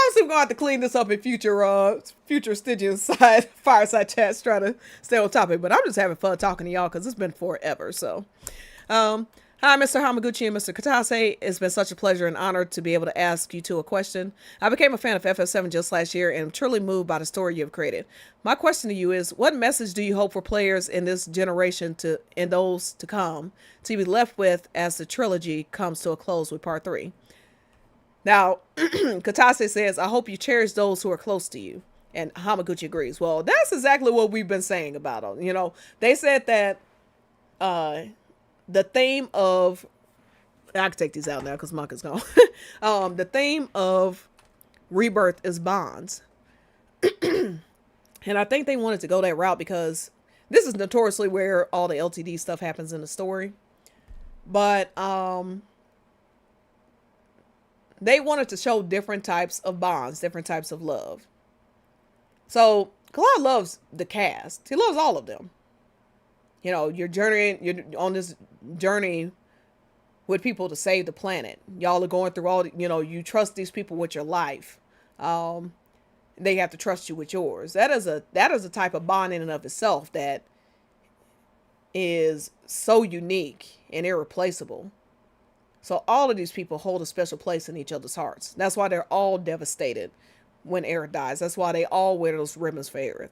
obviously, we're going to have to clean this up in future Stygian Fireside chats, trying to stay on topic. But I'm just having fun talking to y'all because it's been forever. So, hi, Mr. Hamaguchi and Mr. Katase. It's been such a pleasure and honor to be able to ask you two a question. I became a fan of FF7 just last year and am truly moved by the story you have created. My question to you is, what message do you hope for players in this generation and those to come to be left with as the trilogy comes to a close with Part 3? Now, Katase says, "I hope you cherish those who are close to you." And Hamaguchi agrees. Well, that's exactly what we've been saying about them. They said that the theme of... I can take these out now because Monk is gone. The theme of Rebirth is bonds. And I think they wanted to go that route because this is notoriously where all the LTD stuff happens in the story. But... they wanted to show different types of bonds, different types of love. So, Cloud loves the cast. He loves all of them. You're on this journey with people to save the planet. Y'all are going through you trust these people with your life. they have to trust you with yours. That is a type of bond in and of itself that is so unique and irreplaceable. So all of these people hold a special place in each other's hearts. That's why they're all devastated when Aerith dies. That's why they all wear those ribbons for Aerith.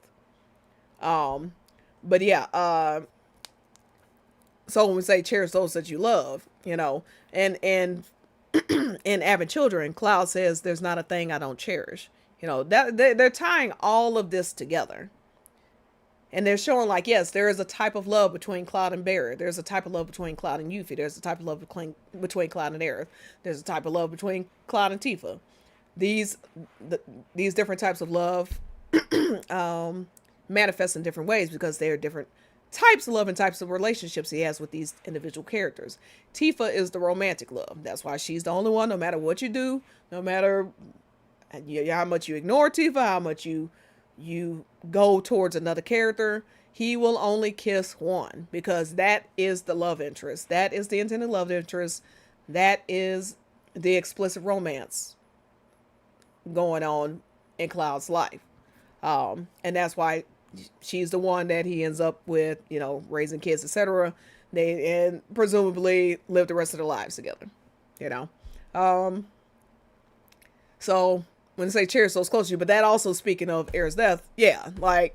But yeah, so when we say cherish those that you love, you know, and in Avid Children, Cloud says there's not a thing I don't cherish. You know, that they're tying all of this together. And they're showing like, yes, there is a type of love between Cloud and Barret. There's a type of love between Cloud and Yuffie. There's a type of love between Cloud and Aerith. There's a type of love between Cloud and Tifa. These different types of love manifest in different ways because they are different types of love and types of relationships he has with these individual characters. Tifa is the romantic love. That's why she's the only one, no matter what you do, no matter how much you ignore Tifa, how much you go towards another character, he will only kiss one because that is the love interest. That is the intended love interest. That is the explicit romance going on in Cloud's life. And that's why she's the one that he ends up with, you know, raising kids, etc. And presumably live the rest of their lives together, you know. So when they say cherish those close to you, but that also speaking of Aerith's death, yeah, like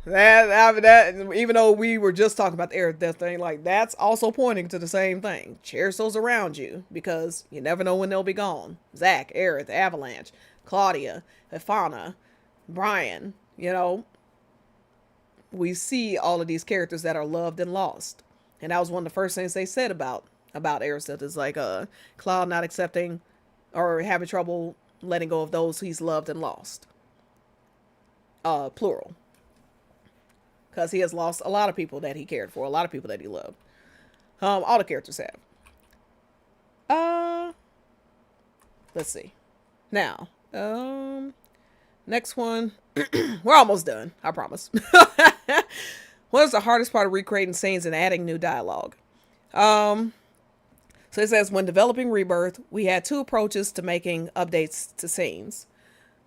that even though we were just talking about the Aerith's death thing, like that's also pointing to the same thing. Cherish those around you because you never know when they'll be gone. Zack, Aerith, Avalanche, Claudia, Ifana, Brian, you know, we see all of these characters that are loved and lost. And that was one of the first things they said about Aerith's death is like Cloud not accepting or having trouble letting go of those he's loved and lost. Plural. Because he has lost a lot of people that he cared for, a lot of people that he loved. All the characters have. Let's see. Now, next one. We're almost done, I promise. What is the hardest part of recreating scenes and adding new dialogue? So it says, when developing Rebirth, we had two approaches to making updates to scenes.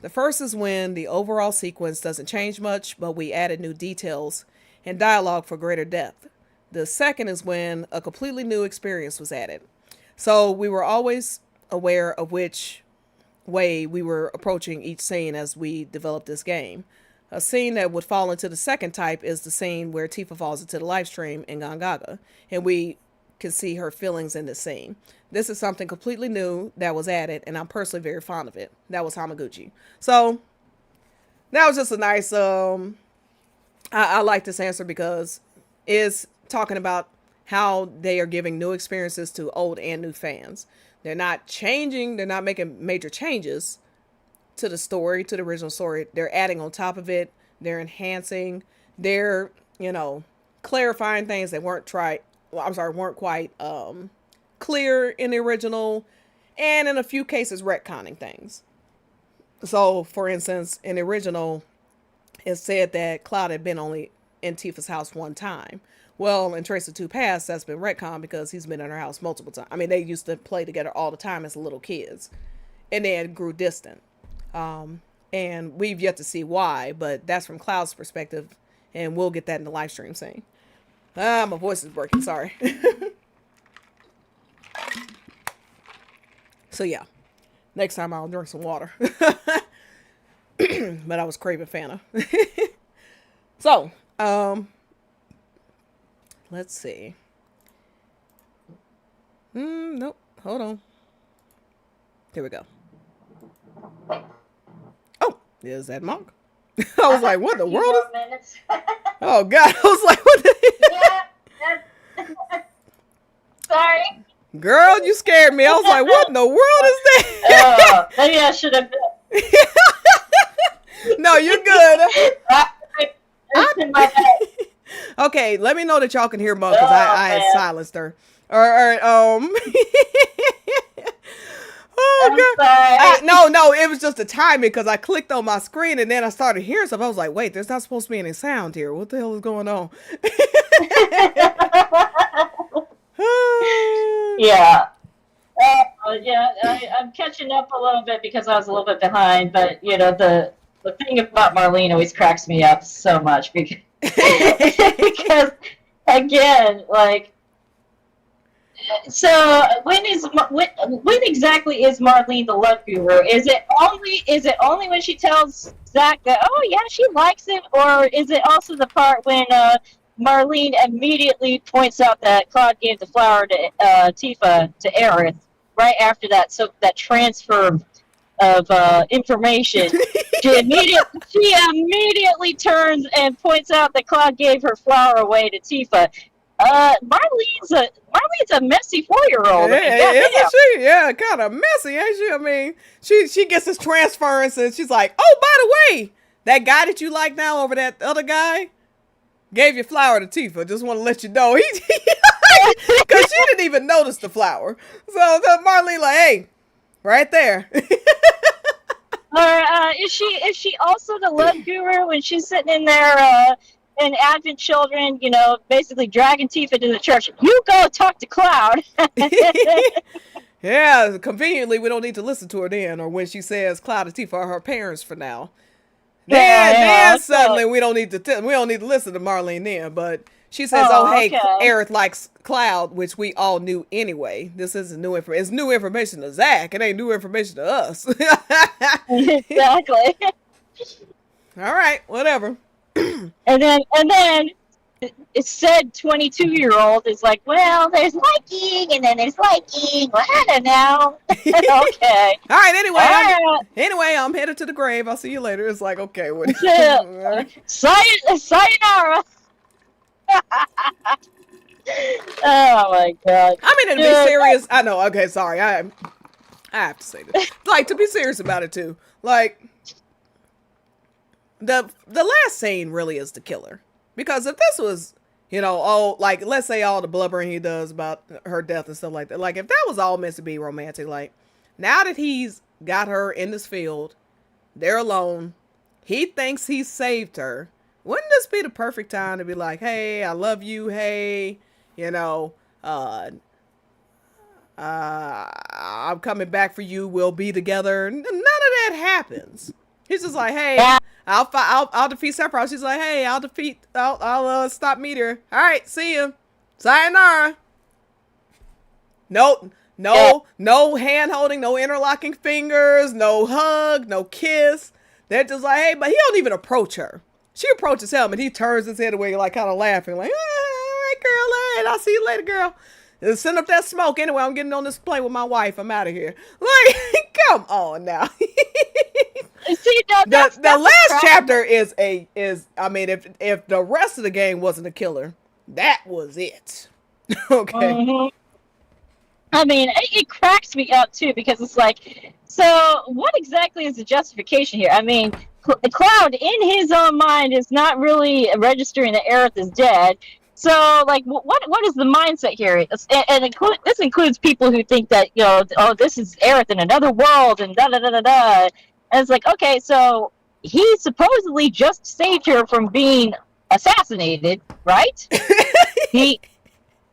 The first is when the overall sequence doesn't change much, but we added new details and dialogue for greater depth. The second is when a completely new experience was added. So we were always aware of which way we were approaching each scene as we developed this game. A scene that would fall into the second type is the scene where Tifa falls into the live stream in Gongaga, and we can see her feelings in this scene. This is something completely new that was added, and I'm personally very fond of it. That was Hamaguchi. So that was just a nice, I like this answer because it's talking about how they are giving new experiences to old and new fans. They're not changing, they're not making major changes to the story, to the original story. They're adding on top of it, they're enhancing, they're, you know, clarifying things that weren't quite clear in the original, and in a few cases retconning things. So for instance, in the original it said that Cloud had been only in Tifa's house one time. Well, in Trace of Two Paths, that's been retconned because he's been in her house multiple times. I mean, they used to play together all the time as little kids, and then grew distant. And we've yet to see why, but that's from Cloud's perspective, and we'll get that in the live stream scene. My voice is breaking, sorry. So yeah, next time I'll drink some water. But I was craving Fanta. So, let's see. Nope, hold on. Here we go. Oh, is that Monk? I was like, what in the world is... Oh, God. I was like, what the... Yeah. Sorry. Girl, you scared me. I was like, what in the world is that? Maybe I should have been. No, you're good. Okay, let me know that y'all can hear Monk because I had silenced her. All right. Oh, God. No, it was just the timing because I clicked on my screen and then I started hearing stuff. I was like, wait, there's not supposed to be any sound here. What the hell is going on? Yeah. Yeah, I'm catching up a little bit because I was a little bit behind. But you know, the thing about Marlene always cracks me up so much because because again, like, so when exactly is Marlene the love guru? Is it only when she tells Zach that, oh yeah, she likes it, or is it also the part when Marlene immediately points out that Claude gave the flower to Tifa to Aerith right after that, so that transfer of information. She immediately turns and points out that Claude gave her flower away to Tifa. Marlene's a messy 4-year-old. Isn't she? Yeah, kind of messy, ain't she? I mean, she gets this transference and she's like, oh, by the way, that guy that you like now over that other guy gave your flower to Tifa. Just want to let you know. Because she didn't even notice the flower. So Marlene like, hey, right there. Or is she also the love guru when she's sitting in there in Advent Children, you know, basically dragging Tifa to the church? You go talk to Cloud. Yeah, conveniently we don't need to listen to her then, or when she says Cloud and Tifa are her parents for now. Then suddenly we don't need to listen to Marlene then, but she says, hey, Aerith likes Cloud, which we all knew anyway. This isn't new information. It's new information to Zach. It ain't new information to us. Exactly. All right, whatever. And then it said 22-year-old is like, well, there's liking, and then there's liking. Well, I don't know. Okay. All right. Anyway, I'm headed to the grave. I'll see you later. It's like, okay. Sayonara. Oh my god. I mean, to be serious, I know. Okay, sorry. I have to say this. Like, to be serious about it too. Like, the last scene really is the killer. Because if this was, you know, like, let's say all the blubbering he does about her death and stuff like that. Like, if that was all meant to be romantic, like, now that he's got her in this field, they're alone, he thinks he saved her. Wouldn't this be the perfect time to be like, hey, I love you, hey, you know, I'm coming back for you, we'll be together. None of that happens. He's just like, hey, I'll defeat Sephiroth. She's like, hey, I'll stop Meteor. All right, see ya. Sayonara. No hand holding, no interlocking fingers, no hug, no kiss. They're just like, hey, but he don't even approach her. She approaches him and he turns his head away, like, kind of laughing, like, all right, girl, all right, I'll see you later, girl. Send up that smoke. Anyway, I'm getting on this plane with my wife. I'm out of here. Like, come on now. See, the last chapter is I mean, if the rest of the game wasn't a killer, that was it. Okay. Mm-hmm. I mean, it cracks me up too, because it's like, so what exactly is the justification here? I mean, Cloud in his own mind is not really registering that Aerith is dead. So, like, what is the mindset here? This includes people who think that, you know, oh, this is Aerith in another world and da-da-da-da-da. And it's like, okay, so he supposedly just saved her from being assassinated, right?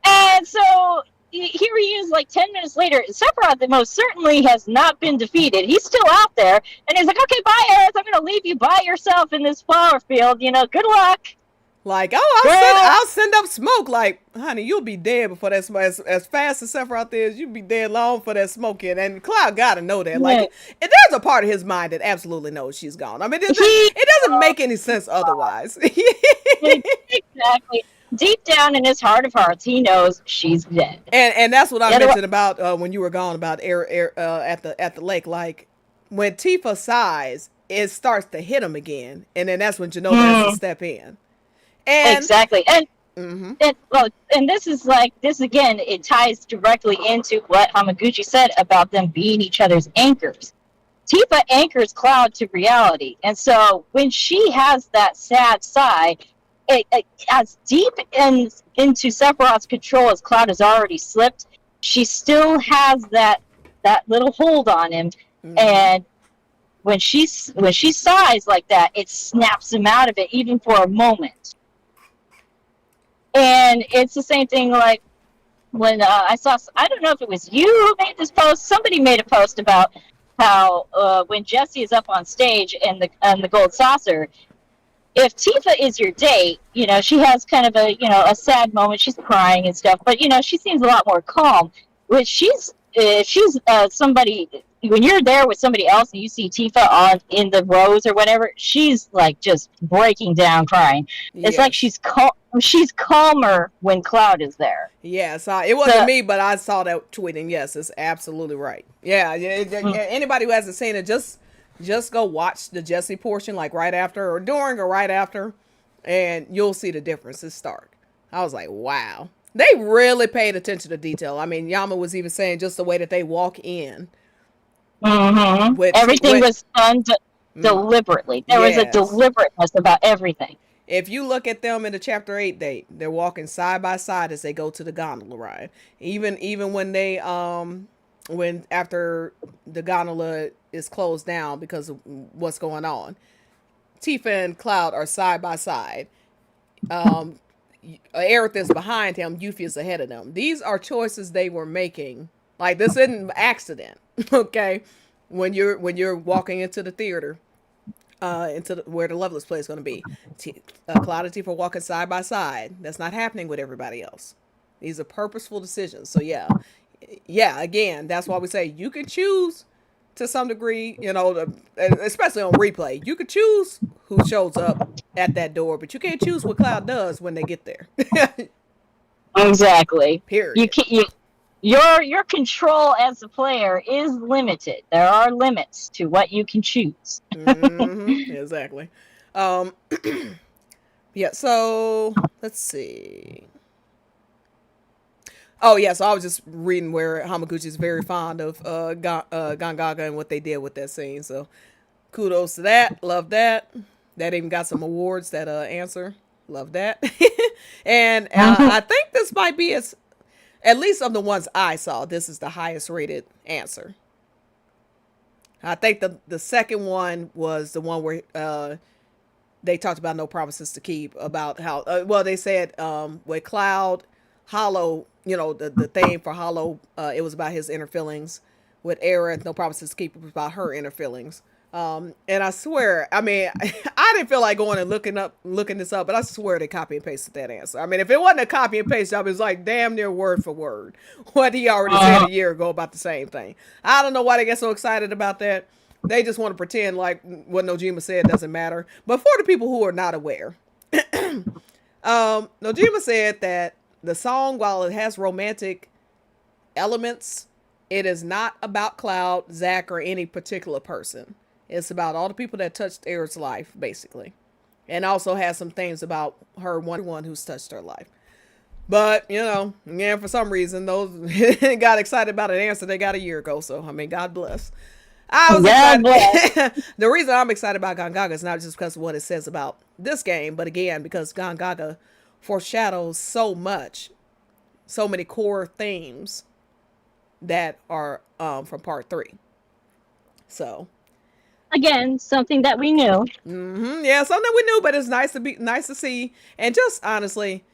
And so here he is, like, 10 minutes later. Sephiroth, that most certainly has not been defeated. He's still out there. And he's like, okay, bye, Aerith. I'm going to leave you by yourself in this flower field. You know, good luck. Like, oh, I'll send up smoke. Like, honey, you'll be dead before that smoke. As fast as Sephiroth is, you'll be dead long for that smoke in. And Cloud gotta know that. Like, there's a part of his mind that absolutely knows she's gone. I mean, it doesn't make any sense otherwise. Exactly. Deep down in his heart of hearts, he knows she's dead. And that's what I mentioned about when you were gone about at the lake. Like, when Tifa sighs, it starts to hit him again, and then that's when Genova has to step in. And, exactly. And this is like, this again, it ties directly into what Hamaguchi said about them being each other's anchors. Tifa anchors Cloud to reality, and so when she has that sad sigh, it as deep into Sephiroth's control as Cloud has already slipped, she still has that little hold on him, and when she sighs like that, it snaps him out of it, even for a moment. And it's the same thing, like, when I saw, I don't know if it was you who made this post. Somebody made a post about how when Jessie is up on stage and the gold saucer, if Tifa is your date, she has kind of a sad moment. She's crying and stuff, but she seems a lot more calm. Which she's somebody, when you're there with somebody else and you see Tifa on in the rows or whatever, she's like just breaking down crying. It's like Yes. she's calmer when Cloud is there. Yes, it wasn't me, but I saw that tweet, and yes, it's absolutely right. Yeah, anybody who hasn't seen it, just go watch the Jesse portion, like right after or during or right after, and you'll see the difference. It's stark. I was like, wow. They really paid attention to detail. I mean, Yama was even saying just the way that they walk in. Everything was done deliberately. There was a deliberateness about everything. If you look at them in the chapter 8 date, they're walking side by side as they go to the gondola ride. Even when they when after the gondola is closed down because of what's going on, Tifa and Cloud are side by side. Aerith is behind him, Yuffie is ahead of them. These are choices they were making. Like, this isn't an accident. Okay, when you're walking into the theater, where the Loveless play is going to be, Cloud and Tifa walking side by side. That's not happening with everybody else. These are purposeful decisions. So yeah, again, that's why we say you can choose to some degree, especially on replay. You could choose who shows up at that door, but you can't choose what Cloud does when they get there. Exactly. Period. You can't. Your control as a player is limited. There are limits to what you can choose. Exactly. Yeah. So let's see. Oh, yeah, so I was just reading where Hamaguchi is very fond of Gongaga and what they did with that scene. So kudos to that. Love that. That even got some awards, that answer. Love that. And I think this might be, at least of the ones I saw, this is the highest rated answer. I think the second one was the one where they talked about no promises to keep, about how, they said with Cloud, Hollow, the theme for Hollow, it was about his inner feelings. With Aerith, no promises to keep, it was about her inner feelings. And I swear, I mean, I didn't feel like going and looking this up, but I swear they copy and pasted that answer. I mean, if it wasn't a copy and paste job, it was like damn near word for word what he already said a year ago about the same thing. I don't know why they get so excited about that. They just want to pretend like what Nojima said doesn't matter. But for the people who are not aware, Nojima said that the song, while it has romantic elements, it is not about Cloud, Zack, or any particular person. It's about all the people that touched Aerith's life, basically. And also has some things about her, one who's touched her life. But, again, for some reason, those got excited about an answer they got a year ago. So, I mean, God bless. I was excited. The reason I'm excited about Gongaga is not just because of what it says about this game, but again, because Gongaga foreshadows so many core themes that are from part 3. So again, something that we knew. Yeah, something we knew, but it's nice to see, and just honestly,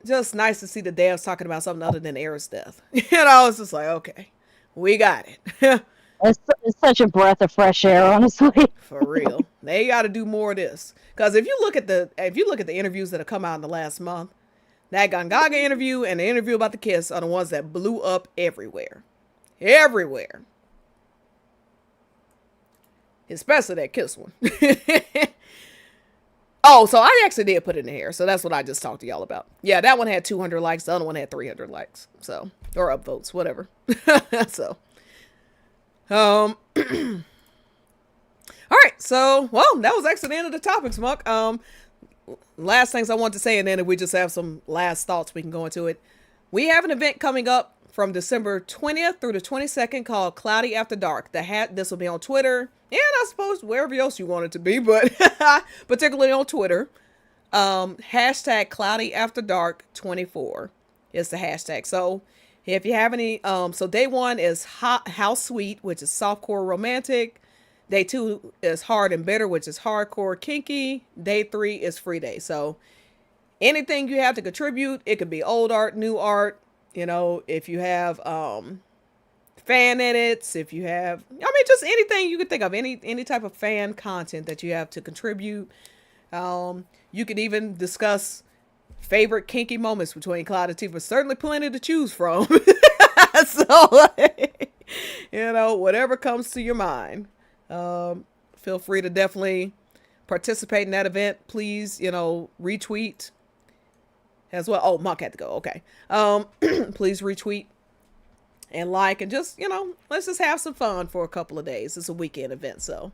just nice to see the devs talking about something other than Aerith's death. It's just like, okay, we got it. It's such a breath of fresh air, honestly. For real, they got to do more of this. Because if you look at the interviews that have come out in the last month, that Gongaga interview and the interview about the kiss are the ones that blew up everywhere. Especially that kiss one. Oh, so I actually did put it in here. So that's what I just talked to y'all about. Yeah, that one had 200 likes. The other one had 300 likes. So, or upvotes, whatever. So, all right. So, well, that was actually the end of the topics, Muck. Last things I want to say, and then if we just have some last thoughts, we can go into it. We have an event coming up from December 20th through the 22nd called Cloudy After Dark. This will be on Twitter, and I suppose wherever else you want it to be, but particularly on Twitter. Hashtag Cloudy After Dark 24 is the hashtag. So if you have any, so day 1 is How Sweet, which is softcore romantic. Day 2 is Hard and Bitter, which is hardcore kinky. Day 3 is Free Day. So anything you have to contribute, it could be old art, new art, You know, if you have fan edits, if you have, I mean, just anything you could think of, any type of fan content that you have to contribute. You can even discuss favorite kinky moments between Cloud and Tifa. Certainly plenty to choose from. So, you know, whatever comes to your mind. Feel free to definitely participate in that event. Please, you know, retweet as well. Oh, Monk had to go. Okay. Please retweet and like, and just, you know, let's just have some fun for a couple of days. It's a weekend event, so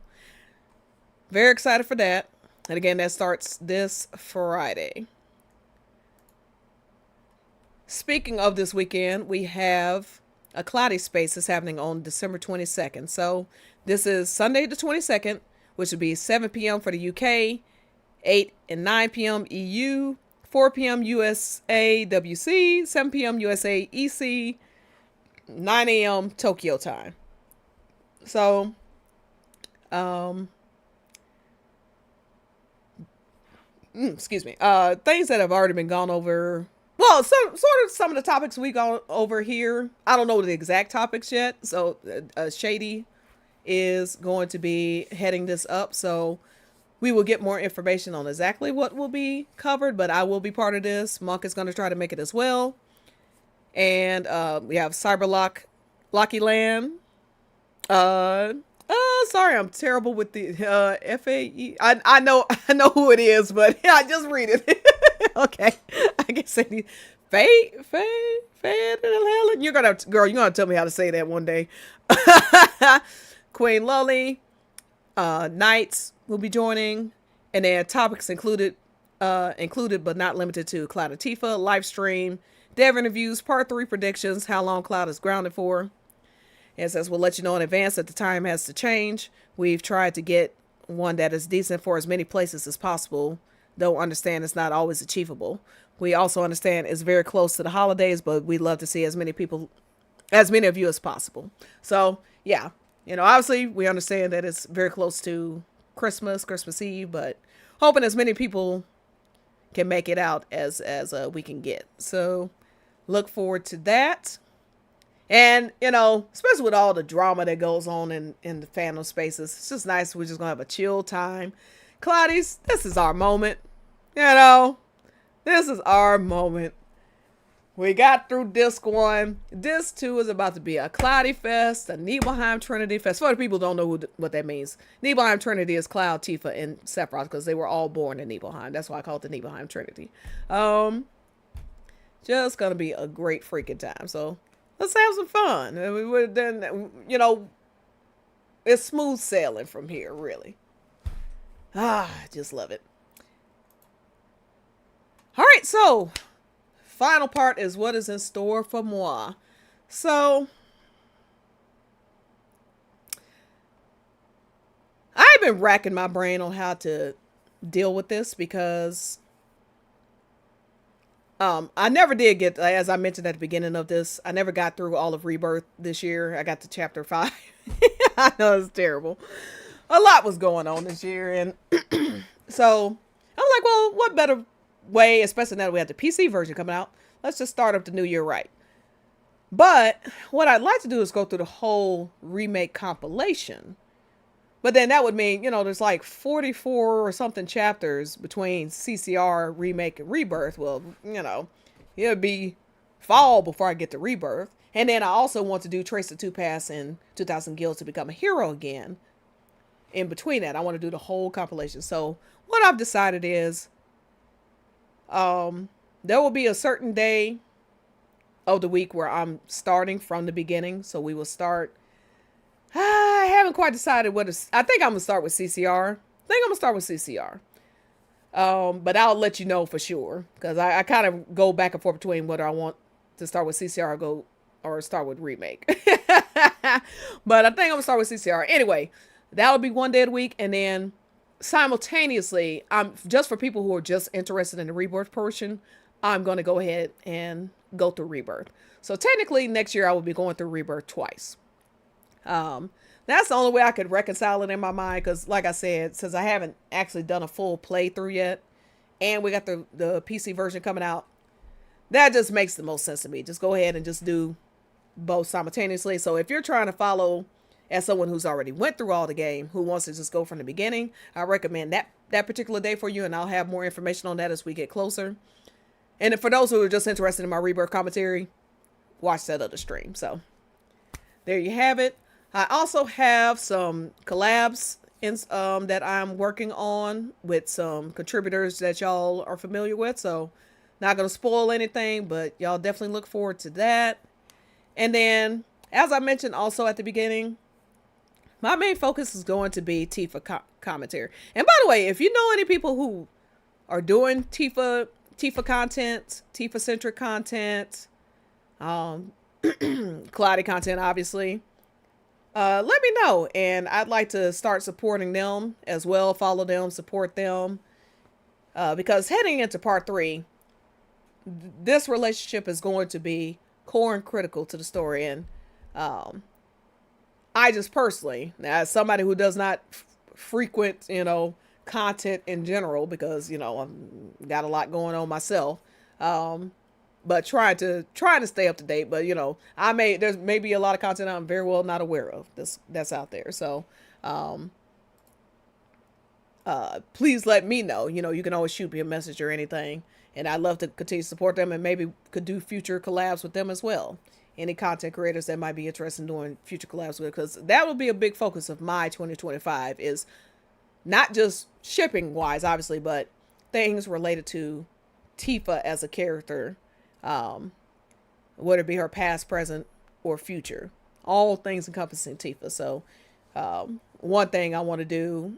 very excited for that. And again, that starts this Friday. Speaking of this weekend, we have a CloTi space that's happening on December 22nd. So this is Sunday the 22nd, which would be 7 p.m. for the UK, 8 and 9 p.m. EU, 4 p.m. USA WC, 7 p.m. USA EC, 9 a.m. Tokyo time. So, excuse me. Things that have already been gone over. Well, some of the topics we gone over here. I don't know the exact topics yet. So, Shady is going to be heading this up. So, we will get more information on exactly what will be covered. But I will be part of this. Monk is going to try to make it as well. And we have Cyberlock, Locky Land. Sorry, I'm terrible with the FAE. I know who it is, but I just read it. Okay, I can say Faye, Helen. You're gonna tell me how to say that one day. Queen Lully, Knights will be joining, and then topics included but not limited to Cloud and Tifa, live stream, dev interviews, part 3 predictions, how long Cloud is grounded for. It says we'll let you know in advance that the time has to change. We've tried to get one that is decent for as many places as possible, though understand it's not always achievable. We also understand it's very close to the holidays, but we'd love to see as many of you as possible. So yeah, you know, obviously we understand that it's very close to Christmas Eve, but hoping as many people can make it out as we can get. So look forward to that. And, you know, especially with all the drama that goes on in the fandom spaces, it's just nice. We're just going to have a chill time. CloTi's, this is our moment. You know, this is our moment. We got through Disc 1. Disc 2 is about to be a CloTi Fest, a Nibelheim Trinity Fest. For the people who don't know what that means, Nibelheim Trinity is Cloud, Tifa, and Sephiroth, because they were all born in Nibelheim. That's why I call it the Nibelheim Trinity. Just going to be a great freaking time. So let's have some fun. Then, you know, it's smooth sailing from here, really. I just love it. All right, so final part is what is in store for moi. So I've been racking my brain on how to deal with this because I never did get, as I mentioned at the beginning of this, I never got through all of Rebirth this year. I got to chapter 5. I know it's terrible. A lot was going on this year. And so I'm like, well, what better way, especially now that we have the PC version coming out, let's just start up the new year right. But what I'd like to do is go through the whole remake compilation. But then that would mean, you know, there's like 44 or something chapters between CCR, Remake, and Rebirth. Well, you know, it'll be fall before I get to Rebirth. And then I also want to do Trace the 2 Pass and 2000 Guilds to become a hero again. In between that, I want to do the whole compilation. So what I've decided is there will be a certain day of the week where I'm starting from the beginning. So we will start. I haven't quite decided what is. I think I'm gonna start with CCR. But I'll let you know for sure because I kind of go back and forth between whether I want to start with CCR or start with Remake. But I think I'm gonna start with CCR anyway. That'll be one day of the week, and then simultaneously, I'm just for people who are just interested in the Rebirth portion. I'm gonna go ahead and go through Rebirth. So technically, next year I will be going through Rebirth twice. That's the only way I could reconcile it in my mind. Cause like I said, since I haven't actually done a full playthrough yet and we got the PC version coming out, that just makes the most sense to me. Just go ahead and just do both simultaneously. So if you're trying to follow as someone who's already went through all the game, who wants to just go from the beginning, I recommend that particular day for you, and I'll have more information on that as we get closer. And for those who are just interested in my Rebirth commentary, watch that other stream. So there you have it. I also have some collabs that I'm working on with some contributors that y'all are familiar with. So not going to spoil anything, but y'all definitely look forward to that. And then, as I mentioned also at the beginning, my main focus is going to be Tifa commentary. And by the way, if you know any people who are doing Tifa content, Tifa-centric content, CloTi content, obviously, let me know. And I'd like to start supporting them as well. Follow them, support them. Because heading into part 3, this relationship is going to be core and critical to the story. And I just personally, as somebody who does not frequent, content in general, because, I've got a lot going on myself, but trying to stay up to date. But, there's maybe a lot of content I'm very well not aware of that's out there. So, please let me know. You can always shoot me a message or anything. And I'd love to continue to support them, and maybe could do future collabs with them as well. Any content creators that might be interested in doing future collabs with, because that will be a big focus of my 2025, is not just shipping wise, obviously, but things related to Tifa as a character, whether it be her past, present, or future, all things encompassing Tifa. So one thing I want to do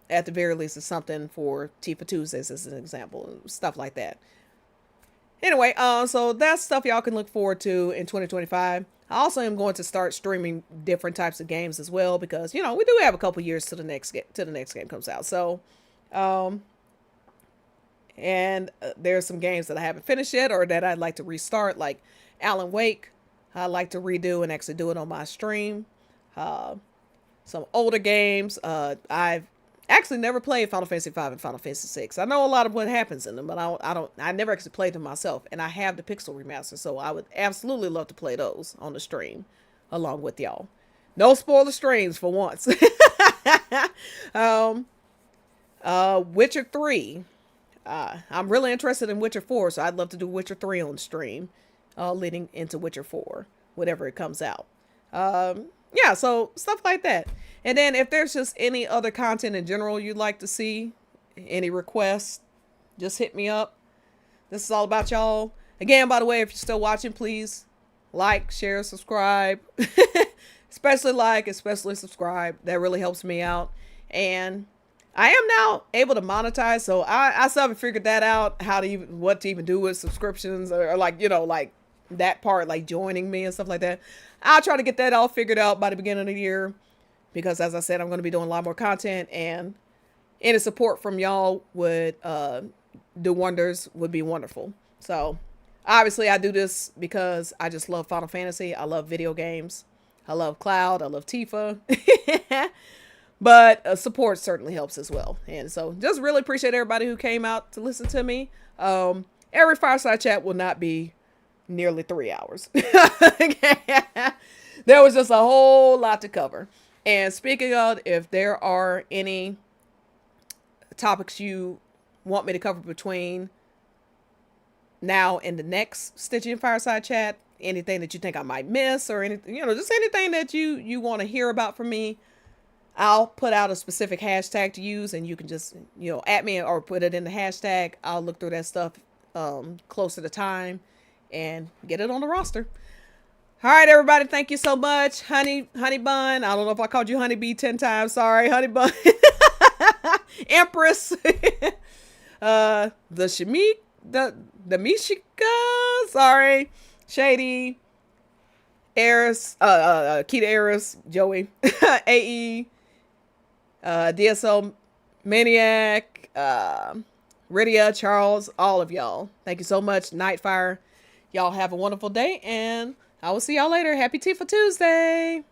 at the very least is something for Tifa Tuesdays as an example, stuff like that. Anyway, so that's stuff y'all can look forward to in 2025. I also am going to start streaming different types of games as well, because, we do have a couple years to the next game comes out. So, and there's some games that I haven't finished yet, or that I'd like to restart, like Alan Wake. I'd like to redo and actually do it on my stream. Some older games. I've actually never played Final Fantasy V and Final Fantasy VI. I know a lot of what happens in them, but I never actually played them myself, and I have the Pixel remaster, so I would absolutely love to play those on the stream along with y'all. No spoiler streams for once. Witcher 3. I'm really interested in Witcher 4, so I'd love to do Witcher 3 on stream, leading into Witcher 4, whenever it comes out. Yeah, so stuff like that. And then if there's just any other content in general you'd like to see, any requests, just hit me up. This is all about y'all. Again, by the way, if you're still watching, please like, share, subscribe. especially subscribe. That really helps me out. And I am now able to monetize, so I still haven't figured that out, what to even do with subscriptions, or like that part, like joining me and stuff like that. I'll try to get that all figured out by the beginning of the year, because as I said, I'm going to be doing a lot more content, and any support from y'all would do wonders, would be wonderful. So obviously I do this because I just love Final Fantasy. I love video games. I love Cloud. I love Tifa. But support certainly helps as well. And so just really appreciate everybody who came out to listen to me. Every Fireside Chat will not be nearly 3 hours. There was just a whole lot to cover. And speaking of, if there are any topics you want me to cover between now and the next Stygian Fireside Chat, anything that you think I might miss, or anything, just anything that you want to hear about from me, I'll put out a specific hashtag to use, and you can just, at me or put it in the hashtag. I'll look through that stuff close to the time and get it on the roster. All right, everybody. Thank you so much. Honey Bun. I don't know if I called you Honey Bee 10 times. Sorry, Honey Bun. Empress. The Mishika. Sorry. Shady. Eris. Kita Eris. Joey. AE. DSO Maniac. Rydia, Charles, all of y'all. Thank you so much. Nightfire. Y'all have a wonderful day, and I will see y'all later. Happy Tifa Tuesday.